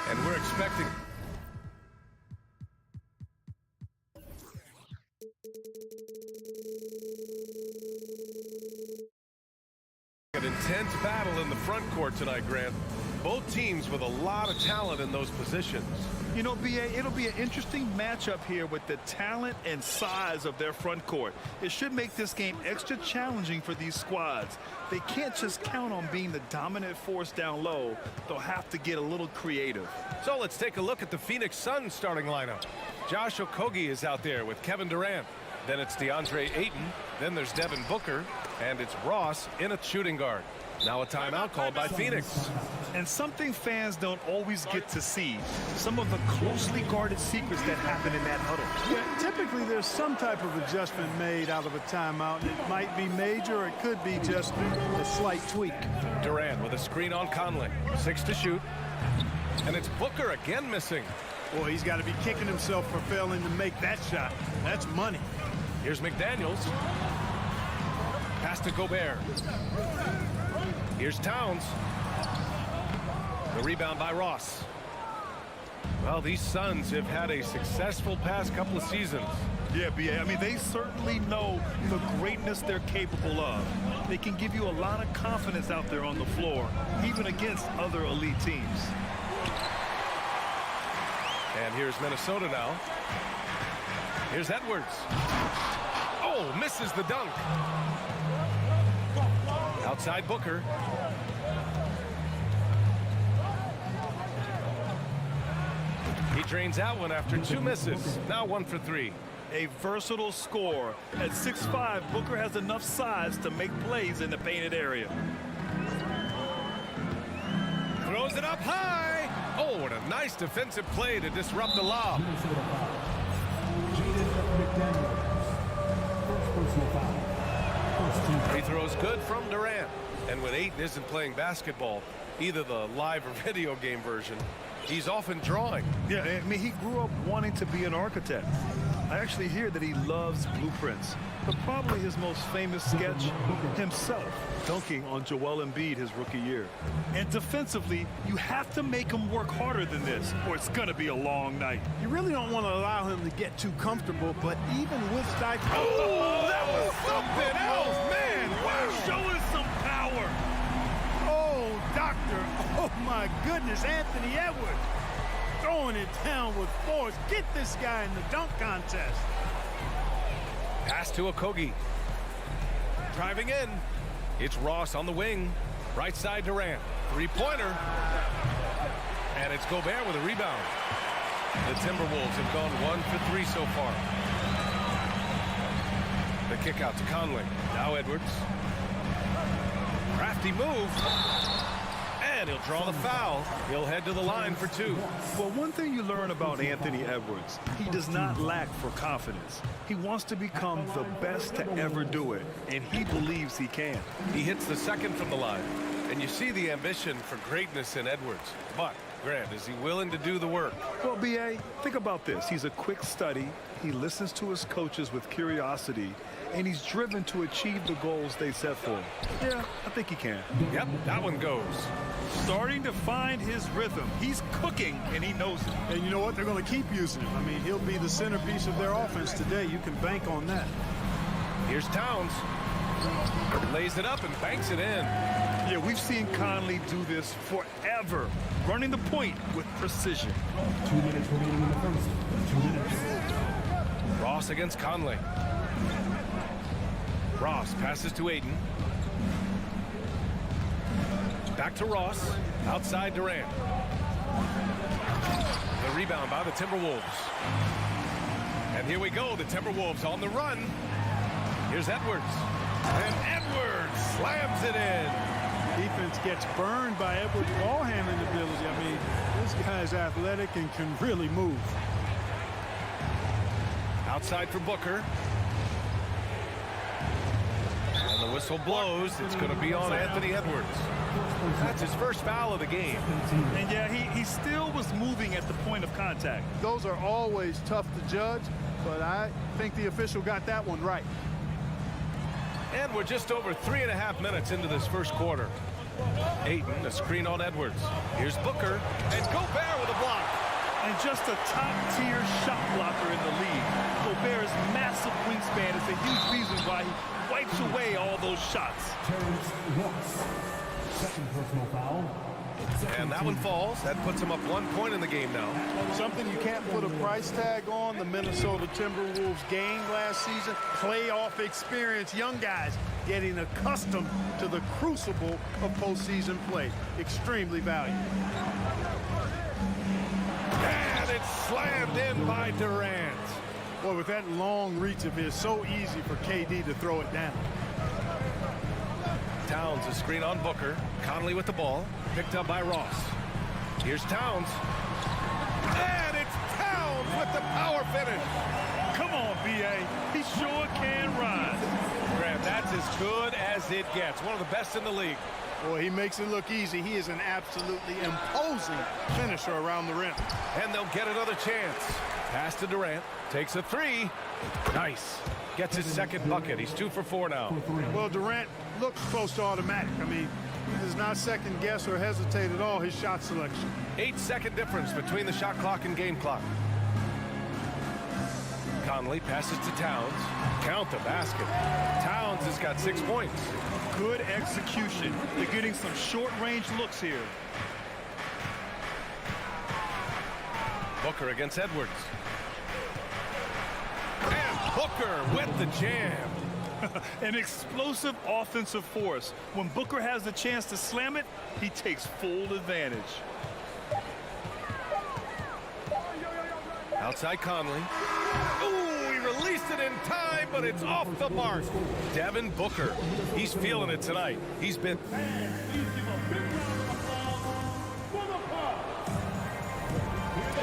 And we're expecting an intense battle in the front court tonight, Grant. Both teams with a lot of talent in those positions. You know, BA, it'll be an interesting matchup here with the talent and size of their front court. It should make this game extra challenging for these squads. They can't just count on being the dominant force down low. They'll have to get a little creative. So let's take a look at the Phoenix Suns starting lineup. Josh Okogie is out there with Kevin Durant. Then it's DeAndre Ayton. Then there's Devin Booker. And it's Ross in a shooting guard. Now a timeout called by Phoenix. And something fans don't always get to see, some of the closely guarded secrets that happen in that huddle. Yeah, typically there's some type of adjustment made out of a timeout. It might be major, or it could be just a slight tweak. Durant with a screen on Conley. 6 to shoot. And it's Booker again missing. Boy, he's got to be kicking himself for failing to make that shot. That's money. Here's McDaniels. Pass to Gobert. Here's Towns. The rebound by Ross. Well, these Suns have had a successful past couple of seasons. Yeah, BA, I mean, they certainly know the greatness they're capable of. They can give you a lot of confidence out there on the floor, even against other elite teams. And here's Minnesota now. Here's Edwards. Oh, misses the dunk. Outside Booker. He drains that one after 2 misses. Now 1 for 3. A versatile scorer. At 6'5", Booker has enough size to make plays in the painted area. Throws it up high. Oh, and a nice defensive play to disrupt the lob. Free throws good from Durant. And when Ayton isn't playing basketball, either the live or video game version, he's often drawing. Yeah, I mean, he grew up wanting to be an architect. I actually hear that he loves blueprints. But probably his most famous sketch, himself dunking on Joel Embiid his rookie year. And defensively, you have to make him work harder than this, or it's going to be a long night. You really don't want to allow him to get too comfortable, but even with Stipe... Oh, that was something else, man! Wow, showing some power. Oh, doctor. Oh, my goodness, Anthony Edwards. Throwing it down with force. Get this guy in the dunk contest. Pass to Okogie. Driving in. It's Ross on the wing. Right side Durant. 3-pointer. And it's Gobert with a rebound. The Timberwolves have gone 1 for 3 so far. The kick out to Conley. Now Edwards. Crafty move. And he'll draw the foul. He'll head to the line for 2. Well, one thing you learn about Anthony Edwards, he does not lack for confidence. He wants to become the best to ever do it, and he believes he can. He hits the second from the line, and you see the ambition for greatness in Edwards. But, Grant, is he willing to do the work? Well, B.A., think about this. He's a quick study. He listens to his coaches with curiosity, and he's driven to achieve the goals they set for him. Yeah, I think he can. Yep, that one goes. Starting to find his rhythm. He's cooking, and he knows it. And you know what? They're going to keep using him. I mean, he'll be the centerpiece of their offense today. You can bank on that. Here's Towns. Lays it up and banks it in. Yeah, we've seen Conley do this forever, running the point with precision. 2 minutes remaining in the first. 2 minutes. Ross against Conley. Ross passes to Ayton. Back to Ross. Outside Durant. The rebound by the Timberwolves. And here we go. The Timberwolves on the run. Here's Edwards. And Edwards slams it in. Defense gets burned by Edwards' ball handling ability. I mean, this guy's athletic and can really move. Outside for Booker. And the whistle blows. It's going to be on Anthony Edwards. That's his first foul of the game. And yeah, he still was moving at the point of contact. Those are always tough to judge, but I think the official got that one right. And we're just over 3.5 minutes into this first quarter. Ayton, a screen on Edwards. Here's Booker, and Gobert with a block. And just a top-tier shot blocker in the league. Gobert's massive wingspan is a huge reason why he wipes away all those shots. Second personal foul. And that one falls. That puts him up 1 point in the game now. Something you can't put a price tag on. The Minnesota Timberwolves gained last season. Playoff experience. Young guys getting accustomed to the crucible of postseason play. Extremely valuable. And it's slammed in by Durant. Boy, with that long reach of his, so easy for KD to throw it down. Towns, a screen on Booker. Conley with the ball. Picked up by Ross. Here's Towns. And it's Towns with the power finish. Come on, B.A. He sure can run. Graham, that's as good as it gets. One of the best in the league. Boy, he makes it look easy. He is an absolutely imposing finisher around the rim. And they'll get another chance. Pass to Durant. Takes a three. Nice. Gets his second bucket. He's 2 for 4 now. Well, Durant looks close to automatic. I mean, he does not second guess or hesitate at all his shot selection. 8-second difference between the shot clock and game clock. Conley passes to Towns. Count the basket. Towns has got 6 points. Good execution. They're getting some short-range looks here. Booker against Edwards. And Booker with the jam. An explosive offensive force. When Booker has the chance to slam it, he takes full advantage. Outside Conley. Ooh, he released it in time, but it's off the mark. Devin Booker. He's feeling it tonight. He's been...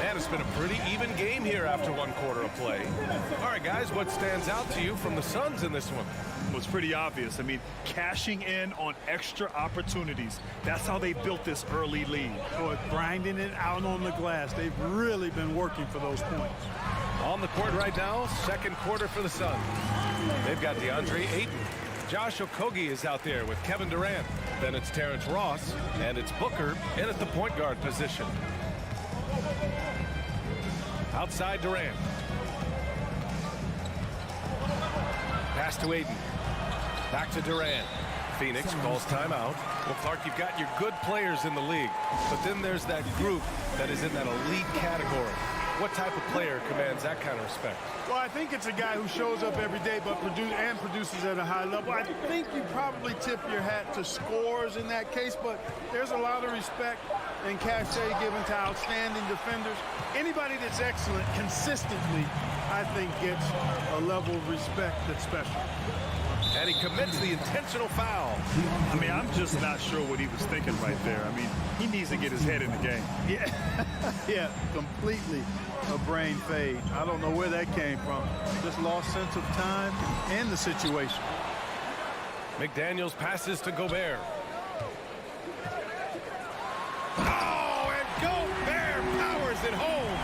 And it's been a pretty even game here after 1 quarter of play. All right, guys, what stands out to you from the Suns in this one? Well, it's pretty obvious. I mean, cashing in on extra opportunities. That's how they built this early lead. Boy, grinding it out on the glass. They've really been working for those points. On the court right now, second quarter for the Suns. They've got DeAndre Ayton. Josh Okogie is out there with Kevin Durant. Then it's Terrence Ross, and it's Booker in at the point guard position. Outside Durant. Pass to Ayton. Back to Durant. Phoenix calls timeout. Well, Clark, you've got your good players in the league, but then there's that group that is in that elite category. What type of player commands that kind of respect? Well, I think it's a guy who shows up every day but produces at a high level. I think you probably tip your hat to scores in that case, but there's a lot of respect and cachet given to outstanding defenders. Anybody that's excellent consistently, I think, gets a level of respect that's special. And he commits the intentional foul. I mean, I'm just not sure what he was thinking right there. I mean, he needs to get his head in the game. Yeah, yeah, completely a brain fade. I don't know where that came from. Just lost sense of time and the situation. McDaniels passes to Gobert. Oh, and Gobert powers it home.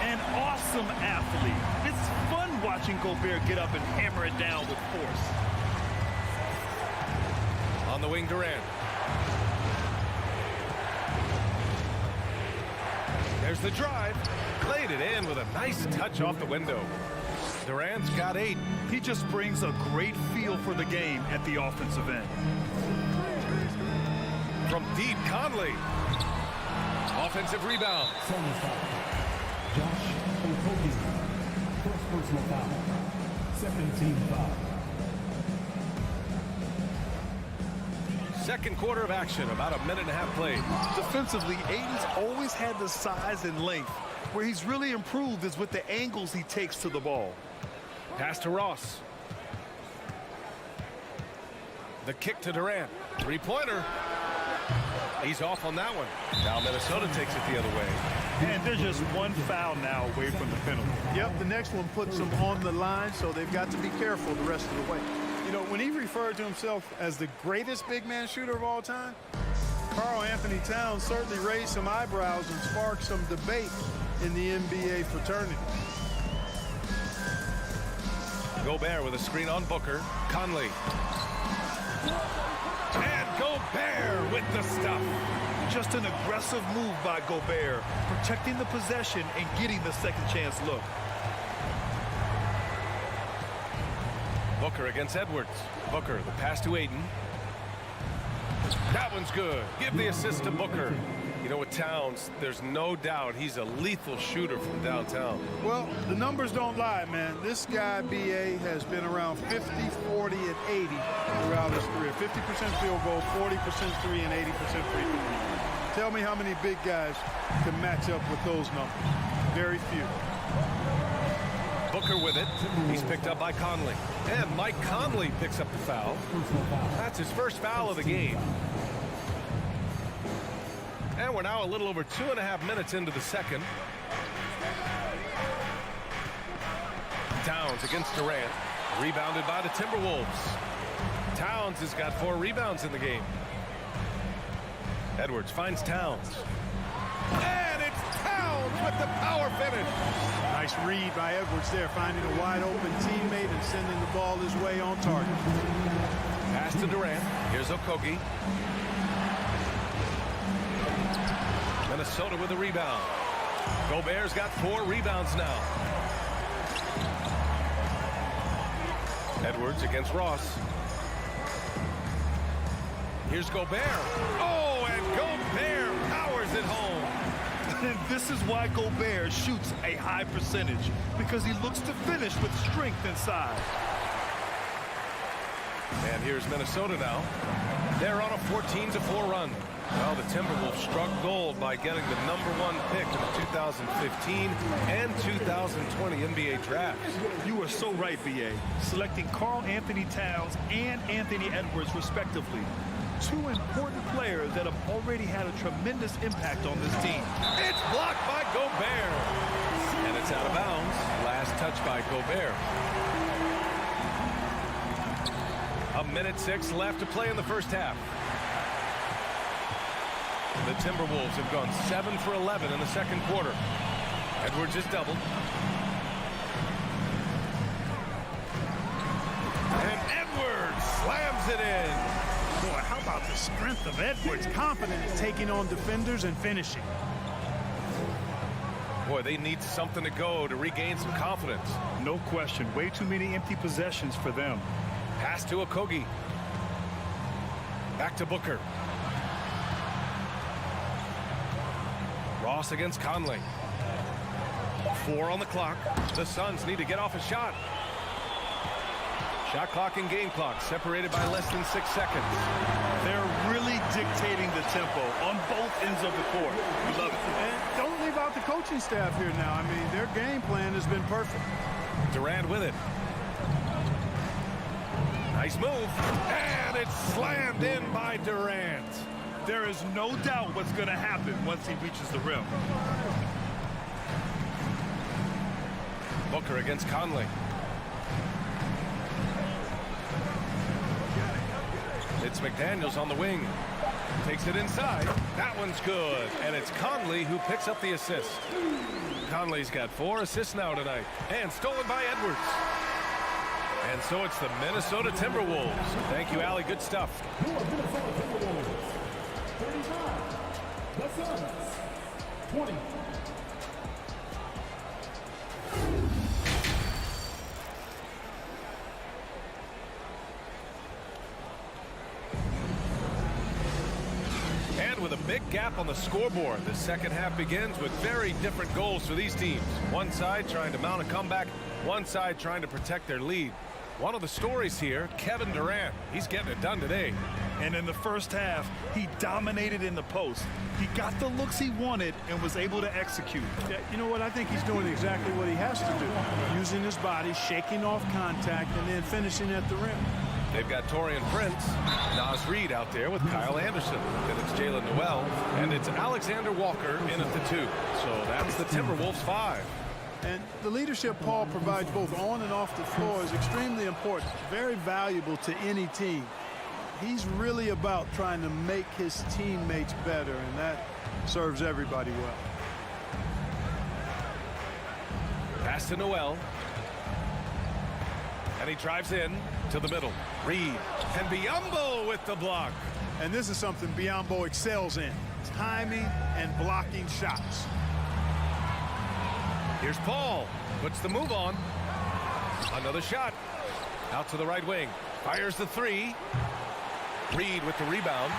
An awesome athlete. It's fun watching Gobert get up and hammer it down with force. On the wing, Durant. There's the drive. Played it in with a nice touch off the window. Durant's got 8. He just brings a great feel for the game at the offensive end. From deep, Conley. Offensive rebound. Josh Okogie. First personal foul. Second team foul. Second quarter of action, about a minute and a half played. Defensively, Ayton's always had the size and length. Where he's really improved is with the angles he takes to the ball. Pass to Ross. The kick to Durant. Three-pointer. He's off on that one. Now Minnesota takes it the other way. And they're just one foul now away from the penalty. Yep, the next one puts them on the line, so they've got to be careful the rest of the way. You know, when he referred to himself as the greatest big man shooter of all time, Karl Anthony Towns certainly raised some eyebrows and sparked some debate in the NBA fraternity. Gobert with a screen on Booker. Conley. And Gobert with the stuff. Just an aggressive move by Gobert, protecting the possession and getting the second chance look. Booker against Edwards. Booker, the pass to Ayton. That one's good. Give the assist to Booker. You know, with Towns, there's no doubt he's a lethal shooter from downtown. Well, the numbers don't lie, man. This guy, BA, has been around 50, 40, and 80 throughout his career. 50% field goal, 40% three, and 80% free throw. Tell me how many big guys can match up with those numbers. Very few. Booker with it. He's picked up by Conley. And Mike Conley picks up the foul. That's his first foul of the game. And we're now a little over 2.5 minutes into the second. Towns against Durant. Rebounded by the Timberwolves. Towns has got 4 rebounds in the game. Edwards finds Towns. And it's Towns with the power finish. Nice read by Edwards there, finding a wide open teammate and sending the ball his way on target. Pass to Durant. Here's Okogie. Minnesota with a rebound. Gobert's got 4 rebounds now. Edwards against Ross. Here's Gobert. Oh, and Gobert powers it home. And this is why Gobert shoots a high percentage, because he looks to finish with strength inside. And here's Minnesota now. They're on a 14-4 run. Well, the Timberwolves struck gold by getting the #1 pick in the 2015 and 2020 NBA drafts. You are so right, BA. Selecting Karl Anthony Towns and Anthony Edwards, respectively. 2 important players that have already had a tremendous impact on this team. It's blocked by Gobert. And it's out of bounds. Last touch by Gobert. 1:06 left to play in the first half. The Timberwolves have gone 7 for 11 in the second quarter. Edwards is doubled. And Edwards slams it in. Boy, how about the strength of Edwards? Confident in taking on defenders and finishing. Boy, they need something to go to regain some confidence. No question. Way too many empty possessions for them. Pass to Okogie. Back to Booker. Ross against Conley. 4 on the clock. The Suns need to get off a shot. Shot clock and game clock separated by less than 6 seconds. They're really dictating the tempo on both ends of the court. We love it. And don't leave out the coaching staff here now. I mean, their game plan has been perfect. Durant with it. Nice move. And it's slammed in by Durant. There is no doubt what's going to happen once he reaches the rim. Booker against Conley. It's McDaniels on the wing. Takes it inside. That one's good. And it's Conley who picks up the assist. Conley's got 4 assists now tonight. And stolen by Edwards. And so it's the Minnesota Timberwolves. Thank you, Allie. Good stuff. Your Minnesota Timberwolves. 35. The Suns. 20. And with a big gap on the scoreboard, the second half begins with very different goals for these teams. One side trying to mount a comeback, one side trying to protect their lead. One of the stories here, Kevin Durant. He's getting it done today. And in the first half, he dominated in the post. He got the looks he wanted and was able to execute. Yeah, you know what? I think he's doing exactly what he has to do. Using his body, shaking off contact, and then finishing at the rim. They've got Taurean Prince, Naz Reid out there with Kyle Anderson. Then it's Jalen Noel, and it's Alexander Walker in at the 2. So that's the Timberwolves 5. And the leadership Paul provides both on and off the floor is extremely important, very valuable to any team. He's really about trying to make his teammates better, and that serves everybody well. Pass to Noel. And he drives in to the middle. Reed and Biombo with the block. And this is something Biombo excels in. Timing and blocking shots. Here's Paul. Puts the move on. Another shot. Out to the right wing. Fires the three. Reed with the rebound.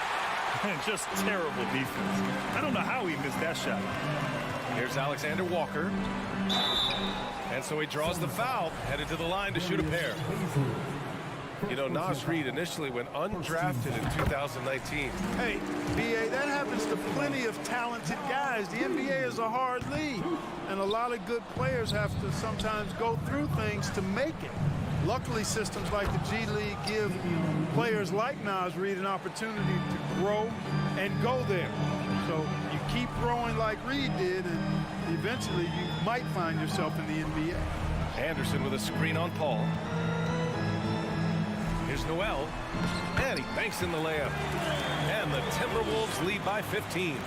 Just terrible defense. I don't know how he missed that shot. Here's Alexander Walker. And so he draws the foul, headed to the line to shoot a pair. You know, Nas Reed initially went undrafted in 2019. Hey, B.A., that happens to plenty of talented guys. The NBA is a hard league, and a lot of good players have to sometimes go through things to make it. Luckily, systems like the G League give players like Nas Reed an opportunity to grow and go there. So you keep growing like Reed did, and eventually you might find yourself in the NBA. Anderson with a screen on Paul. Here's Noel, and he banks in the layup. And the Timberwolves lead by 15.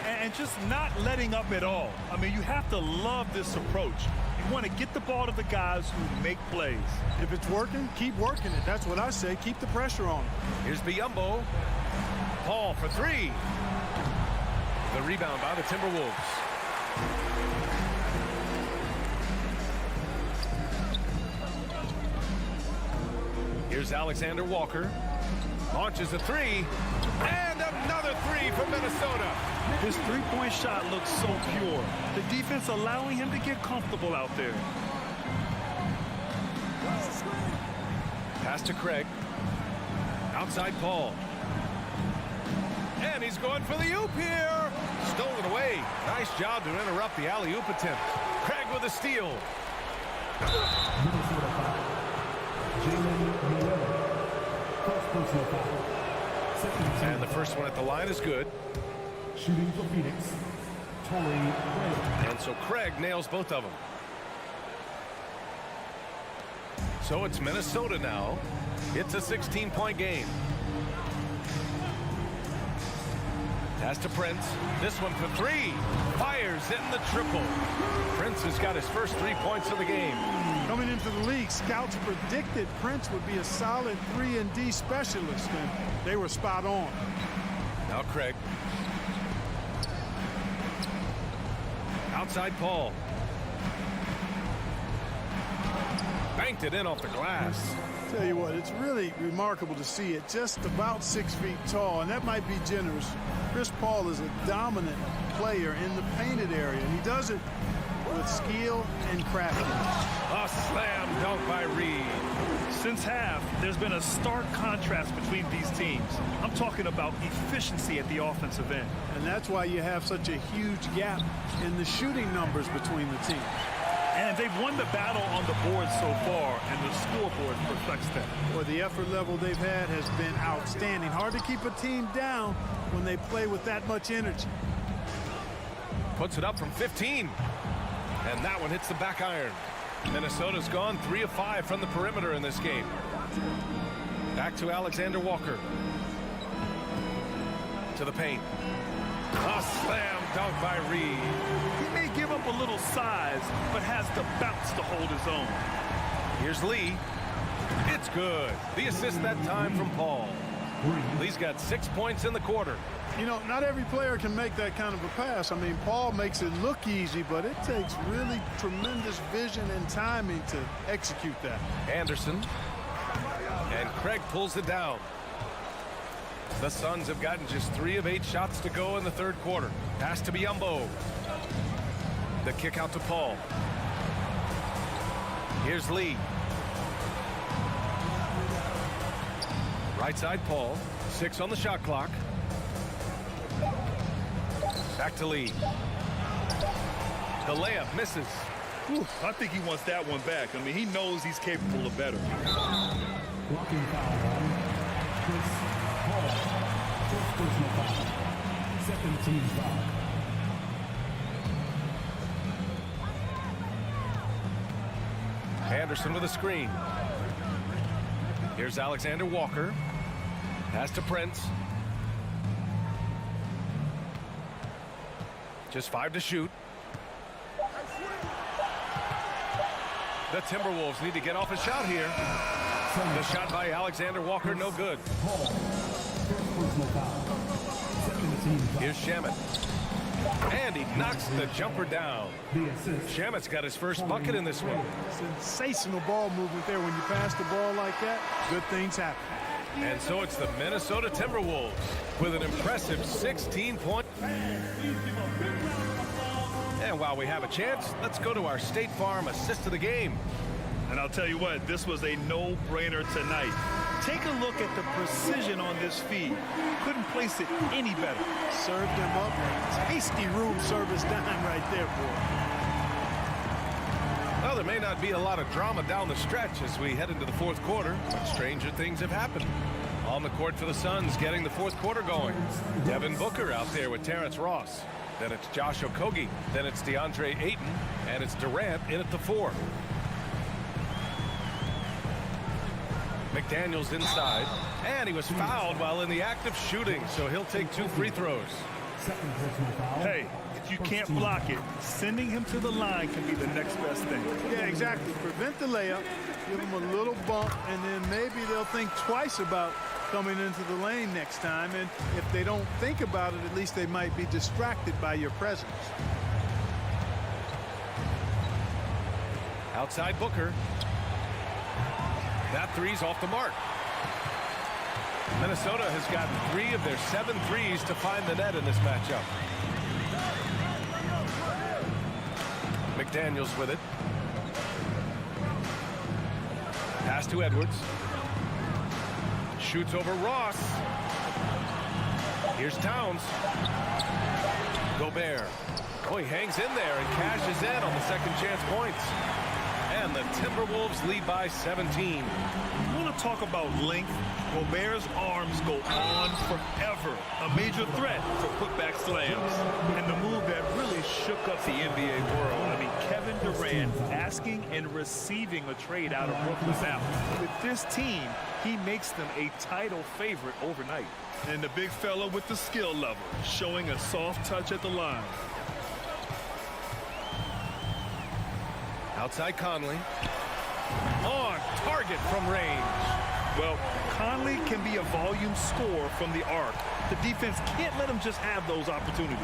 And just not letting up at all. I mean, you have to love this approach. You want to get the ball to the guys who make plays. If it's working, keep working it. That's what I say. Keep the pressure on. Here's Biombo. Paul for three. The rebound by the Timberwolves. Here's Alexander Walker. Launches a three. And another three from Minnesota. His three-point shot looks so pure. The defense allowing him to get comfortable out there. Pass to Craig. Outside Paul. And he's going for the oop here. Stolen away. Nice job to interrupt the alley-oop attempt. Craig with a steal. And the first one at the line is good. Shooting for Phoenix, Torrey Craig. And so Craig nails both of them. So it's Minnesota now. It's a 16-point game. Pass to Prince. This one for three. Fires in the triple. Prince has got his first 3 points of the game. Coming into the league, scouts predicted Prince would be a solid 3-and-D specialist, and they were spot on. Now Craig. Outside Paul. Banked it in off the glass. Tell you what, it's really remarkable to see it just about 6 feet tall, and that might be generous. Chris Paul is a dominant player in the painted area, and he does it with skill and craftiness. A slam dunk by Reed. Since half, there's been a stark contrast between these teams. I'm talking about efficiency at the offensive end. And that's why you have such a huge gap in the shooting numbers between the teams. And they've won the battle on the board so far, and the scoreboard reflects that. Well, the effort level they've had has been outstanding. Hard to keep a team down when they play with that much energy. Puts it up from 15. And that one hits the back iron. Minnesota's gone 3 of 5 from the perimeter in this game. Back to Alexander Walker. To the paint. A slam dunk by Reed. He may give up a little size, but has the bounce to hold his own. Here's Lee. It's good. The assist that time from Paul. Lee's got 6 points in the quarter. You know, not every player can make that kind of a pass. I mean, Paul makes it look easy, but it takes really tremendous vision and timing to execute that. Anderson. And Craig pulls it down. The Suns have gotten just 3 of 8 shots to go in the third quarter. Pass to Biombo. The kick out to Paul. Here's Lee. Right side Paul. 6 on the shot clock. Back to Lee. The layup misses. Whew, I think he wants that one back. I mean, he knows he's capable of better. Blocking foul on Chris Paul. First personal foul. Second team foul. Anderson with a screen. Here's Alexander Walker. Pass to Prince. Just 5 to shoot. The Timberwolves need to get off a shot here. The shot by Alexander Walker, no good. Here's Shamet. And he knocks the jumper down. Shamet's got his first bucket in this one. Sensational ball movement there. When you pass the ball like that, good things happen. And so it's the Minnesota Timberwolves with an impressive 16-point. And while we have a chance, let's go to our State Farm assist of the game. And I'll tell you what, this was a no-brainer tonight. Take a look at the precision on this feed. Couldn't place it any better. Served him up. Tasty room service dime right there, boy. Well, there may not be a lot of drama down the stretch as we head into the fourth quarter, but stranger things have happened. On the court for the Suns, getting the fourth quarter going. Devin Booker out there with Terrence Ross. Then it's Josh Okogie. Then it's DeAndre Ayton. And it's Durant in at the 4. McDaniels inside. And he was fouled while in the act of shooting, so he'll take 2 free throws. Hey, if you can't block it, sending him to the line can be the next best thing. Yeah, exactly. Prevent the layup, give him a little bump, and then maybe they'll think twice about coming into the lane next time. And if they don't think about it, at least they might be distracted by your presence. Outside Booker. That three's off the mark. Minnesota has gotten 3 of their 7 threes to find the net in this matchup. McDaniels with it. Pass to Edwards. Shoots over Ross. Here's Towns. Gobert. Oh, he hangs in there and cashes in on the second chance points. And the Timberwolves lead by 17. You want to talk about length? Gobert's arms go on forever. A major threat for putback slams. And the move that really shook up the NBA world. I mean, Kevin Durant asking and receiving a trade out of Brooklyn. Now, with this team, he makes them a title favorite overnight. And the big fella with the skill level, showing a soft touch at the line. Outside Conley. On target from range. Well, Conley can be a volume scorer from the arc. The defense can't let him just have those opportunities.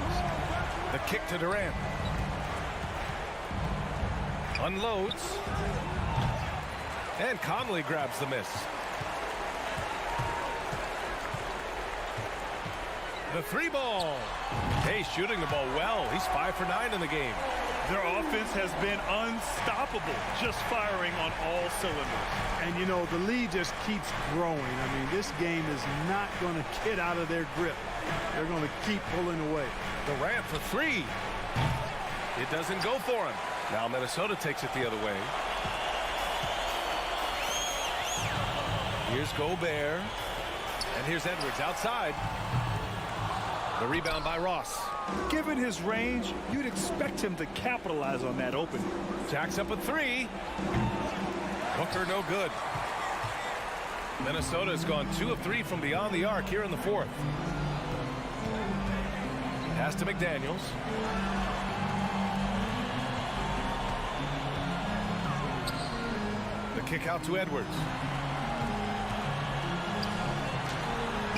The kick to Durant. Unloads. And Conley grabs the miss. The 3 ball. Hey, shooting the ball well. He's 5 for 9 in the game. Their offense has been unstoppable, just firing on all cylinders. And, you know, the lead just keeps growing. I mean, this game is not going to get out of their grip. They're going to keep pulling away. Durant for 3. It doesn't go for him. Now Minnesota takes it the other way. Here's Gobert. And here's Edwards outside. The rebound by Ross. Given his range, you'd expect him to capitalize on that opening. Jacks up a 3. Booker no good. Minnesota has gone 2 of 3 from beyond the arc here in the 4th. Pass to McDaniels. The kick out to Edwards.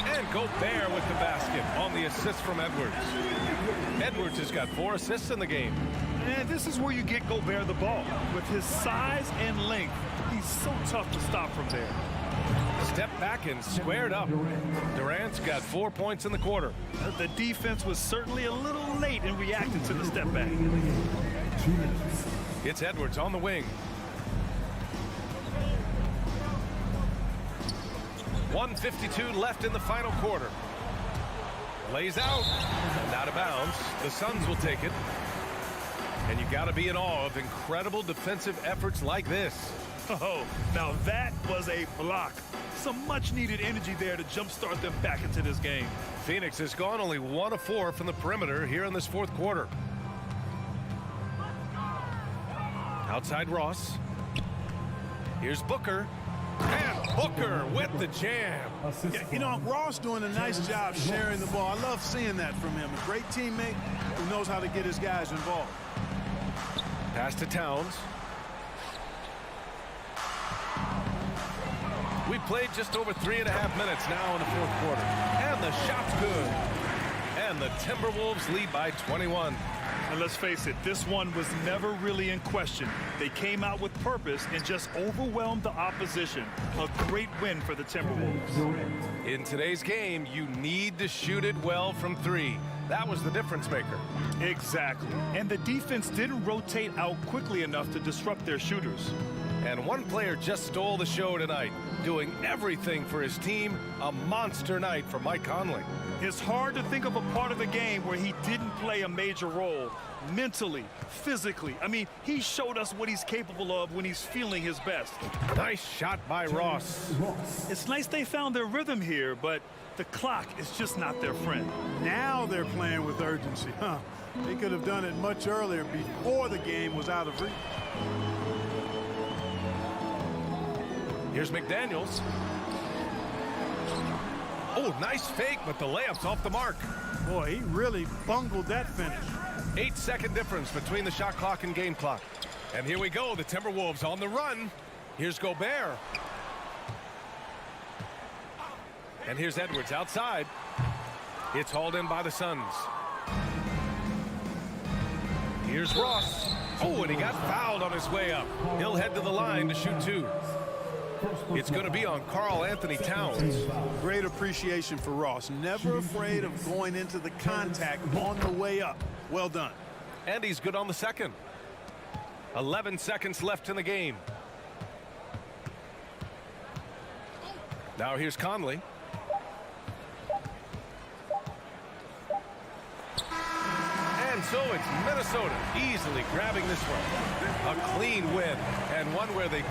And Gobert with the basket on the assist from Edwards. Edwards has got 4 assists in the game. And this is where you get Gobert the ball. With his size and length, he's so tough to stop from there. Step back and squared up. Durant's got 4 points in the quarter. The defense was certainly a little late in reacting to the step back. It's Edwards on the wing. 1:52 left in the final quarter. Lays out and out of bounds. The Suns will take it. And you got to be in awe of incredible defensive efforts like this. Oh, now that was a block. Some much needed energy there to jumpstart them back into this game. Phoenix has gone only 1 of 4 from the perimeter here in this 4th quarter. Outside Ross. Here's Booker. And Booker with the jam. Yeah, you know, Ross doing a nice job sharing the ball. I love seeing that from him. A great teammate who knows how to get his guys involved. Pass to Towns. played just over 3.5 minutes now in the fourth quarter. And the shot's good. And the Timberwolves lead by 21. And let's face it, this one was never really in question. They came out with purpose and just overwhelmed the opposition. A great win for the Timberwolves. In today's game, you need to shoot it well from three. That was the difference maker. Exactly. And the defense didn't rotate out quickly enough to disrupt their shooters. And one player just stole the show tonight, doing everything for his team. A monster night for Mike Conley. It's hard to think of a part of the game where he didn't play a major role. Mentally, physically. I mean, he showed us what he's capable of when he's feeling his best. Nice shot by Ross. It's nice they found their rhythm here, but the clock is just not their friend. Now they're playing with urgency, huh? They could have done it much earlier before the game was out of reach. Here's McDaniels. Oh, nice fake, but the layup's off the mark. Boy, he really bungled that finish. 8-second difference between the shot clock and game clock. And here we go, the Timberwolves on the run. Here's Gobert. And here's Edwards outside. It's hauled in by the Suns. Here's Ross. Oh, and he got fouled on his way up. He'll head to the line to shoot two. It's going to be on Karl Anthony Towns. Great appreciation for Ross. Never afraid of going into the contact on the way up. Well done. And he's good on the second. 11 seconds left in the game. Now here's Conley. And so it's Minnesota easily grabbing this one. A clean win, and one where they...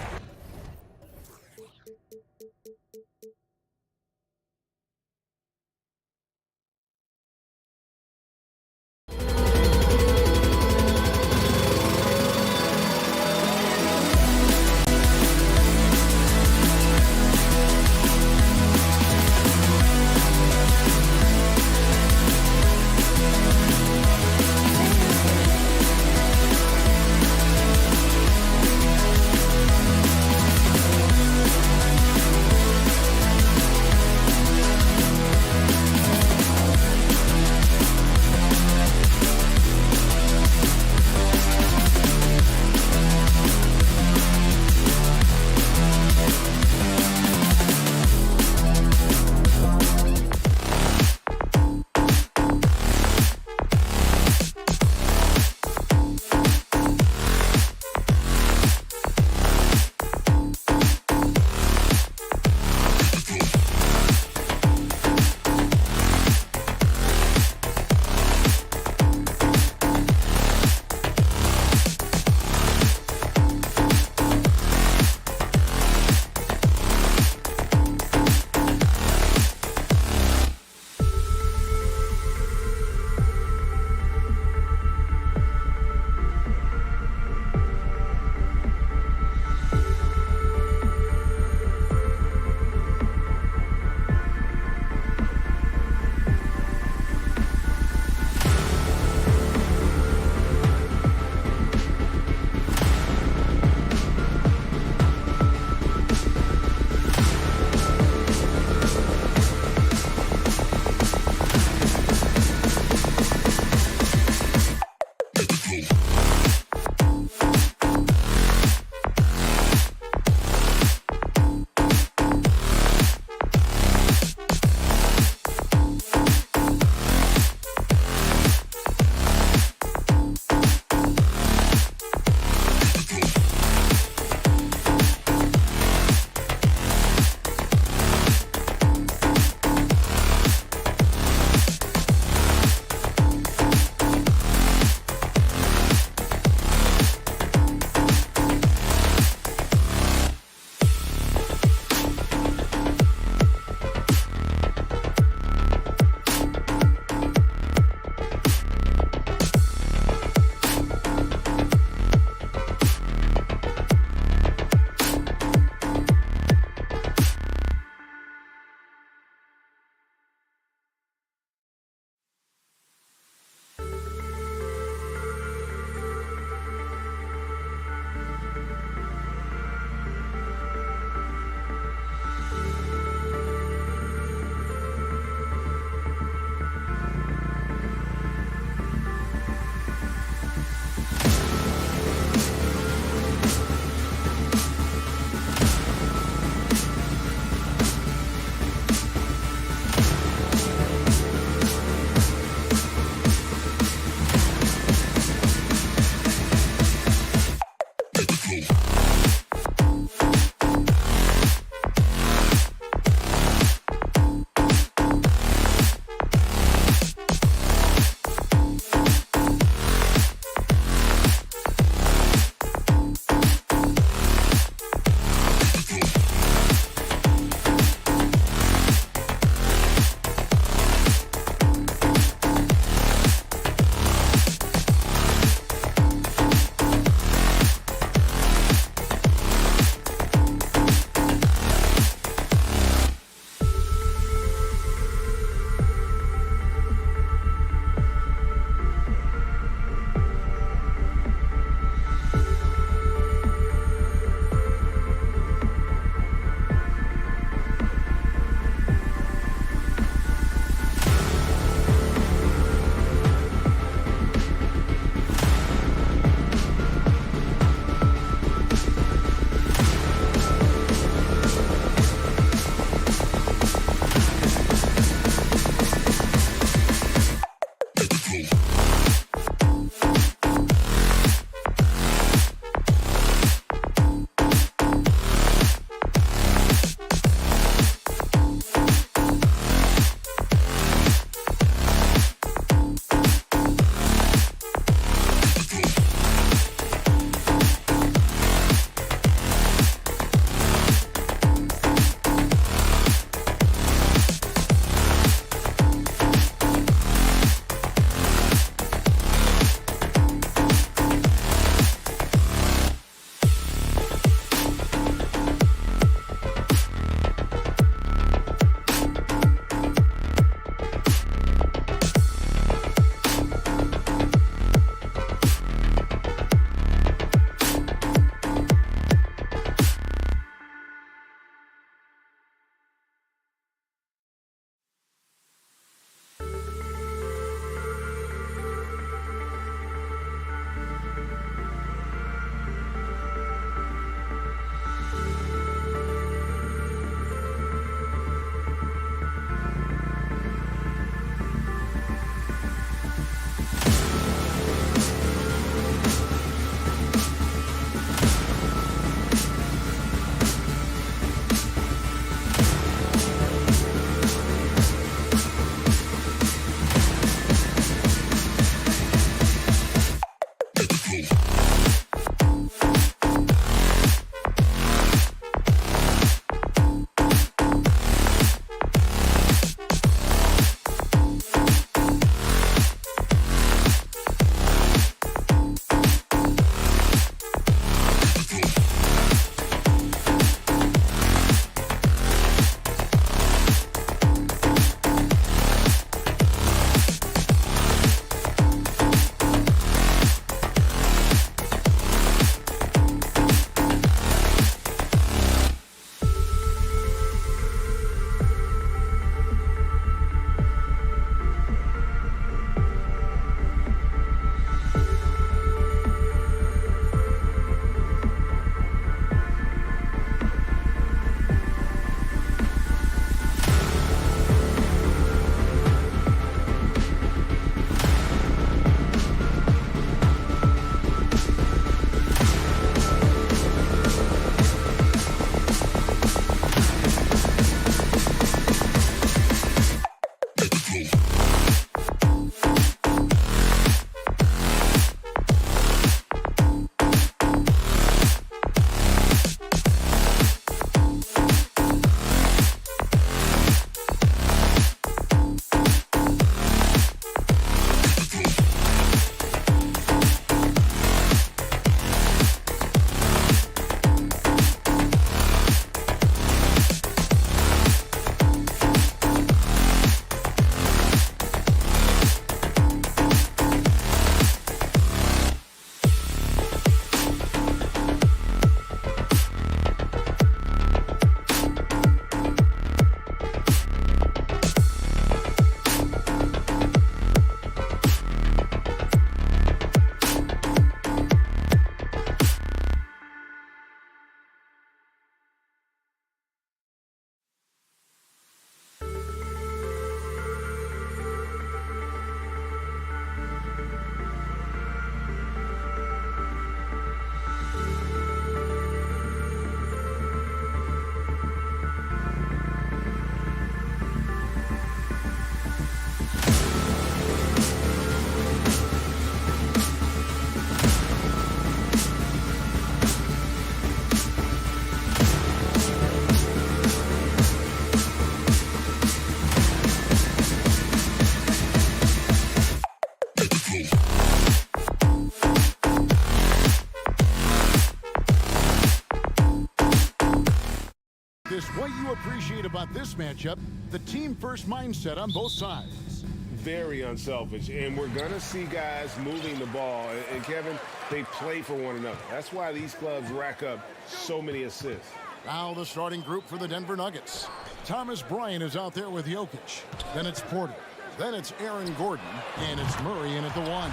appreciate about this matchup? The team-first mindset on both sides. Very unselfish, and we're going to see guys moving the ball. And Kevin, they play for one another. That's why these clubs rack up so many assists. Now the starting group for the Denver Nuggets. Thomas Bryant is out there with Jokic. Then it's Porter. Then it's Aaron Gordon. And it's Murray in at the 1.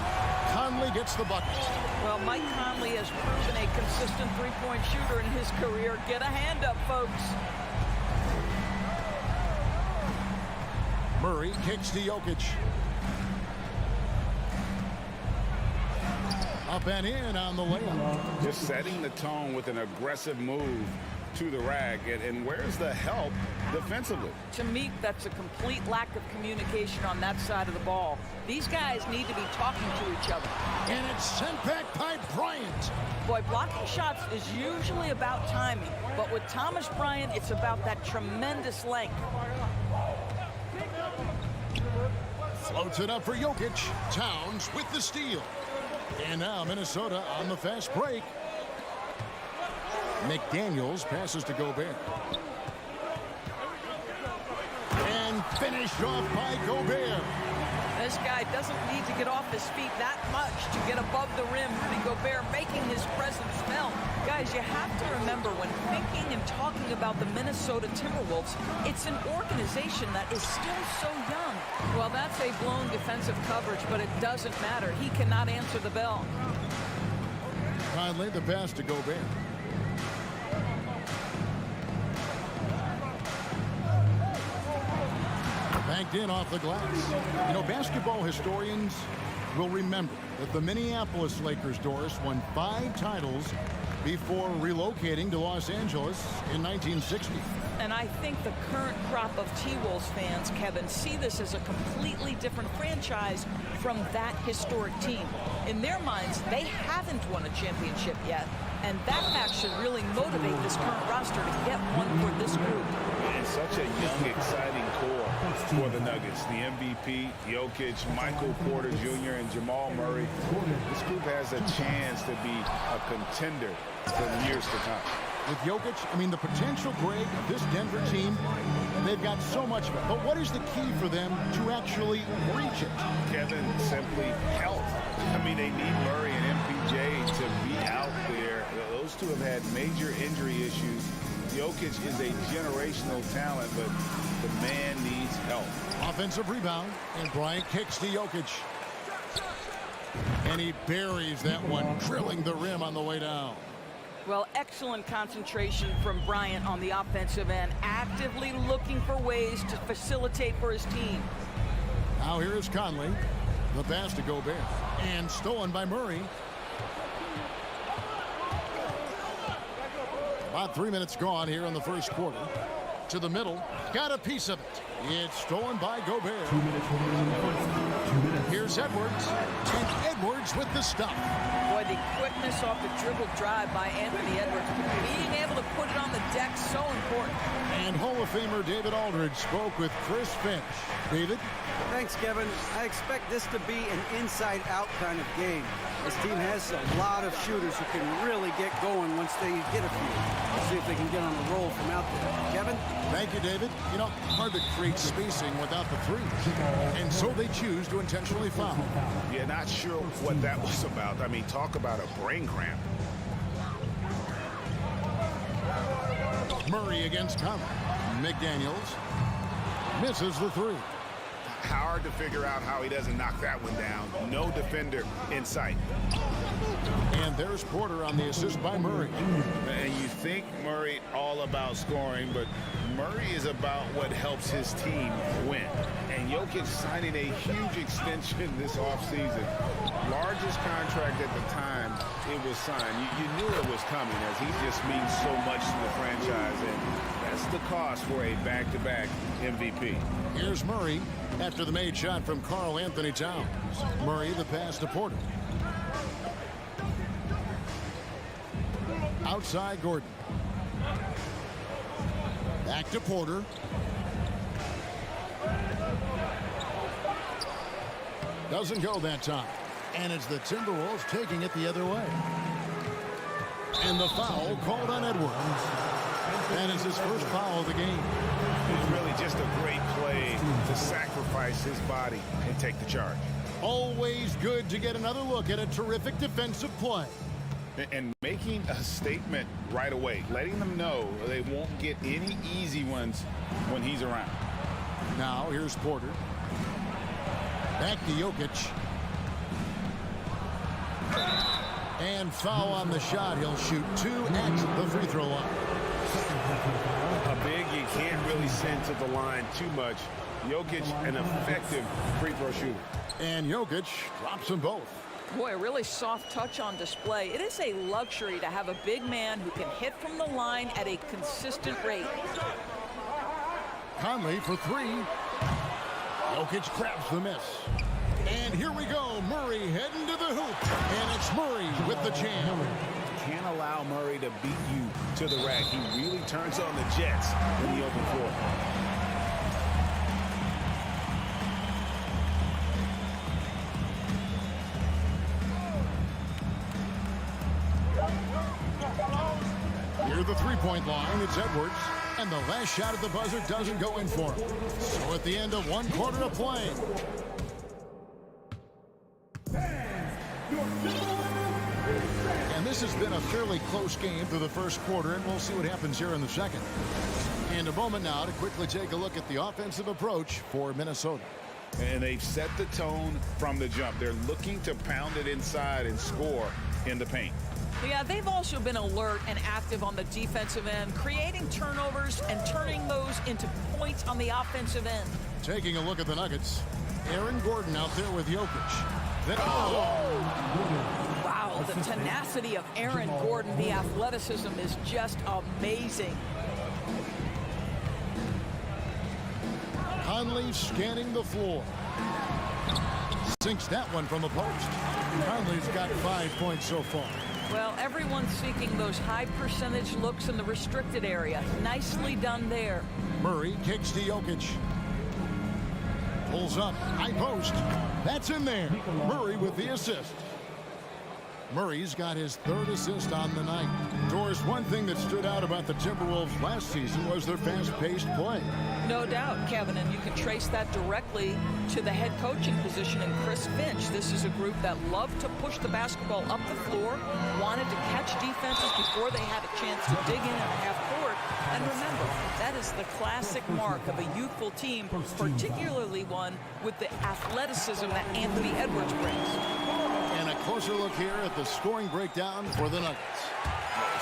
Conley gets the bucket. Well, Mike Conley has proven a consistent three-point shooter in his career. Get a hand up, folks. Murray kicks to Jokic. Up and in on the layup. Just setting the tone with an aggressive move to the rack. And where's the help defensively? To me, that's a complete lack of communication on that side of the ball. These guys need to be talking to each other. And it's sent back by Bryant. Boy, blocking shots is usually about timing, but with Thomas Bryant, it's about that tremendous length. Floats it up for Jokic. Towns with the steal. And now Minnesota on the fast break. McDaniels passes to Gobert. And finished off by Gobert. This guy doesn't need to get off his feet that much to get above the rim. Rudy Gobert making his presence felt. Guys, you have to remember when thinking and talking about the Minnesota Timberwolves, it's an organization that is still so young. Well, that's a blown defensive coverage, but it doesn't matter. He cannot answer the bell. Conley the pass to Gobert. Banked in off the glass. You know, basketball historians will remember that the Minneapolis Lakers, Doris, won 5 titles before relocating to Los Angeles in 1960. And I think the current crop of T-Wolves fans, Kevin, see this as a completely different franchise from that historic team. In their minds, they haven't won a championship yet. And that fact should really motivate this current roster to get one for this group. And such a young, exciting core for the Nuggets. The MVP, Jokic, Michael Porter Jr., and Jamal Murray. This group has a chance to be a contender for years to come. With Jokic, I mean, the potential, Greg, of this Denver team, they've got so much of it. But what is the key for them to actually reach it? Kevin, simply health. I mean, they need Murray and MPJ to be out there. Those two have had major injury issues. Jokic is a generational talent, but the man needs help. Offensive rebound, and Bryant kicks to Jokic. And he buries that one, drilling the rim on the way down. Well, excellent concentration from Bryant on the offensive end, actively looking for ways to facilitate for his team. Now here is Conley. The pass to Gobert. And stolen by Murray. About 3 minutes gone here in the first quarter. To the middle. Got a piece of it. It's stolen by Gobert. 2 minutes remaining. Here's Edwards. And Edwards with the stop. Boy, the quickness off the dribble drive by Anthony Edwards. Being able to put it on the deck, so important. And Hall of Famer David Aldridge spoke with Chris Finch. David? Thanks, Kevin. I expect this to be an inside-out kind of game. This team has a lot of shooters who can really get going once they hit a few. We'll see if they can get on a roll from out there. Kevin? Thank you, David. You know, hard to create spacing without the three. And so they choose to intentionally foul. Yeah, not sure what that was about. I mean, talk about a brain cramp. Murray against Conley. McDaniels misses the three. Hard to figure out how he doesn't knock that one down. No defender in sight. And there's Porter on the assist by Murray. And you think Murray all about scoring, but Murray is about what helps his team win. And Jokic signing a huge extension this offseason. Largest contract at the time it was signed. You knew it was coming, as he just means so much to the franchise. And that's the cost for a back-to-back MVP. Here's Murray after the made shot from Karl Anthony Towns. Murray the pass to Porter. Outside Gordon. Back to Porter. Doesn't go that time. And it's the Timberwolves taking it the other way. And the foul called on Edwards. That is his first foul of the game. It's really just a great play to sacrifice his body and take the charge. Always good to get another look at a terrific defensive play. And making a statement right away, letting them know they won't get any easy ones when he's around. Now here's Porter. Back to Jokic. And foul on the shot. He'll shoot 2 at the free throw line. A big you can't really send to the line too much. Jokic, an effective free throw shooter. And Jokic drops them both. Boy, a really soft touch on display. It is a luxury to have a big man who can hit from the line at a consistent rate. Conley for 3. Jokic grabs the miss. And here we go. Murray heading to the hoop. And it's Murray with the jam. Can't allow Murray to beat you to the rack. He really turns on the Jets in the open floor. Near the three-point line, it's Edwards. And the last shot at the buzzer doesn't go in for him. So at the end of 1 quarter of play. And this has been a fairly close game through the first quarter, and we'll see what happens here in the second. And a moment now to quickly take a look at the offensive approach for Minnesota. And they've set the tone from the jump. They're looking to pound it inside and score in the paint. Yeah, they've also been alert and active on the defensive end, creating turnovers and turning those into points on the offensive end. Taking a look at the Nuggets. Aaron Gordon out there with Jokic. Wow, the tenacity of Aaron Gordon, the athleticism is just amazing. Conley scanning the floor. Sinks that one from the post. Conley's got 5 points so far. Well, everyone's seeking those high percentage looks in the restricted area. Nicely done there. Murray kicks to Jokic. Pulls up, high post. That's in there. Murray with the assist. Murray's got his 3rd assist on the night. Doris, one thing that stood out about the Timberwolves last season was their fast-paced play. No doubt, Kevin, and you can trace that directly to the head coaching position in Chris Finch. This is a group that loved to push the basketball up the floor, wanted to catch defenses before they had a chance to dig in at half court. And remember, that is the classic mark of a youthful team, particularly one with the athleticism that Anthony Edwards brings. And a closer look here at the scoring breakdown for the Nuggets.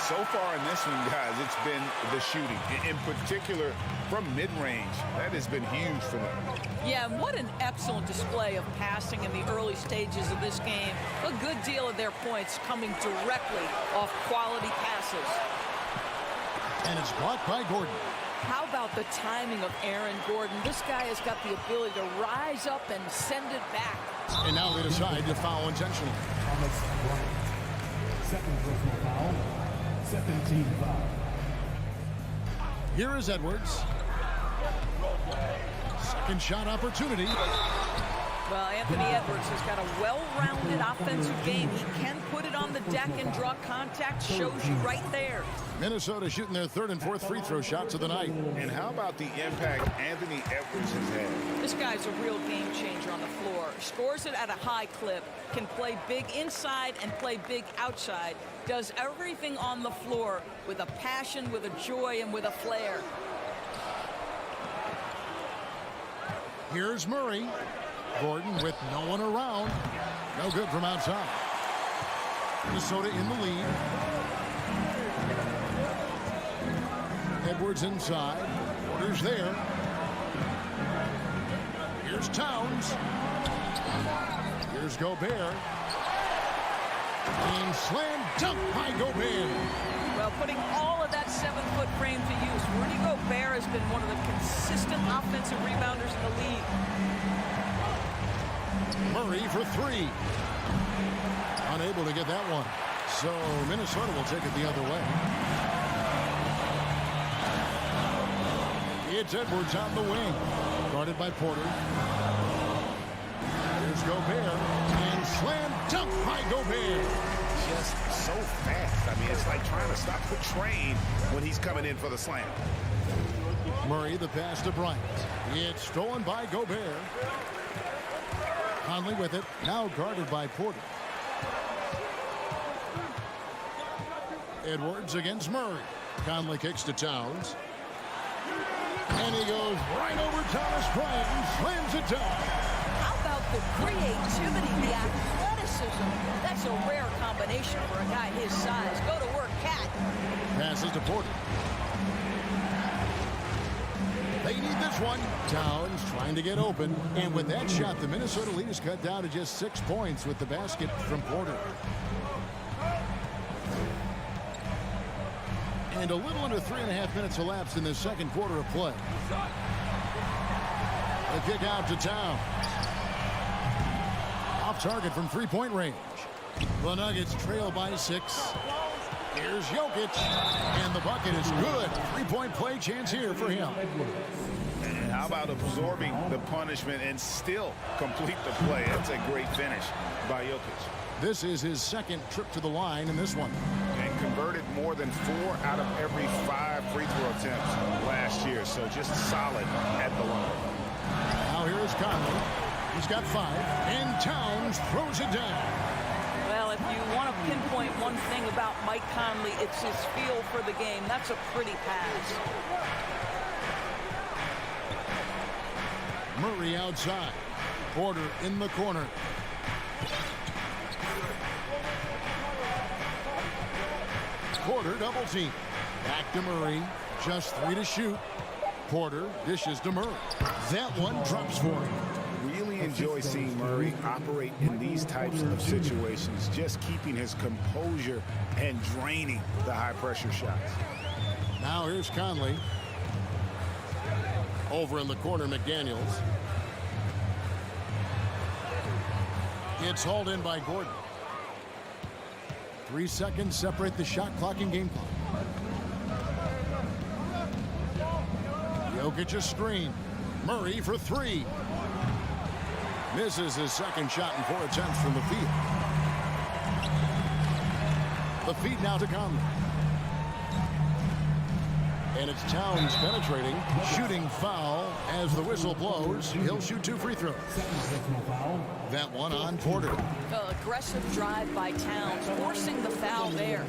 So far in this one, guys, it's been the shooting. In particular, from mid-range. That has been huge for them. Yeah, and what an excellent display of passing in the early stages of this game. A good deal of their points coming directly off quality passes. And it's blocked by Gordon. How about the timing of Aaron Gordon? This guy has got the ability to rise up and send it back. And now they decide to foul intentionally. Second personal foul. Second team foul. Here is Edwards. Second shot opportunity. Well, Anthony Edwards has got a well-rounded offensive game. He can put it on the deck and draw contact. Shows you right there. Minnesota shooting their 3rd and 4th free throw shots of the night. And how about the impact Anthony Edwards has had? This guy's a real game changer on the floor. Scores it at a high clip. Can play big inside and play big outside. Does everything on the floor with a passion, with a joy, and with a flair. Here's Murray. Gordon with no one around. No good from outside. Minnesota in the lead. Edwards inside. Porter's there. Here's Towns. Here's Gobert. And slam dunk by Gobert. Well, putting all of that 7-foot frame to use, Rudy Gobert has been one of the consistent offensive rebounders in the league. Murray for 3. Unable to get that one. So Minnesota will take it the other way. It's Edwards on the wing. Guarded by Porter. Here's Gobert. And slam dunk by Gobert. just so fast. I mean, it's like trying to stop the train when he's coming in for the slam. Murray, the pass to Bryant. It's stolen by Gobert. Conley with it, now guarded by Porter. Edwards against Murray. Conley kicks to Towns. And he goes right over Thomas Bryant and slams it down. How about the creativity, the athleticism? That's a rare combination for a guy his size. Go to work, Cat. Passes to Porter. They need this one. Towns trying to get open. And with that shot, the Minnesota lead is cut down to just 6 points with the basket from Porter. And a little under 3.5 minutes elapsed in the second quarter of play. The kick out to Towns. Off target from three-point range. The Nuggets trail by 6. Here's Jokic. And the bucket is good. Three-point play chance here for him. And how about absorbing the punishment and still complete the play? That's a great finish by Jokic. This is his second trip to the line in this one. And converted more than 4 out of every 5 free throw attempts last year. So just solid at the line. Now here is Conley. He's got 5. And Towns throws it down. Well, if you want to pinpoint one thing about Mike Conley, it's his feel for the game. That's a pretty pass. Murray outside. Porter in the corner. Porter double team. Back to Murray. Just 3 to shoot. Porter dishes to Murray. That one drops for him. Really enjoy seeing Murray operate in these types of situations, just keeping his composure and draining the high-pressure shots. Now here's Conley. Over in the corner, McDaniels. It's hauled in by Gordon. 3 seconds separate the shot clock and game clock. Jokic a screen. Murray for 3. Misses his second shot in 4 attempts from the field. The feed now to Conley. And it's Towns penetrating. Shooting foul as the whistle blows. He'll shoot 2 free throws. That one on Porter. Aggressive drive by Towns, forcing the foul there.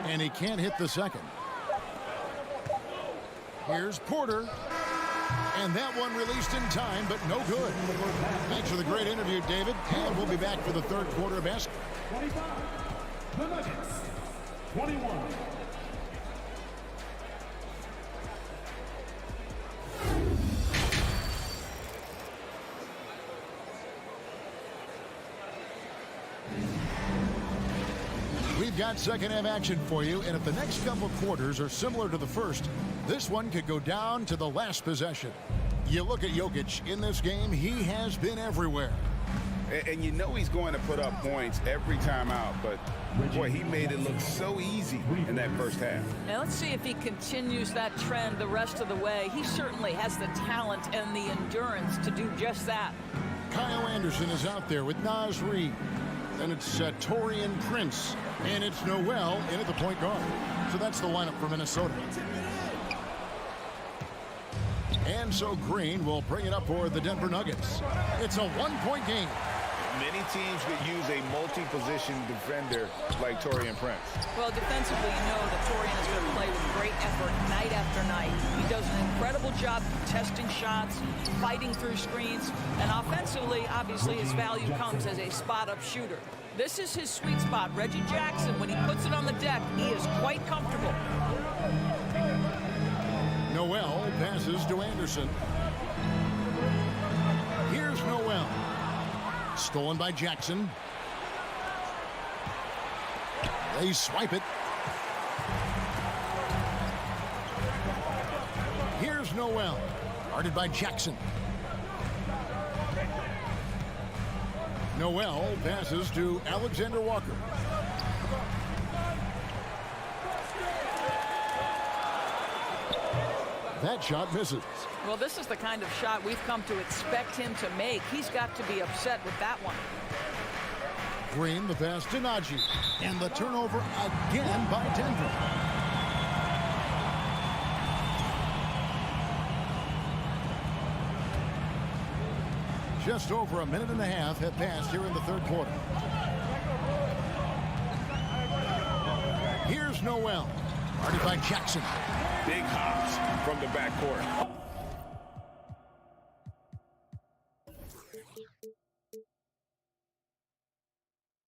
And he can't hit the second. Here's Porter. And that one released in time, but no good. Thanks for the great interview, David. And we'll be back for the third quarter of basketball. 25. The Nuggets. 21. We've got second half action for you, and if the next couple quarters are similar to the first, this one could go down to the last possession. You look at Jokic in this game, he has been everywhere. And you know he's going to put up points every time out, but boy, he made it look so easy in that first half. Now let's see if he continues that trend the rest of the way. He certainly has the talent and the endurance to do just that. Kyle Anderson is out there with Naz Reid. Then it's Torian Prince. And it's Noel in at the point guard. So that's the lineup for Minnesota. And so Green will bring it up for the Denver Nuggets. It's a one-point game. Many teams could use a multi-position defender like Torian Prince. Well, defensively, you know that Torian is going to play with great effort night after night. He does an incredible job contesting shots, fighting through screens, and offensively, obviously, his value comes as a spot-up shooter. This is his sweet spot. Reggie Jackson, when he puts it on the deck, he is quite comfortable. Noel passes to Anderson. Here's Noel. Stolen by Jackson. They swipe it. Here's Noel. Guarded by Jackson. Noel passes to Alexander Walker. That shot misses. Well, this is the kind of shot we've come to expect him to make. He's got to be upset with that one. Green, the pass to Najee. And the turnover again by Denver. Just over a minute and a half have passed here in the third quarter. Here's Noel. Guarded by Jackson. Big hops from the backcourt.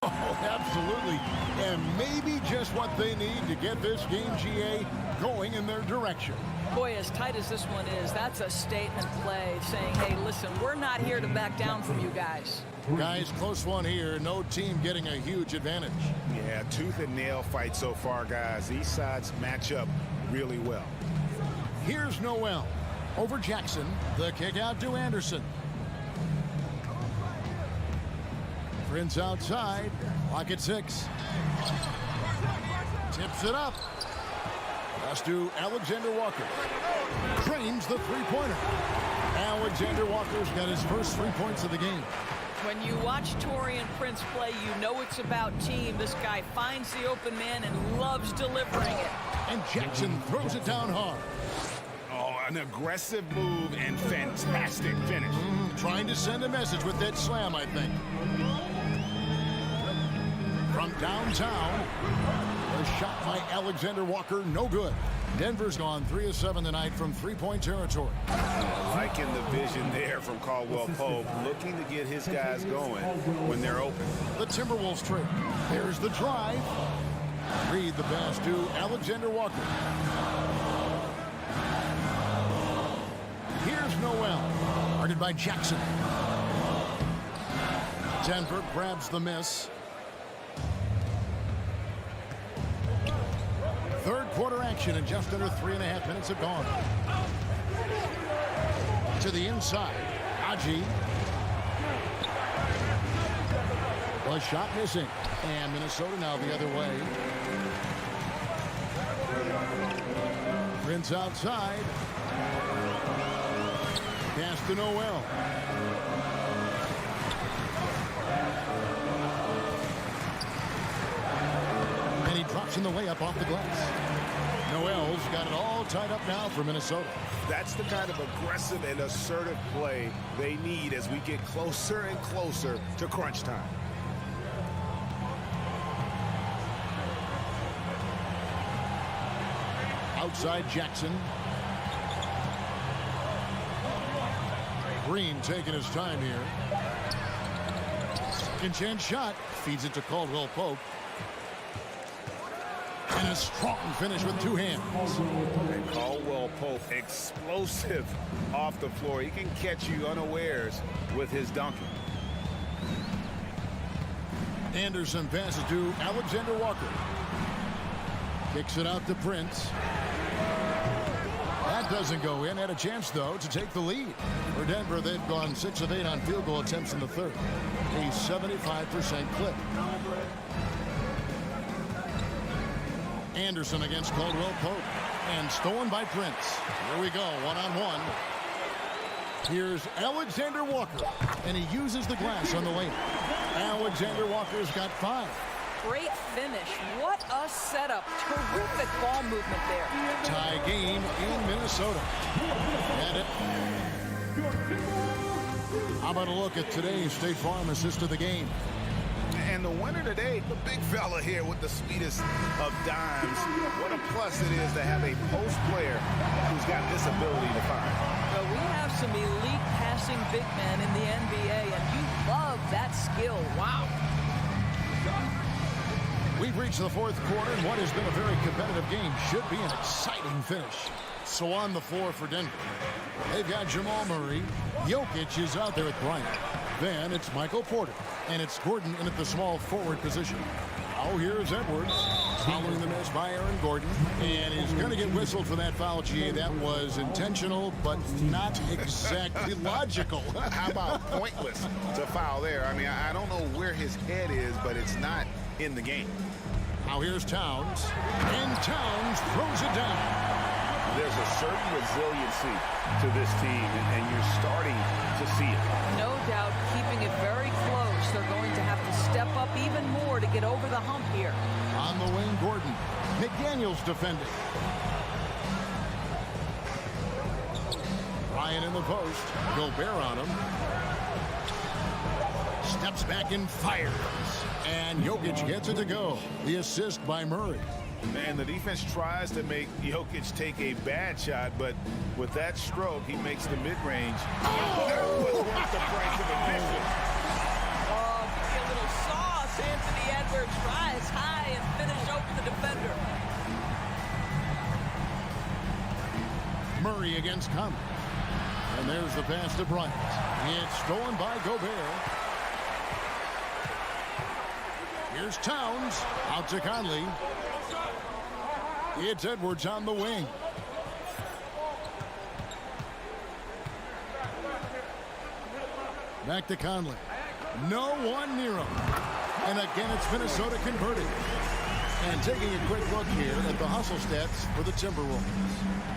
Oh, absolutely. And maybe just what they need to get this game, GA, going in their direction. Boy, as tight as this one is, that's a statement play saying, hey, listen, we're not here to back down from you guys. Guys, close one here. No team getting a huge advantage. Yeah, tooth and nail fight so far, guys. These sides match up really well. Here's Noel. Over Jackson. The kick out to Anderson. Prince outside. Clock at 6. Tips it up. Pass to Alexander Walker. Frames the three-pointer. Alexander Walker's got his first 3 points of the game. When you watch Taurean Prince play, you know it's about team. This guy finds the open man and loves delivering it. And Jackson throws it down hard. Oh, an aggressive move and fantastic finish. Trying to send a message with that slam, I think. From downtown, a shot by Alexander Walker, no good. Denver's gone 3 of 7 tonight from three-point territory. Liking the vision there from Caldwell Pope, looking to get his guys going when they're open. The Timberwolves trade. There's the drive. Reed the pass to Alexander Walker. Here's Noel. Guarded by Jackson. Denver grabs the miss. Third quarter action and just under 3.5 minutes have gone. To the inside. Aji. Was shot missing. And Minnesota now the other way. Prince outside. Pass to Noel. And he drops in the layup off the glass. Noel's got it all tied up now for Minnesota. That's the kind of aggressive and assertive play they need as we get closer and closer to crunch time. Outside Jackson. Green taking his time here. Second chance shot. Feeds it to Caldwell Pope. And a strong finish with two hands. And Caldwell Pope, explosive off the floor. He can catch you unawares with his dunking. Anderson passes to Alexander Walker. Kicks it out to Prince. That doesn't go in. Had a chance, though, to take the lead. For Denver, they've gone 6 of 8 on field goal attempts in the third. A 75% clip. Anderson against Caldwell Pope. And stolen by Prince. Here we go, one-on-one. Here's Alexander Walker. And he uses the glass on the layup. Alexander Walker's got 5. Great finish. What a setup. Terrific ball movement there. Tie game in Minnesota. And it. How about a look at today's State Farm assist of the game? And the winner today, the big fella here with the sweetest of dimes. What a plus it is to have a post player who's got this ability to fire. Well, we have some elite passing big men in the NBA, and you love that skill. Wow. We've reached the fourth quarter, and what has been a very competitive game should be an exciting finish. So on the floor for Denver, they've got Jamal Murray. Jokic is out there with Bryant. Then it's Michael Porter, and it's Gordon in at the small forward position. Now here's Edwards, following the miss by Aaron Gordon, and he's going to get whistled for that foul, GA. That was intentional, but not exactly logical. How about pointless to foul there? I mean, I don't know where his head is, but it's not in the game. Now here's Towns, and Towns throws it down. There's a certain resiliency to this team, and you're starting to see it. No doubt, keeping it very close. They're going to have to step up even more to get over the hump here. On the wing, Gordon. McDaniels defending. Ryan in the post. Gobert on him. Steps back and fires. And Jokic gets it to go. The assist by Murray. Man, the defense tries to make Jokic take a bad shot, but with that stroke, he makes the mid-range. Oh! That was worth the price of admission. Oh, give me a little sauce. Anthony Edwards rise high and finish over the defender. Murray against Conley. And there's the pass to Bryant. It's stolen by Gobert. Here's Towns. Out to Conley. It's Edwards on the wing. Back to Conley. No one near him. And again, it's Minnesota converting. And taking a quick look here at the hustle stats for the Timberwolves.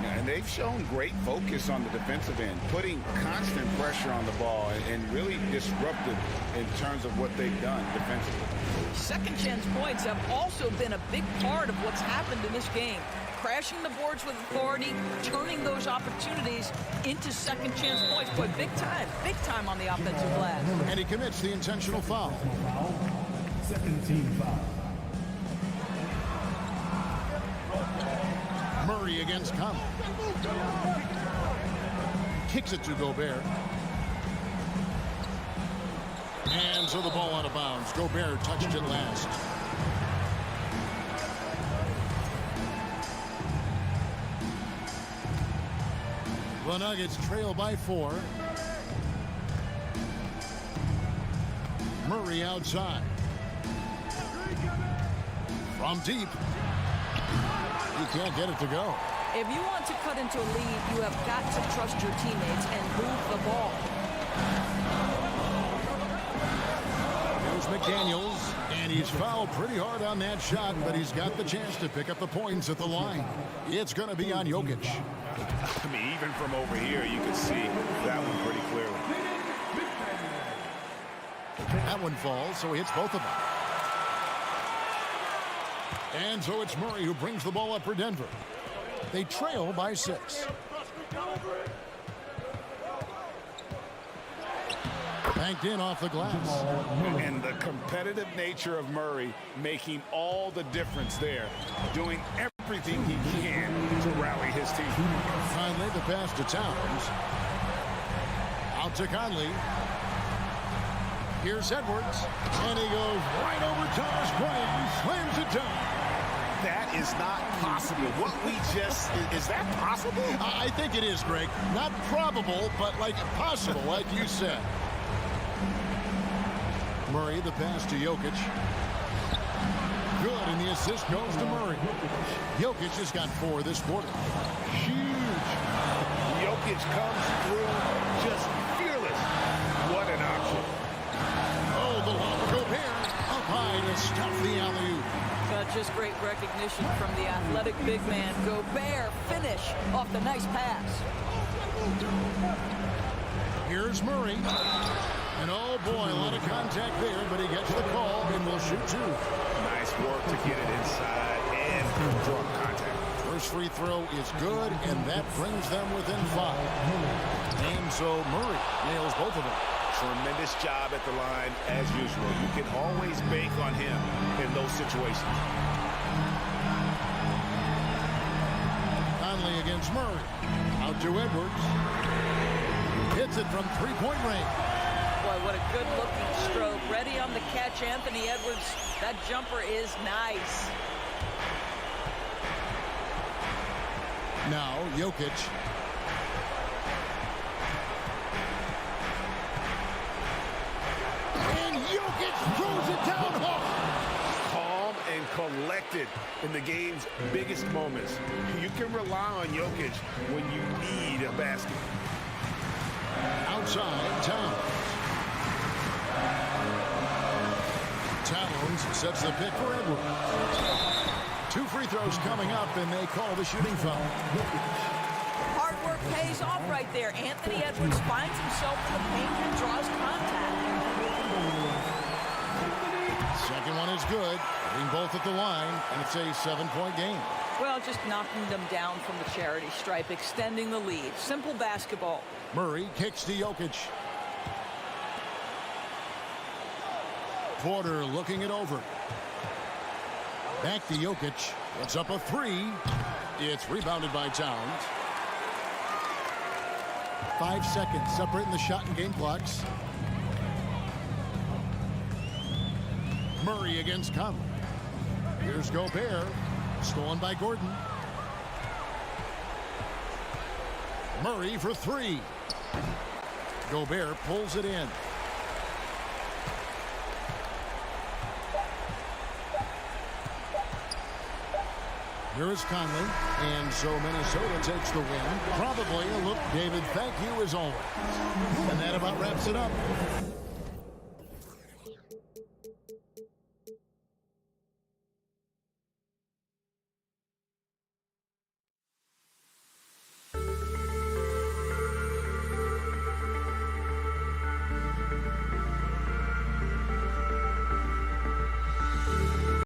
Yeah, and they've shown great focus on the defensive end, putting constant pressure on the ball and really disruptive in terms of what they've done defensively. Second chance points have also been a big part of what's happened in this game. Crashing the boards with authority, turning those opportunities into second chance points. Boy, big time on the offensive glass. And he commits the intentional foul. Second team foul. Murray against Conley. Kicks it to Gobert. And so the ball out of bounds. Gobert touched it last. The Nuggets trail by 4. Murray outside. From deep. You can't get it to go. If you want to cut into a lead, you have got to trust your teammates and move the ball. There's McDaniels, and he's fouled pretty hard on that shot, but he's got the chance to pick up the points at the line. It's going to be on Jokic. I mean, even from over here, you can see that one pretty clearly. That one falls, so he hits both of them. And so it's Murray who brings the ball up for Denver. They trail by 6. Banked in off the glass. And the competitive nature of Murray making all the difference there, doing everything he can to rally his team. Finally, the pass to Towns. Out to Conley. Here's Edwards. And he goes right over Thomas Bryant and slams it down. That is not possible. What we just, is that possible? I think it is, Greg. Not probable, but like possible, like you said. Murray, the pass to Jokic. Good, and the assist goes to Murray. Jokic has got 4 this quarter. Huge. Jokic comes through just fearless. What an option. Oh, the lob for Gobert. Up high to stop the alley-oop. Just great recognition from the athletic big man. Gobert finish off the nice pass. Here's Murray. And oh boy, a lot of contact there, but he gets the call and will shoot 2. Nice work to get it inside and draw contact. First free throw is good, and that brings them within 5. And so Murray nails both of them. Tremendous job at the line, as usual. You can always bank on him in those situations. Conley against Murray. Out to Edwards. Hits it from 3-point range. Boy, what a good-looking stroke. Ready on the catch, Anthony Edwards. That jumper is nice. Now, Jokic. And Jokic throws it down hard. Calm and collected in the game's biggest moments. You can rely on Jokic when you need a basket. Outside, Towns. Towns sets the pick for Edwards. 2 free throws coming up, and they call the shooting foul. pays off right there. Anthony Edwards finds himself in the paint and draws contact. Second one is good. Hitting both at the line, and it's a 7-point game. Well, just knocking them down from the charity stripe, extending the lead. Simple basketball. Murray kicks to Jokic. Porter looking it over. Back to Jokic. It's up a three. It's rebounded by Towns. 5 seconds separating the shot and game clocks. Murray against Conley. Here's Gobert. Stolen by Gordon. Murray for three. Gobert pulls it in. Here is Conley, and so Minnesota takes the win. Probably a look, David. Thank you as always. And that about wraps it up.